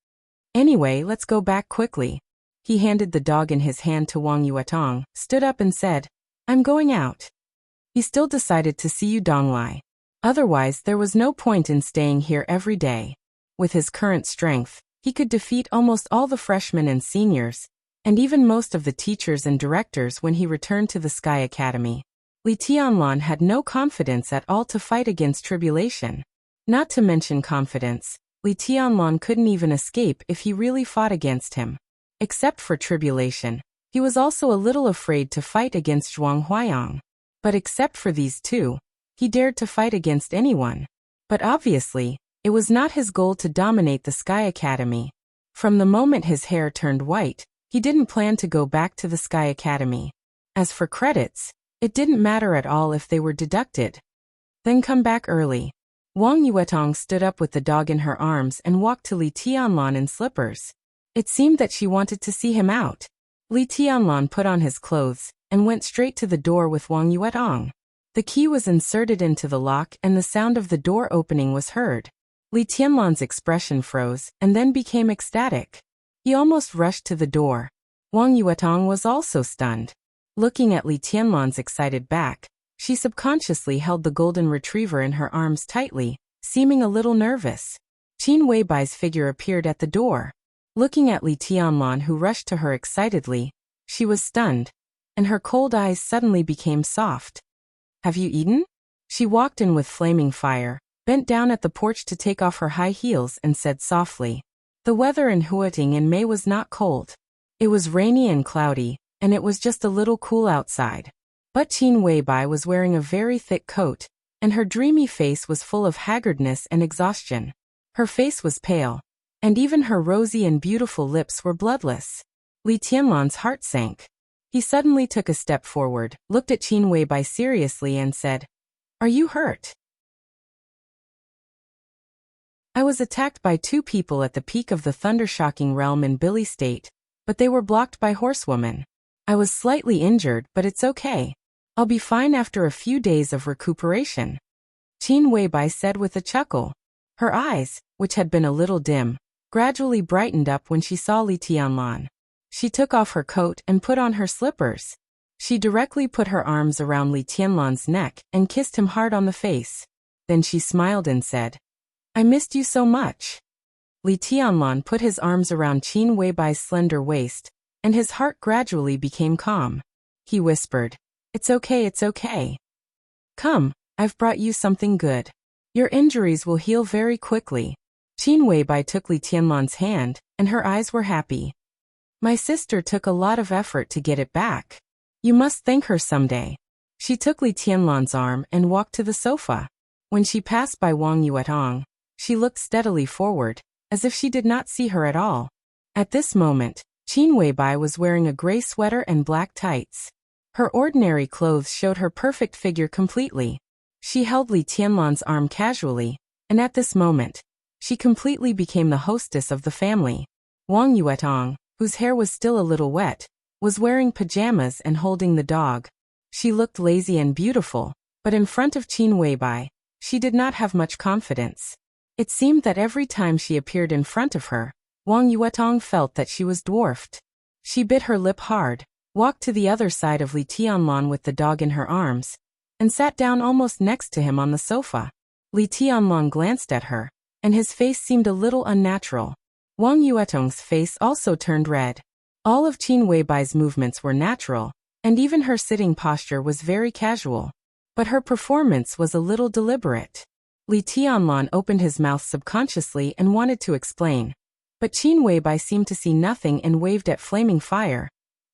"Anyway, let's go back quickly." He handed the dog in his hand to Wang Yuetong, stood up and said, "I'm going out." He still decided to see you Donglai. Otherwise, there was no point in staying here every day. With his current strength, he could defeat almost all the freshmen and seniors, and even most of the teachers and directors when he returned to the Sky Academy. Li Tianlan had no confidence at all to fight against tribulation. Not to mention confidence, Li Tianlan couldn't even escape if he really fought against him. Except for tribulation, he was also a little afraid to fight against Zhuang Huayang. But except for these two, he dared to fight against anyone. But obviously, it was not his goal to dominate the Sky Academy. From the moment his hair turned white, he didn't plan to go back to the Sky Academy. As for credits, it didn't matter at all if they were deducted. Then come back early. Wang Yuetong stood up with the dog in her arms and walked to Li Tianlan in slippers. It seemed that she wanted to see him out. Li Tianlan put on his clothes and went straight to the door with Wang Yuetong. The key was inserted into the lock and the sound of the door opening was heard. Li Tianlan's expression froze and then became ecstatic. He almost rushed to the door. Wang Yuetong was also stunned. Looking at Li Tianlan's excited back, she subconsciously held the golden retriever in her arms tightly, seeming a little nervous. Qin Weibai's figure appeared at the door. Looking at Li Tianlan, who rushed to her excitedly, she was stunned, and her cold eyes suddenly became soft. "Have you eaten?" She walked in with flaming fire, bent down at the porch to take off her high heels and said softly. The weather in Huating in May was not cold. It was rainy and cloudy, and it was just a little cool outside. But Qin Weibai was wearing a very thick coat, and her dreamy face was full of haggardness and exhaustion. Her face was pale, and even her rosy and beautiful lips were bloodless. Li Tianlan's heart sank. He suddenly took a step forward, looked at Qin Weibai seriously and said, "Are you hurt?" "I was attacked by two people at the peak of the thundershocking realm in Billy State, but they were blocked by horsewomen. I was slightly injured, but it's okay. I'll be fine after a few days of recuperation," Qin Weibai said with a chuckle. Her eyes, which had been a little dim, gradually brightened up when she saw Li Tianlan. She took off her coat and put on her slippers. She directly put her arms around Li Tianlan's neck and kissed him hard on the face. Then she smiled and said, "I missed you so much." Li Tianlan put his arms around Qin Weibai's slender waist, and his heart gradually became calm. He whispered, it's okay. Come, I've brought you something good. Your injuries will heal very quickly." Qin Weibai took Li Tianlan's hand, and her eyes were happy. "My sister took a lot of effort to get it back. You must thank her someday." She took Li Tianlan's arm and walked to the sofa. When she passed by Wang Yuetong, she looked steadily forward, as if she did not see her at all. At this moment, Qin Weibai was wearing a gray sweater and black tights. Her ordinary clothes showed her perfect figure completely. She held Li Tianlan's arm casually, and at this moment, she completely became the hostess of the family. Wang Yuetong, whose hair was still a little wet, was wearing pajamas and holding the dog. She looked lazy and beautiful, but in front of Qin Weibai, she did not have much confidence. It seemed that every time she appeared in front of her, Wang Yuetong felt that she was dwarfed. She bit her lip hard, walked to the other side of Li Tianlan with the dog in her arms, and sat down almost next to him on the sofa. Li Tianlan glanced at her, and his face seemed a little unnatural. Wang Yuetong's face also turned red. All of Qin Weibai's movements were natural, and even her sitting posture was very casual. But her performance was a little deliberate. Li Tianlan opened his mouth subconsciously and wanted to explain. But Qin Weibai seemed to see nothing and waved at Flaming Fire,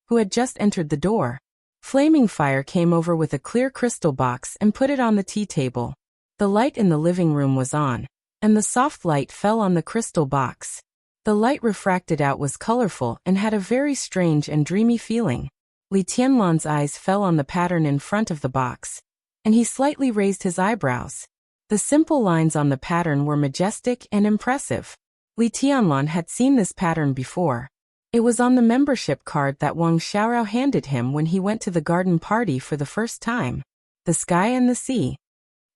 who had just entered the door. Flaming Fire came over with a clear crystal box and put it on the tea table. The light in the living room was on, and the soft light fell on the crystal box. The light refracted out was colorful and had a very strange and dreamy feeling. Li Tianlan's eyes fell on the pattern in front of the box, and he slightly raised his eyebrows. The simple lines on the pattern were majestic and impressive. Li Tianlan had seen this pattern before. It was on the membership card that Wang Xiaorao handed him when he went to the garden party for the first time. The sky and the sea.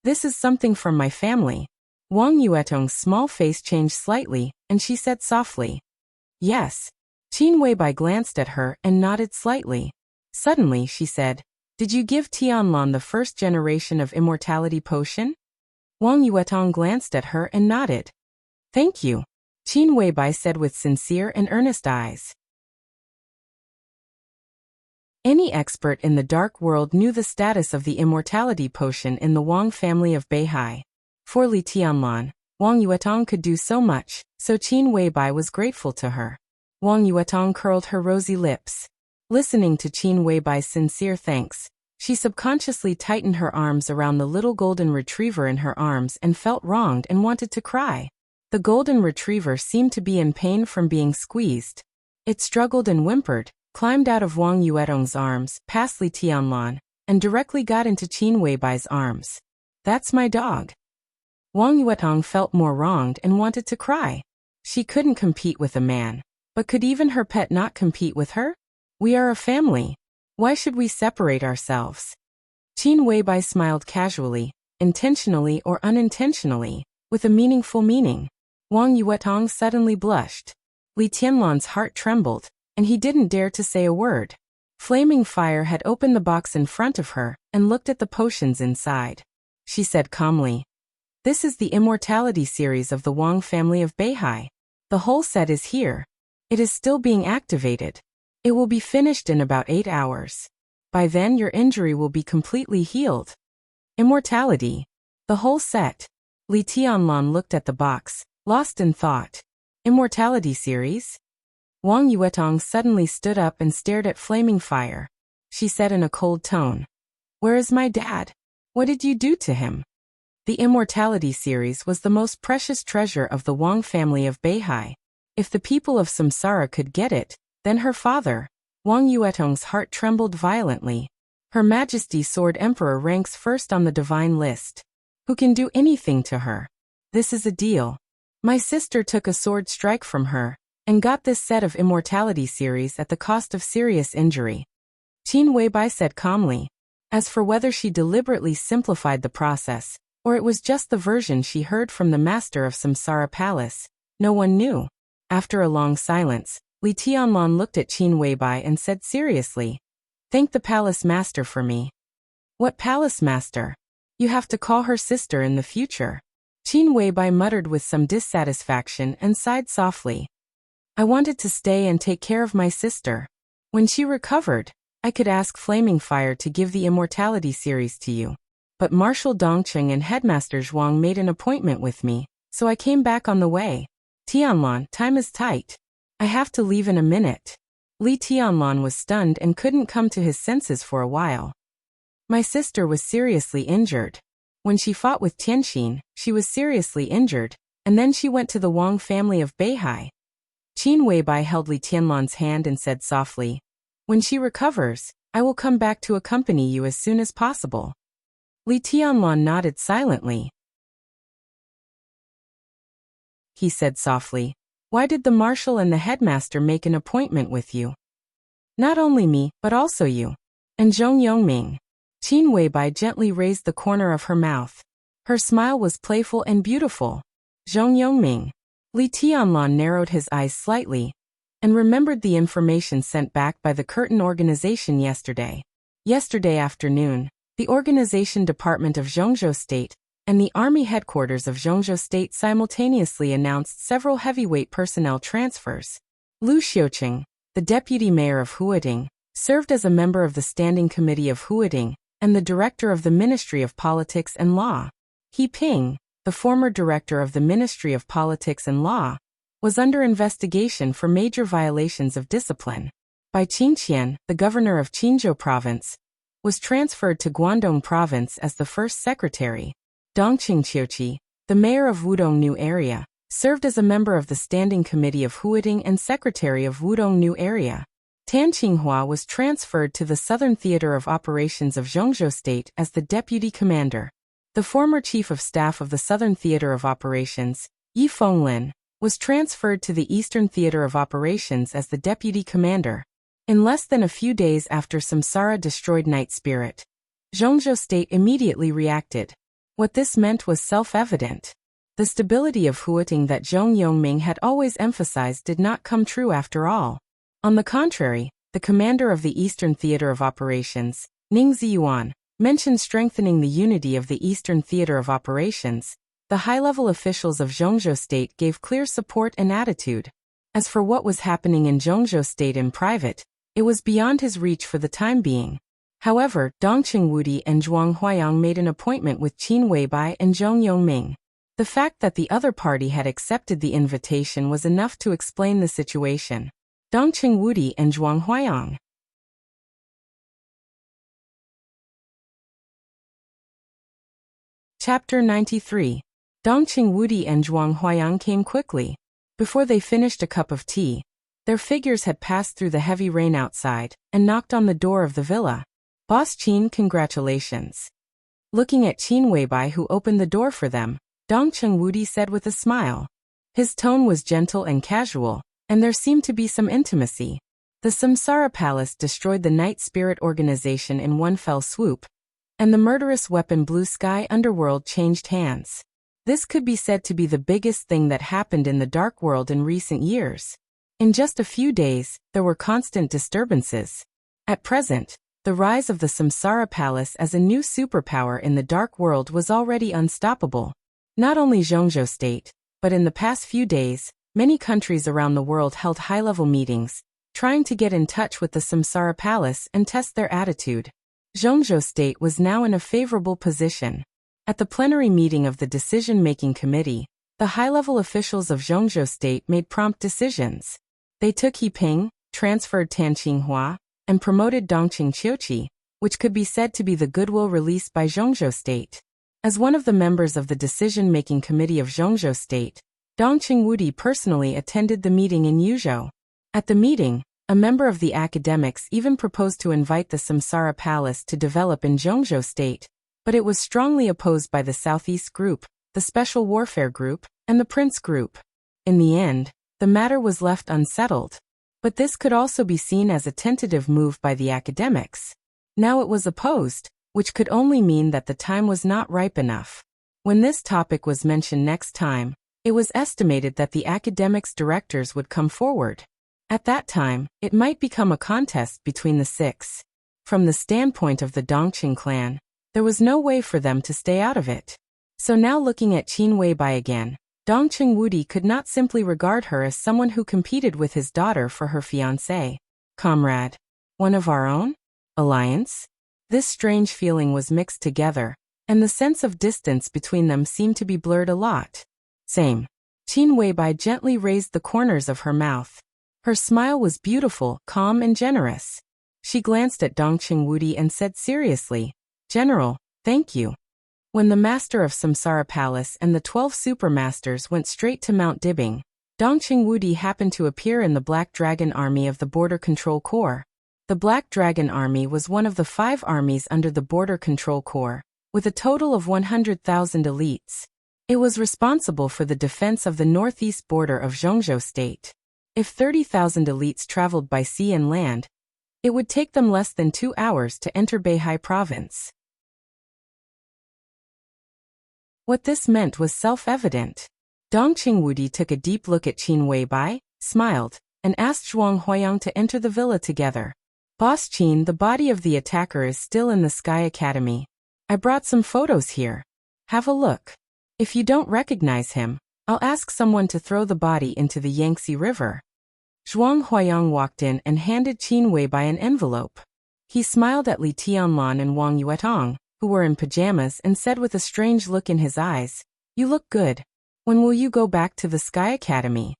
"This is something from my family." Wang Yuetong's small face changed slightly, and she said softly, "Yes." Qin Weibai glanced at her and nodded slightly. Suddenly she said, "Did you give Tianlan the first generation of immortality potion?" Wang Yuetong glanced at her and nodded. "Thank you," Qin Weibai said with sincere and earnest eyes. Any expert in the dark world knew the status of the immortality potion in the Wang family of Beihai. For Li Tianlan, Wang Yuetong could do so much, so Qin Weibai was grateful to her. Wang Yuetong curled her rosy lips. Listening to Qin Weibai's sincere thanks, she subconsciously tightened her arms around the little golden retriever in her arms and felt wronged and wanted to cry. The golden retriever seemed to be in pain from being squeezed. It struggled and whimpered, climbed out of Wang Yuetong's arms, past Li Tianlan, and directly got into Qin Weibai's arms. "That's my dog." Wang Yuetong felt more wronged and wanted to cry. She couldn't compete with a man. But could even her pet not compete with her? "We are a family. Why should we separate ourselves?" Qin Weibai smiled casually, intentionally or unintentionally, with a meaningful meaning. Wang Yuetong suddenly blushed. Li Tianlan's heart trembled, and he didn't dare to say a word. Flaming Fire had opened the box in front of her and looked at the potions inside. She said calmly, "This is the immortality series of the Wang family of Beihai. The whole set is here. It is still being activated. It will be finished in about 8 hours. By then your injury will be completely healed. Immortality. The whole set. Li Tianlan looked at the box, lost in thought. Immortality series? Wang Yuetong suddenly stood up and stared at flaming fire. She said in a cold tone, "Where is my dad? What did you do to him?" The Immortality series was the most precious treasure of the Wang family of Beihai. If the people of Samsara could get it, then her father, Wang Yuetong's heart trembled violently. Her Majesty Sword Emperor ranks first on the divine list. Who can do anything to her? This is a deal. My sister took a sword strike from her, and got this set of Immortality series at the cost of serious injury. Qin Weibai said calmly. As for whether she deliberately simplified the process, or it was just the version she heard from the master of Samsara Palace, no one knew. After a long silence, Li Tianlan looked at Qin Weibai and said seriously, "Thank the palace master for me." "What palace master? You have to call her sister in the future." Qin Weibai muttered with some dissatisfaction and sighed softly. "I wanted to stay and take care of my sister. When she recovered, I could ask Flaming Fire to give the Immortality series to you. But Marshal Dongqing and Headmaster Zhuang made an appointment with me, so I came back on the way. Tianlan, time is tight. I have to leave in a minute." Li Tianlan was stunned and couldn't come to his senses for a while. "My sister was seriously injured. When she fought with Tianxin, she was seriously injured, and then she went to the Wang family of Beihai." Qin Weibai held Li Tianlan's hand and said softly, "When she recovers, I will come back to accompany you as soon as possible." Li Tianlan nodded silently. He said softly, "Why did the marshal and the headmaster make an appointment with you?" "Not only me, but also you. And Zhong Yongming." Qin Weibai gently raised the corner of her mouth. Her smile was playful and beautiful. "Zhong Yongming." Li Tianlan narrowed his eyes slightly, and remembered the information sent back by the Curtain organization yesterday. Yesterday afternoon, the organization department of Zhongzhou State and the army headquarters of Zhongzhou State simultaneously announced several heavyweight personnel transfers. Lu Xiuqing, the deputy mayor of Huading, served as a member of the Standing Committee of Huading and the director of the Ministry of Politics and Law. He Ping, the former director of the Ministry of Politics and Law, was under investigation for major violations of discipline. Bai Qingqian, the governor of Qinzhou Province, was transferred to Guangdong Province as the first secretary. Dongqing Qiuqi, the mayor of Wudong New Area, served as a member of the Standing Committee of Huading and secretary of Wudong New Area. Tan Qinghua was transferred to the Southern Theater of Operations of Zhongzhou State as the deputy commander. The former chief of staff of the Southern Theater of Operations, Yi Fenglin, was transferred to the Eastern Theater of Operations as the deputy commander. In less than a few days after Samsara destroyed Night Spirit, Zhongzhou State immediately reacted. What this meant was self-evident. The stability of Huating that Zhong Yongming had always emphasized did not come true after all. On the contrary, the commander of the Eastern Theater of Operations, Ning Ziyuan, mentioned strengthening the unity of the Eastern Theater of Operations. The high-level officials of Zhongzhou State gave clear support and attitude. As for what was happening in Zhongzhou State in private, it was beyond his reach for the time being. However, Dongqing Wudi and Zhuang Huayang made an appointment with Qin Weibai and Zhong Yongming. The fact that the other party had accepted the invitation was enough to explain the situation. Dongqing Wudi and Zhuang Huayang. Chapter 93. Dongqing Wudi and Zhuang Huayang came quickly. Before they finished a cup of tea, their figures had passed through the heavy rain outside and knocked on the door of the villa. "Boss Qin, congratulations." Looking at Qin Weibai, who opened the door for them, Dongqing Wudi said with a smile. His tone was gentle and casual, and there seemed to be some intimacy. The Samsara Palace destroyed the Night Spirit organization in one fell swoop, and the murderous weapon Blue Sky Underworld changed hands. This could be said to be the biggest thing that happened in the Dark World in recent years. In just a few days, there were constant disturbances. At present, the rise of the Samsara Palace as a new superpower in the Dark World was already unstoppable. Not only Zhongzhou State, but in the past few days, many countries around the world held high-level meetings, trying to get in touch with the Samsara Palace and test their attitude. Zhongzhou State was now in a favorable position. At the plenary meeting of the decision-making committee, the high-level officials of Zhongzhou State made prompt decisions. They took Yiping, transferred Tan Qinghua, and promoted Dongqing Qiuqi, which could be said to be the goodwill released by Zhongzhou State. As one of the members of the decision-making committee of Zhongzhou State, Dongqing Wudi personally attended the meeting in Yuzhou. At the meeting, a member of the academics even proposed to invite the Samsara Palace to develop in Zhongzhou State, but it was strongly opposed by the Southeast Group, the Special Warfare Group, and the Prince Group. In the end, the matter was left unsettled. But this could also be seen as a tentative move by the academics. Now it was opposed, which could only mean that the time was not ripe enough. When this topic was mentioned next time, it was estimated that the academics' directors would come forward. At that time, it might become a contest between the six. From the standpoint of the Dongqing clan, there was no way for them to stay out of it. So now looking at Qin Weibai again, Dongqing Wudi could not simply regard her as someone who competed with his daughter for her fiancé. Comrade. One of our own? Alliance? This strange feeling was mixed together, and the sense of distance between them seemed to be blurred a lot. Same. Qin Weibai gently raised the corners of her mouth. Her smile was beautiful, calm and generous. She glanced at Dongqing Wudi and said seriously, "General, thank you." When the master of Samsara Palace and the 12 supermasters went straight to Mount Dibing, Dongqing Wudi happened to appear in the Black Dragon Army of the Border Control Corps. The Black Dragon Army was one of the 5 armies under the Border Control Corps, with a total of 100,000 elites. It was responsible for the defense of the northeast border of Zhongzhou State. If 30,000 elites traveled by sea and land, it would take them less than 2 hours to enter Beihai Province. What this meant was self-evident. Dongqing Wudi took a deep look at Qin Weibai, smiled, and asked Zhuang Huayang to enter the villa together. "Boss Qin, the body of the attacker is still in the Sky Academy. I brought some photos here. Have a look. If you don't recognize him, I'll ask someone to throw the body into the Yangtze River." Zhuang Huayang walked in and handed Qin Weibai an envelope. He smiled at Li Tianlan and Wang Yuetong, who were in pajamas, and said with a strange look in his eyes, "You look good. When will you go back to the Sky Academy?"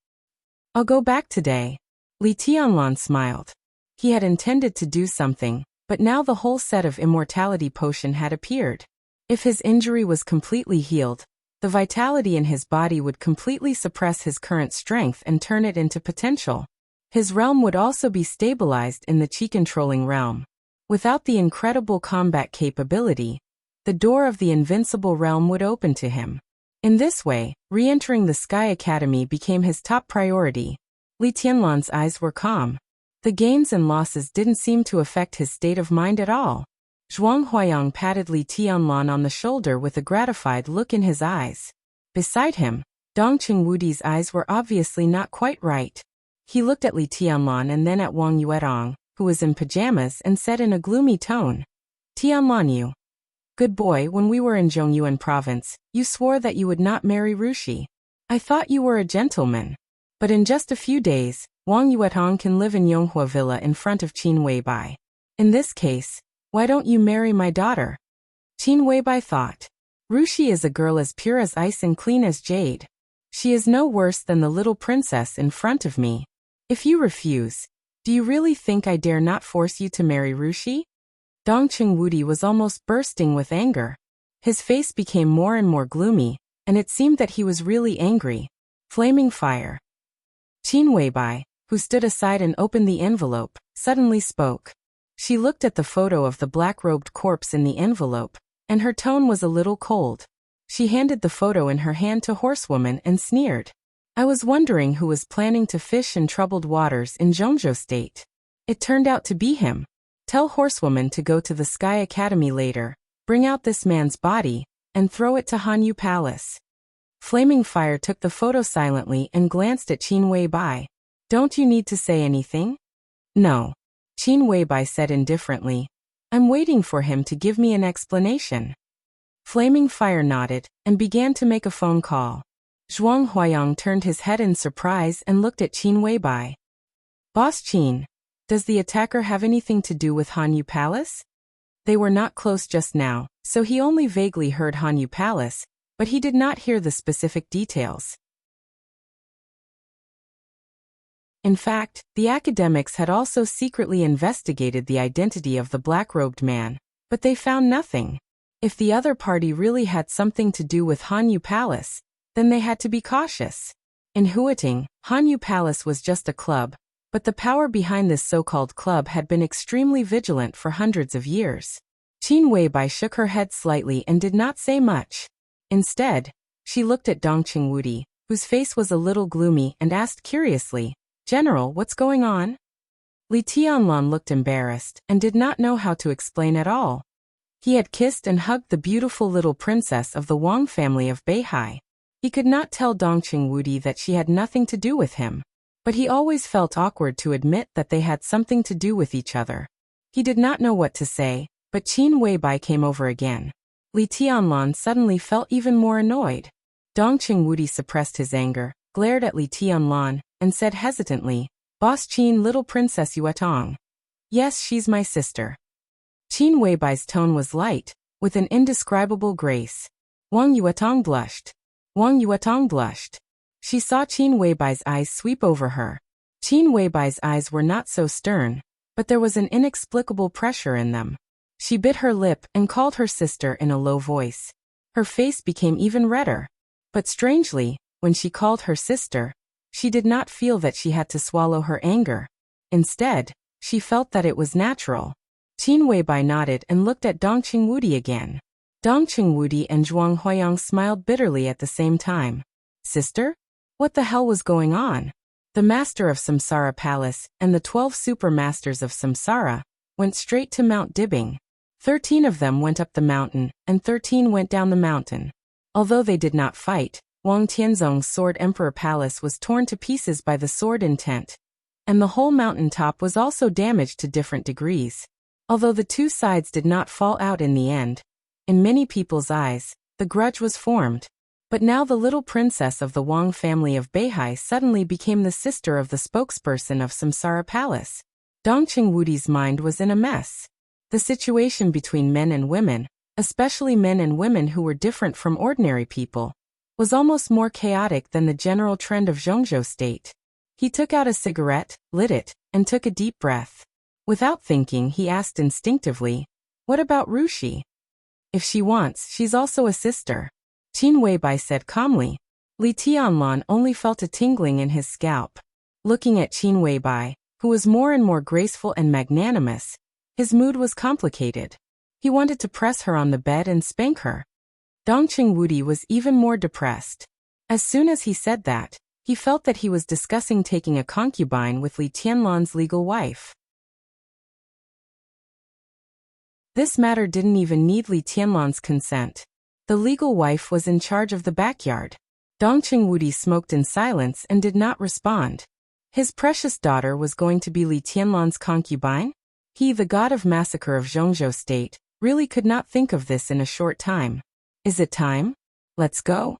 "I'll go back today." Li Tianlan smiled. He had intended to do something, but now the whole set of immortality potion had appeared. If his injury was completely healed, the vitality in his body would completely suppress his current strength and turn it into potential. His realm would also be stabilized in the chi-controlling realm. Without the incredible combat capability, the door of the invincible realm would open to him. In this way, re-entering the Sky Academy became his top priority. Li Tianlan's eyes were calm. The gains and losses didn't seem to affect his state of mind at all. Zhuang Huayang patted Li Tianlan on the shoulder with a gratified look in his eyes. Beside him, Dongqing Wudi's eyes were obviously not quite right. He looked at Li Tianlan and then at Wang Yuetong, who was in pajamas, and said in a gloomy tone, "Tianlan, you good boy, when we were in Zhongyuan province, you swore that you would not marry Rushi. I thought you were a gentleman. But in just a few days, Wang Yuetong can live in Yonghua Villa in front of Qin Weibai. In this case, why don't you marry my daughter?" Qin Weibai thought. "Rushi is a girl as pure as ice and clean as jade. She is no worse than the little princess in front of me. If you refuse, do you really think I dare not force you to marry Rushi?" Dongqing Wudi was almost bursting with anger. His face became more and more gloomy, and it seemed that he was really angry. Flaming fire. Qin Weibai, who stood aside and opened the envelope, suddenly spoke. She looked at the photo of the black-robed corpse in the envelope, and her tone was a little cold. She handed the photo in her hand to Horsewoman and sneered. "I was wondering who was planning to fish in troubled waters in Zhongzhou State. It turned out to be him. Tell Horsewoman to go to the Sky Academy later, bring out this man's body, and throw it to Hanyu Palace." Flaming Fire took the photo silently and glanced at Qin Weibai. "Don't you need to say anything?" "No." Qin Weibai said indifferently. "I'm waiting for him to give me an explanation." Flaming Fire nodded and began to make a phone call. Zhuang Huayang turned his head in surprise and looked at Qin Weibai. "Boss Qin, does the attacker have anything to do with Hanyu Palace?" They were not close just now, so he only vaguely heard Hanyu Palace, but he did not hear the specific details. In fact, the academics had also secretly investigated the identity of the black-robed man, but they found nothing. If the other party really had something to do with Hanyu Palace, then they had to be cautious. In Huiting, Hanyu Palace was just a club, but the power behind this so-called club had been extremely vigilant for hundreds of years. Qin Weibai shook her head slightly and did not say much. Instead, she looked at Dongqing Wudi, whose face was a little gloomy, and asked curiously, "General, what's going on?" Li Tianlan looked embarrassed and did not know how to explain at all. He had kissed and hugged the beautiful little princess of the Wang family of Beihai. He could not tell Dongqing Wudi that she had nothing to do with him, but he always felt awkward to admit that they had something to do with each other. He did not know what to say, but Qin Weibai came over again. Li Tianlan suddenly felt even more annoyed. Dongqing Wudi suppressed his anger, glared at Li Tianlan, and said hesitantly, "Boss Qin, little Princess Yuetong." "Yes, she's my sister." Qin Weibai's tone was light, with an indescribable grace. Wang Yuetong blushed. Wang Yuetong blushed. She saw Qin Weibai's eyes sweep over her. Qin Weibai's eyes were not so stern, but there was an inexplicable pressure in them. She bit her lip and called her sister in a low voice. Her face became even redder. But strangely, when she called her sister, she did not feel that she had to swallow her anger. Instead, she felt that it was natural. Qin Weibai nodded and looked at Dongqing Wudi again. Dongqing Wudi and Zhuang Huayang smiled bitterly at the same time. Sister? What the hell was going on? The master of Samsara Palace and the 12 super masters of Samsara went straight to Mount Dibbing. 13 of them went up the mountain, and 13 went down the mountain. Although they did not fight, Wang Tianzong's Sword Emperor Palace was torn to pieces by the sword intent, and the whole mountain top was also damaged to different degrees. Although the two sides did not fall out in the end, in many people's eyes, the grudge was formed. But now the little princess of the Wang family of Beihai suddenly became the sister of the spokesperson of Samsara Palace. Dongqing Wudi's mind was in a mess. The situation between men and women, especially men and women who were different from ordinary people, was almost more chaotic than the general trend of Zhongzhou state. He took out a cigarette, lit it, and took a deep breath. Without thinking, he asked instinctively, "What about Rushi? If she wants, she's also a sister." Qin Weibai said calmly. Li Tianlan only felt a tingling in his scalp. Looking at Qin Weibai, who was more and more graceful and magnanimous, his mood was complicated. He wanted to press her on the bed and spank her. Dongqing Wudi was even more depressed. As soon as he said that, he felt that he was discussing taking a concubine with Li Tianlan's legal wife. This matter didn't even need Li Tianlan's consent. The legal wife was in charge of the backyard. Dongqing Wudi smoked in silence and did not respond. His precious daughter was going to be Li Tianlan's concubine? He, the god of massacre of Zhongzhou state, really could not think of this in a short time. Is it time? Let's go.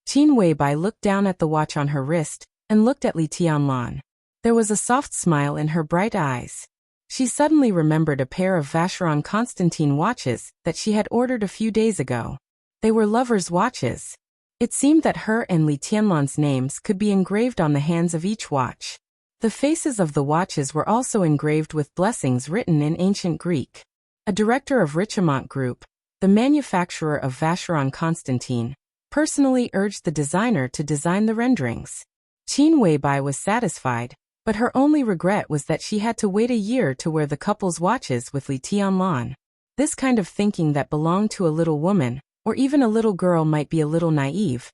Qin Weibai looked down at the watch on her wrist and looked at Li Tianlan. There was a soft smile in her bright eyes. She suddenly remembered a pair of Vacheron Constantin watches that she had ordered a few days ago. They were lovers' watches. It seemed that her and Li Tianlan's names could be engraved on the hands of each watch. The faces of the watches were also engraved with blessings written in ancient Greek. A director of Richemont Group, the manufacturer of Vacheron Constantin, personally urged the designer to design the renderings. Qin Weibai was satisfied, but her only regret was that she had to wait a year to wear the couple's watches with Li Tianlan. This kind of thinking that belonged to a little woman, or even a little girl, might be a little naive.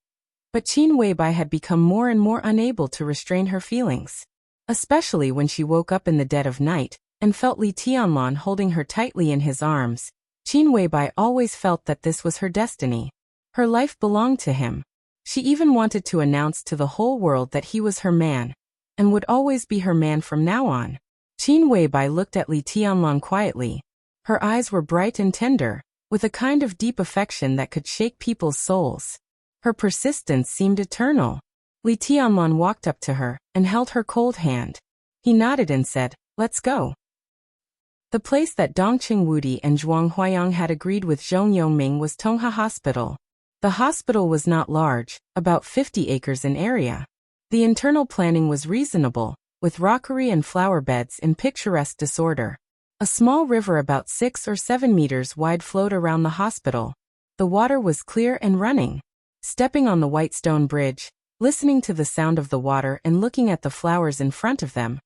But Qin Weibai had become more and more unable to restrain her feelings. Especially when she woke up in the dead of night and felt Li Tianlan holding her tightly in his arms. Qin Weibai always felt that this was her destiny. Her life belonged to him. She even wanted to announce to the whole world that he was her man, and would always be her man from now on. Qin Weibai looked at Li Tianlan quietly. Her eyes were bright and tender, with a kind of deep affection that could shake people's souls. Her persistence seemed eternal. Li Tianlan walked up to her and held her cold hand. He nodded and said, "Let's go." The place that Dongqing Wudi and Zhuang Huayang had agreed with Zhong Yongming was Tongha Hospital. The hospital was not large, about 50 acres in area. The internal planning was reasonable, with rockery and flower beds in picturesque disorder. A small river about 6 or 7 meters wide flowed around the hospital. The water was clear and running. Stepping on the white stone bridge, listening to the sound of the water and looking at the flowers in front of them,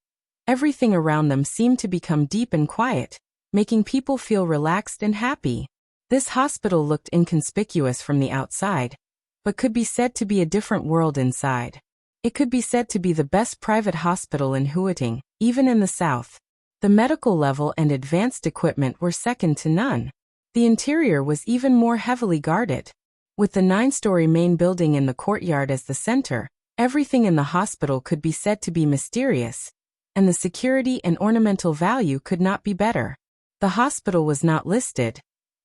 everything around them seemed to become deep and quiet, making people feel relaxed and happy. This hospital looked inconspicuous from the outside, but could be said to be a different world inside. It could be said to be the best private hospital in Huiting, even in the south. The medical level and advanced equipment were second to none. The interior was even more heavily guarded. With the 9-story main building in the courtyard as the center, everything in the hospital could be said to be mysterious, and the security and ornamental value could not be better. The hospital was not listed,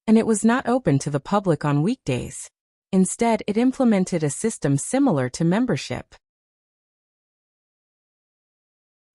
and it was not open to the public on weekdays. Instead, it implemented a system similar to membership.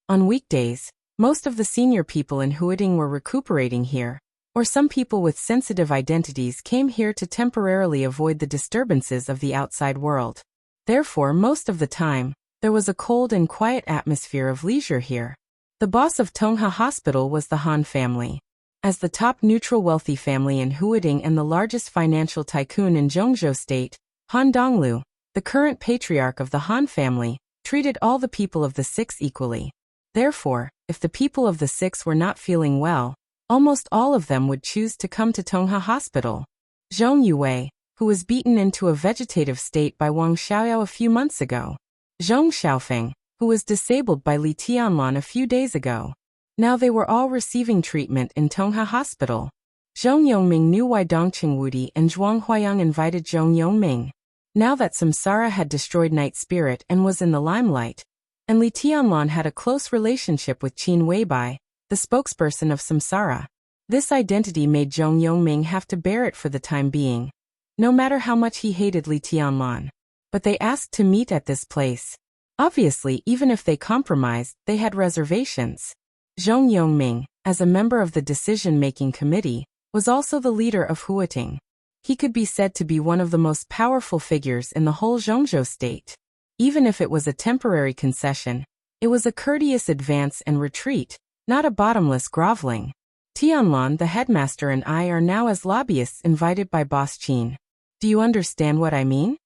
On weekdays, most of the senior people in Huiting were recuperating here, or some people with sensitive identities came here to temporarily avoid the disturbances of the outside world. Therefore, most of the time, there was a cold and quiet atmosphere of leisure here. The boss of Tongha Hospital was the Han family. As the top neutral wealthy family in Huiting and the largest financial tycoon in Zhongzhou State, Han Donglu, the current patriarch of the Han family, treated all the people of the six equally. Therefore, if the people of the six were not feeling well, almost all of them would choose to come to Tongha Hospital. Zhong Yue, who was beaten into a vegetative state by Wang Xiaoyao a few months ago. Zhong Xiaofeng, who was disabled by Li Tianlan a few days ago. Now they were all receiving treatment in Tongha Hospital. Zhong Yongming knew why Dongqing Wudi and Zhuang Huayang invited Zhong Yongming. Now that Samsara had destroyed Night Spirit and was in the limelight, and Li Tianlan had a close relationship with Qin Weibai, the spokesperson of Samsara. This identity made Zhong Yongming have to bear it for the time being, no matter how much he hated Li Tianlan. But they asked to meet at this place. Obviously, even if they compromised, they had reservations. Zhong Yongming, as a member of the decision-making committee, was also the leader of Huiting. He could be said to be one of the most powerful figures in the whole Zhongzhou state. Even if it was a temporary concession, it was a courteous advance and retreat, not a bottomless groveling. Tianlan, the headmaster, and I are now as lobbyists invited by Boss Qin. Do you understand what I mean?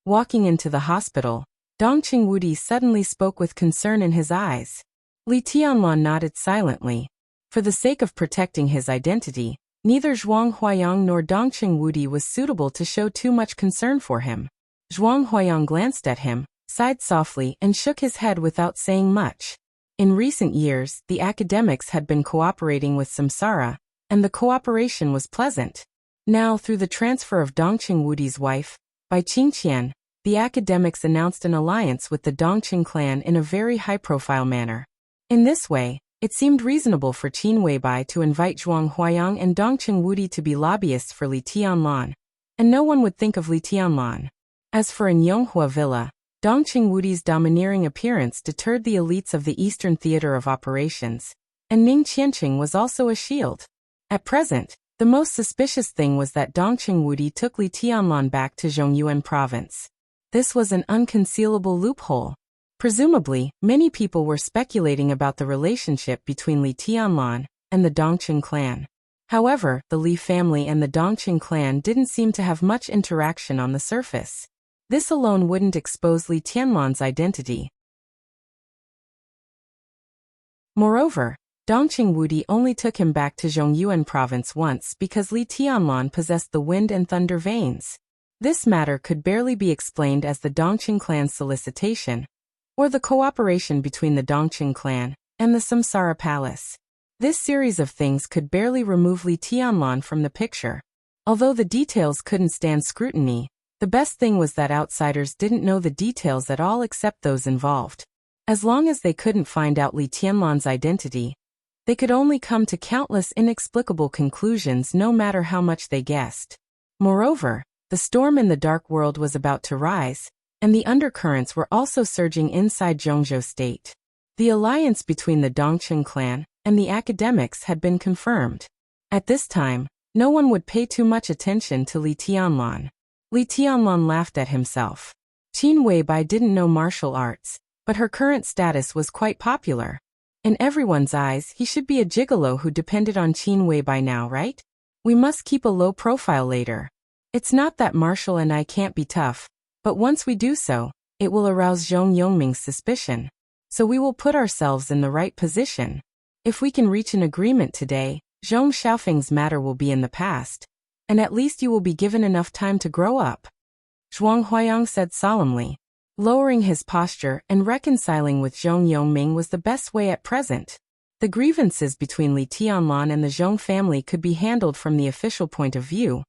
Walking into the hospital, Dongqing Wudi suddenly spoke with concern in his eyes. Li Tianlan nodded silently. For the sake of protecting his identity, neither Zhuang Huayang nor Dongqing Wudi was suitable to show too much concern for him. Zhuang Huayang glanced at him, sighed softly, and shook his head without saying much. In recent years, the academics had been cooperating with Samsara, and the cooperation was pleasant. Now, through the transfer of Dongqing Wudi's wife, by Qingqian, the academics announced an alliance with the Dongqing clan in a very high-profile manner. In this way, it seemed reasonable for Qin Weibai to invite Zhuang Huayang and Dongqing Wudi to be lobbyists for Li Tianlan, and no one would think of Li Tianlan. As for in Yonghua Villa, Dongqing Wudi's domineering appearance deterred the elites of the Eastern Theater of Operations, and Ning Qianqing was also a shield. At present, the most suspicious thing was that Dongqing Wudi took Li Tianlan back to Zhongyuan province. This was an unconcealable loophole. Presumably, many people were speculating about the relationship between Li Tianlan and the Dongqing clan. However, the Li family and the Dongqing clan didn't seem to have much interaction on the surface. This alone wouldn't expose Li Tianlan's identity. Moreover, Dongqing Wudi only took him back to Zhongyuan province once because Li Tianlan possessed the wind and thunder veins. This matter could barely be explained as the Dongqing clan's solicitation, or the cooperation between the Dongqing clan and the Samsara palace. This series of things could barely remove Li Tianlan from the picture. Although the details couldn't stand scrutiny, the best thing was that outsiders didn't know the details at all except those involved. As long as they couldn't find out Li Tianlan's identity, they could only come to countless inexplicable conclusions no matter how much they guessed. Moreover, the storm in the dark world was about to rise, and the undercurrents were also surging inside Zhongzhou state. The alliance between the Dongqing clan and the academics had been confirmed. At this time, no one would pay too much attention to Li Tianlan. Li Tianlan laughed at himself. Qin Weibai didn't know martial arts, but her current status was quite popular. In everyone's eyes, he should be a gigolo who depended on Qin Weibai now, right? We must keep a low profile later. It's not that Marshall and I can't be tough, but once we do so, it will arouse Zhong Yongming's suspicion. So we will put ourselves in the right position. If we can reach an agreement today, Zhong Xiaofeng's matter will be in the past, and at least you will be given enough time to grow up. Zhuang Huayang said solemnly. Lowering his posture and reconciling with Zhong Yongming was the best way at present. The grievances between Li Tianlan and the Zhong family could be handled from the official point of view.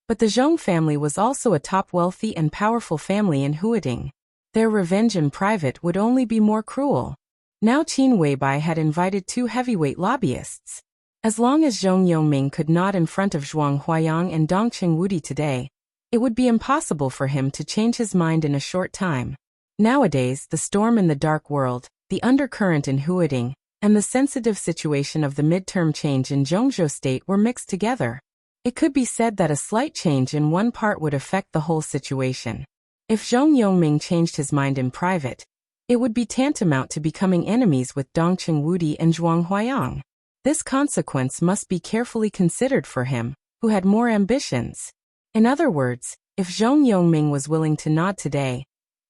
But the Zhong family was also a top wealthy and powerful family in Huading. Their revenge in private would only be more cruel. Now Qin Weibai had invited 2 heavyweight lobbyists. As long as Zhong Yongming could nod in front of Zhuang Huayang and Dongqing Wudi today, it would be impossible for him to change his mind in a short time. Nowadays, the storm in the dark world, the undercurrent in Huading, and the sensitive situation of the midterm change in Zhongzhou state were mixed together. It could be said that a slight change in one part would affect the whole situation. If Zhong Yongming changed his mind in private, it would be tantamount to becoming enemies with Dongqing Wudi and Zhuang Huayang. This consequence must be carefully considered for him, who had more ambitions. In other words, if Zhong Yongming was willing to nod today,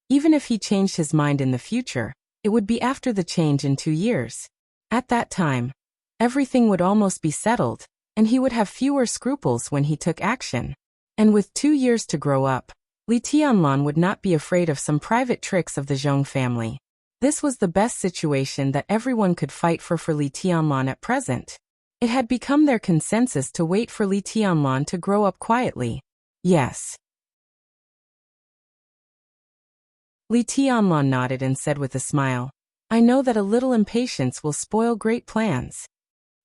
even if he changed his mind in the future, it would be after the change in 2 years. At that time, everything would almost be settled, and he would have fewer scruples when he took action. And with 2 years to grow up, Li Tianlan would not be afraid of some private tricks of the Zhong family. This was the best situation that everyone could fight for Li Tianlan at present. It had become their consensus to wait for Li Tianlan to grow up quietly. Yes. Li Tianlan nodded and said with a smile, I know that a little impatience will spoil great plans.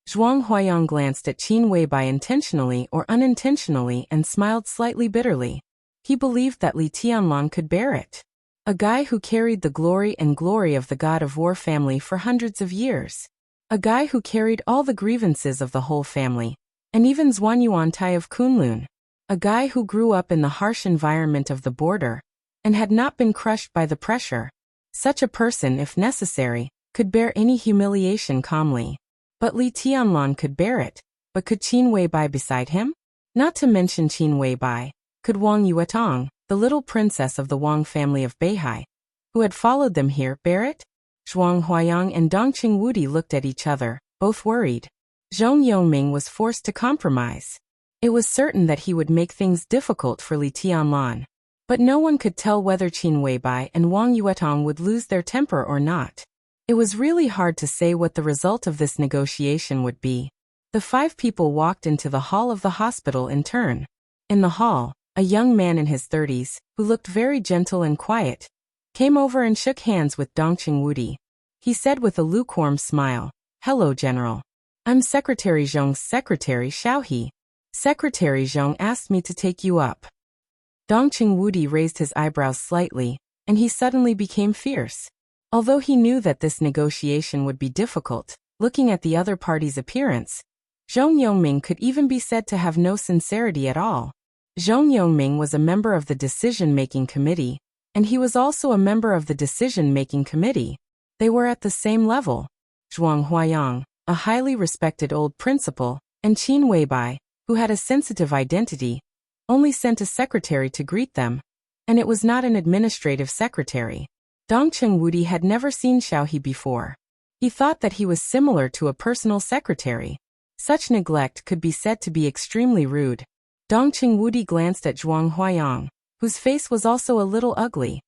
Zhuang Huayang glanced at Qin Weibai intentionally or unintentionally and smiled slightly bitterly. He believed that Li Tianlan could bear it. A guy who carried the glory of the god of war family for hundreds of years. A guy who carried all the grievances of the whole family, and even Zhuanyuantai of Kunlun. A guy who grew up in the harsh environment of the border, and had not been crushed by the pressure. Such a person, if necessary, could bear any humiliation calmly. But Li Tianlan could bear it, but could Qin Weibai beside him? Not to mention Qin Weibai, could Wang Yuetong, the little princess of the Wang family of Beihai, who had followed them here, bear it? Zhuang Huayang and Dongqing Wudi looked at each other, both worried. Zhong Yongming was forced to compromise. It was certain that he would make things difficult for Li Tianlan. But no one could tell whether Qin Weibai and Wang Yuetong would lose their temper or not. It was really hard to say what the result of this negotiation would be. The 5 people walked into the hall of the hospital in turn. In the hall, a young man in his 30s, who looked very gentle and quiet, came over and shook hands with Dongqing Wudi. He said with a lukewarm smile, Hello, General. I'm Secretary Zhong's secretary Xiaohe. Secretary Zhong asked me to take you up. Dongqing Wudi raised his eyebrows slightly, and he suddenly became fierce. Although he knew that this negotiation would be difficult, looking at the other party's appearance, Zhong Yongming could even be said to have no sincerity at all. Zhong Yongming was a member of the decision-making committee, and he was also a member of the decision-making committee. They were at the same level. Zhuang Huayang, a highly respected old principal, and Qin Weibai, who had a sensitive identity, only sent a secretary to greet them, and it was not an administrative secretary. Dongqing Wudi had never seen Xiaohe before. He thought that he was similar to a personal secretary. Such neglect could be said to be extremely rude. Dongqing Wudi glanced at Zhuang Huayang, whose face was also a little ugly.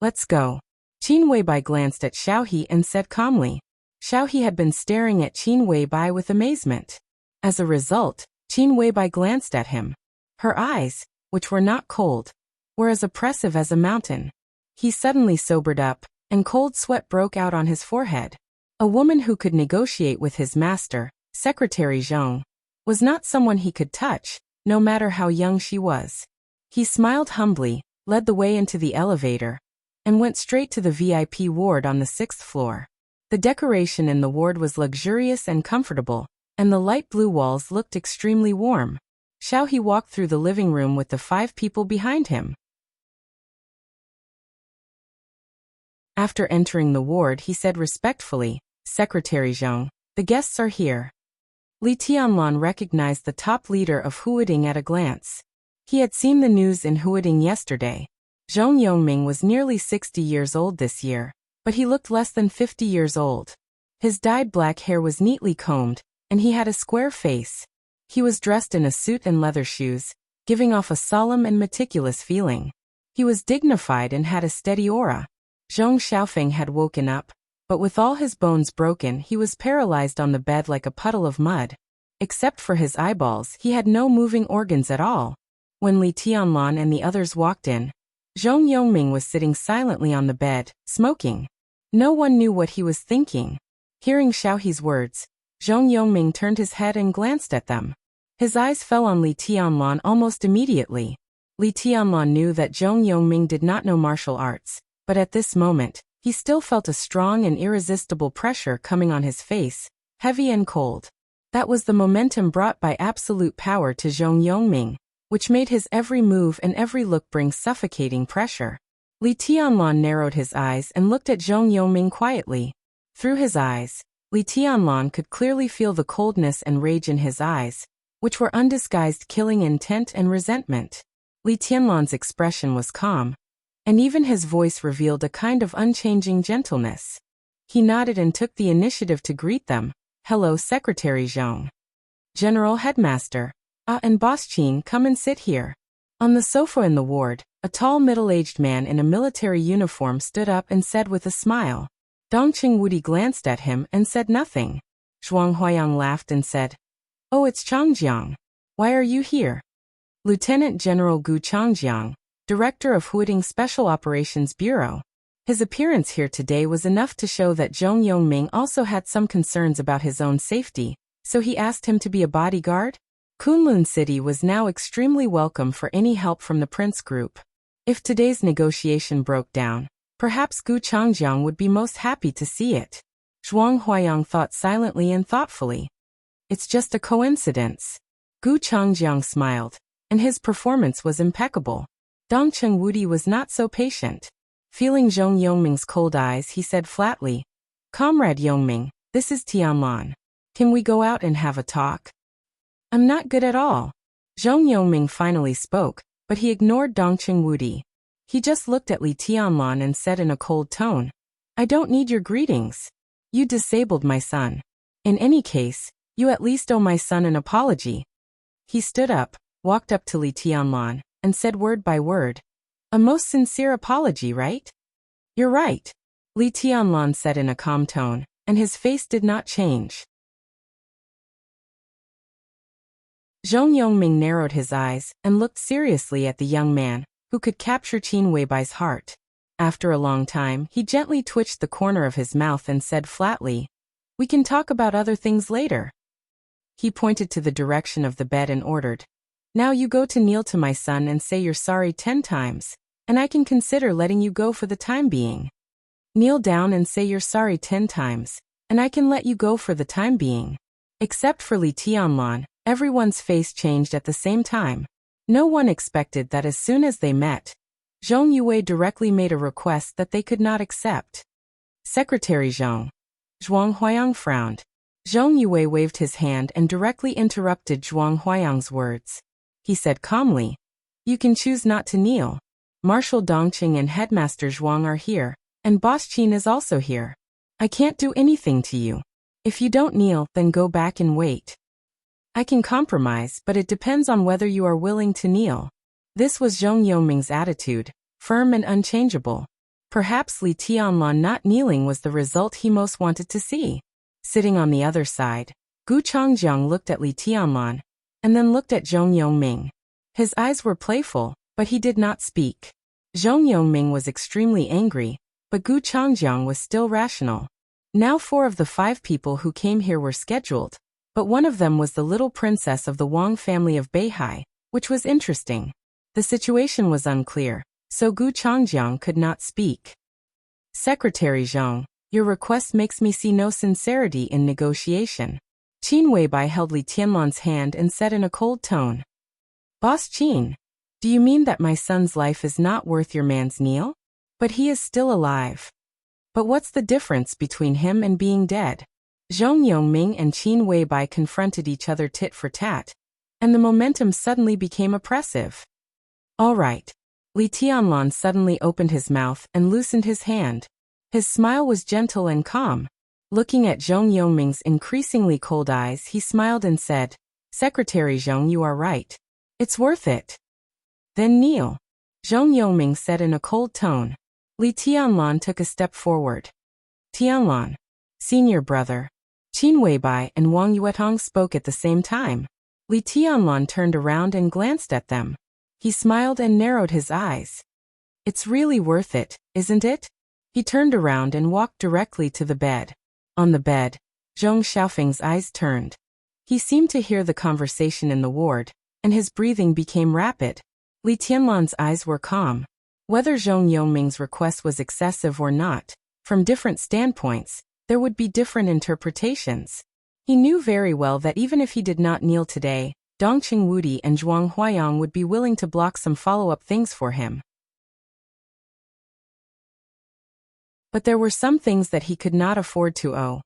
Let's go. Qin Weibai glanced at Xiaohe and said calmly. Xiaohe had been staring at Qin Weibai with amazement. As a result, Qin Weibai glanced at him. Her eyes, which were not cold, were as oppressive as a mountain. He suddenly sobered up, and cold sweat broke out on his forehead. A woman who could negotiate with his master, Secretary Zhong, was not someone he could touch, no matter how young she was. He smiled humbly, led the way into the elevator, and went straight to the VIP ward on the 6th floor. The decoration in the ward was luxurious and comfortable, and the light blue walls looked extremely warm. Xiao He walked through the living room with the 5 people behind him. After entering the ward, he said respectfully, "Secretary Zhong, the guests are here." Li Tianlan recognized the top leader of Huading at a glance. He had seen the news in Huading yesterday. Zhong Yongming was nearly 60 years old this year, but he looked less than 50 years old. His dyed black hair was neatly combed, and he had a square face. He was dressed in a suit and leather shoes, giving off a solemn and meticulous feeling. He was dignified and had a steady aura. Zhong Xiaofeng had woken up, but with all his bones broken, he was paralyzed on the bed like a puddle of mud. Except for his eyeballs, he had no moving organs at all. When Li Tianlan and the others walked in, Zhong Yongming was sitting silently on the bed, smoking. No one knew what he was thinking. Hearing Xiao He's words, Zhong Yongming turned his head and glanced at them. His eyes fell on Li Tianlan almost immediately. Li Tianlan knew that Zhong Yongming did not know martial arts, but at this moment, he still felt a strong and irresistible pressure coming on his face, heavy and cold. That was the momentum brought by absolute power to Zhong Yongming, which made his every move and every look bring suffocating pressure. Li Tianlan narrowed his eyes and looked at Zhong Yongming quietly. Through his eyes, Li Tianlan could clearly feel the coldness and rage in his eyes, which were undisguised killing intent and resentment. Li Tianlan's expression was calm, and even his voice revealed a kind of unchanging gentleness. He nodded and took the initiative to greet them. "Hello, Secretary Zhong. General Headmaster. And Boss Qin, come and sit here." On the sofa in the ward, a tall middle-aged man in a military uniform stood up and said with a smile. Dongqing Wudi glanced at him and said nothing. Zhuang Huayang laughed and said, "Oh, it's Changjiang. Why are you here?" Lieutenant General Gu Changjiang, Director of Huading Special Operations Bureau. His appearance here today was enough to show that Zhong Yongming also had some concerns about his own safety, so he asked him to be a bodyguard. Kunlun City was now extremely welcome for any help from the Prince Group. If today's negotiation broke down, perhaps Gu Changjiang would be most happy to see it. Zhuang Huayang thought silently and thoughtfully. It's just a coincidence. Gu Changjiang smiled, and his performance was impeccable. Dongqing Wudi was not so patient. Feeling Zhong Yongming's cold eyes, he said flatly, "Comrade Yongming, this is Tianlan. Can we go out and have a talk?" "I'm not good at all." Zhong Yongming finally spoke, but he ignored Dongqing Wudi. He just looked at Li Tianlan and said in a cold tone, "I don't need your greetings. You disabled my son. In any case, you at least owe my son an apology." He stood up, walked up to Li Tianlan, and said word by word, "A most sincere apology, right?" "You're right," Li Tianlan said in a calm tone, and his face did not change. Zhong Yongming narrowed his eyes and looked seriously at the young man, who could capture Qin Weibai's heart. After a long time, he gently twitched the corner of his mouth and said flatly, "We can talk about other things later." He pointed to the direction of the bed and ordered, "Now you go to kneel to my son and say you're sorry 10 times, and I can consider letting you go for the time being." Kneel down and say you're sorry 10 times, and I can let you go for the time being. Except for Li Tianlan, everyone's face changed at the same time. No one expected that as soon as they met, Zhong Yue directly made a request that they could not accept. "Secretary Zhong." Zhuang Huayang frowned. Zhong Yue waved his hand and directly interrupted Zhuang Huayang's words. He said calmly, "You can choose not to kneel. Marshal Dongqing and Headmaster Zhuang are here, and Boss Qin is also here. I can't do anything to you. If you don't kneel, then go back and wait. I can compromise, but it depends on whether you are willing to kneel." This was Zhong Yongming's attitude, firm and unchangeable. Perhaps Li Tianlan not kneeling was the result he most wanted to see. Sitting on the other side, Gu Changjiang looked at Li Tianlan, and then looked at Zhong Yongming. His eyes were playful, but he did not speak. Zhong Yongming was extremely angry, but Gu Changjiang was still rational. Now 4 of the 5 people who came here were scheduled, but one of them was the little princess of the Wang family of Beihai, which was interesting. The situation was unclear, so Gu Changjiang could not speak. "Secretary Zhong, Your request makes me see no sincerity in negotiation. Qin Weibai held Li Tianlan's hand and said in a cold tone. Boss Qin, do you mean that my son's life is not worth your man's Neil? But he is still alive. But what's the difference between him and being dead? Zhong Yongming and Qin Weibai confronted each other tit for tat, and the momentum suddenly became oppressive. All right. Li Tianlan suddenly opened his mouth and loosened his hand. His smile was gentle and calm. Looking at Zhong Yongming's increasingly cold eyes, he smiled and said, Secretary Zhong, you are right. It's worth it. Then kneel. Zhong Yongming said in a cold tone. Li Tianlan took a step forward. Tianlan, senior brother. Qin Weibai and Wang Yuetong spoke at the same time. Li Tianlan turned around and glanced at them. He smiled and narrowed his eyes. It's really worth it, isn't it? He turned around and walked directly to the bed. On the bed, Zhong Xiaofeng's eyes turned. He seemed to hear the conversation in the ward, and his breathing became rapid. Li Tianlan's eyes were calm. Whether Zhong Yongming's request was excessive or not, from different standpoints, there would be different interpretations. He knew very well that even if he did not kneel today, Dongqing Wudi and Zhuang Huayang would be willing to block some follow-up things for him. But there were some things that he could not afford to owe.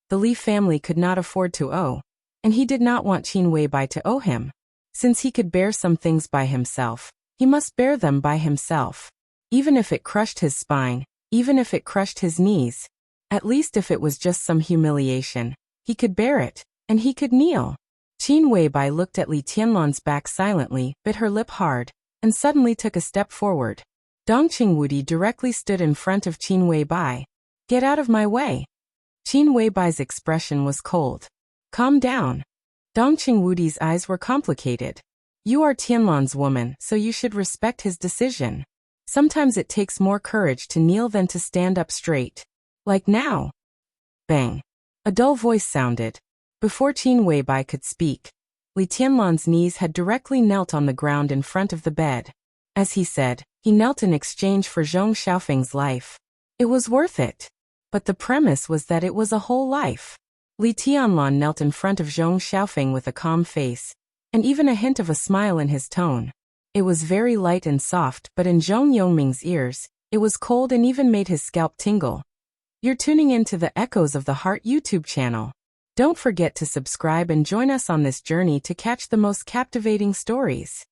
The Li family could not afford to owe, and he did not want Qin Weibai to owe him. Since he could bear some things by himself, he must bear them by himself. Even if it crushed his spine, even if it crushed his knees, at least if it was just some humiliation, he could bear it, and he could kneel. Qin Weibai looked at Li Tianlan's back silently, bit her lip hard, and suddenly took a step forward. Dongqing Wudi directly stood in front of Qin Weibai. Get out of my way. Qin Weibai's expression was cold. Calm down. Dongqing Wudi's eyes were complicated. You are Tianlan's woman, so you should respect his decision. Sometimes it takes more courage to kneel than to stand up straight. Like now. Bang. A dull voice sounded. Before Qin Weibai could speak, Li Tianlan's knees had directly knelt on the ground in front of the bed. As he said, he knelt in exchange for Zhong Xiaofeng's life. It was worth it. But the premise was that it was a whole life. Li Tianlan knelt in front of Zhong Xiaofeng with a calm face, and even a hint of a smile in his tone. It was very light and soft, but in Zhong Yongming's ears, it was cold and even made his scalp tingle. You're tuning into the Echoes of the Heart YouTube channel. Don't forget to subscribe and join us on this journey to catch the most captivating stories.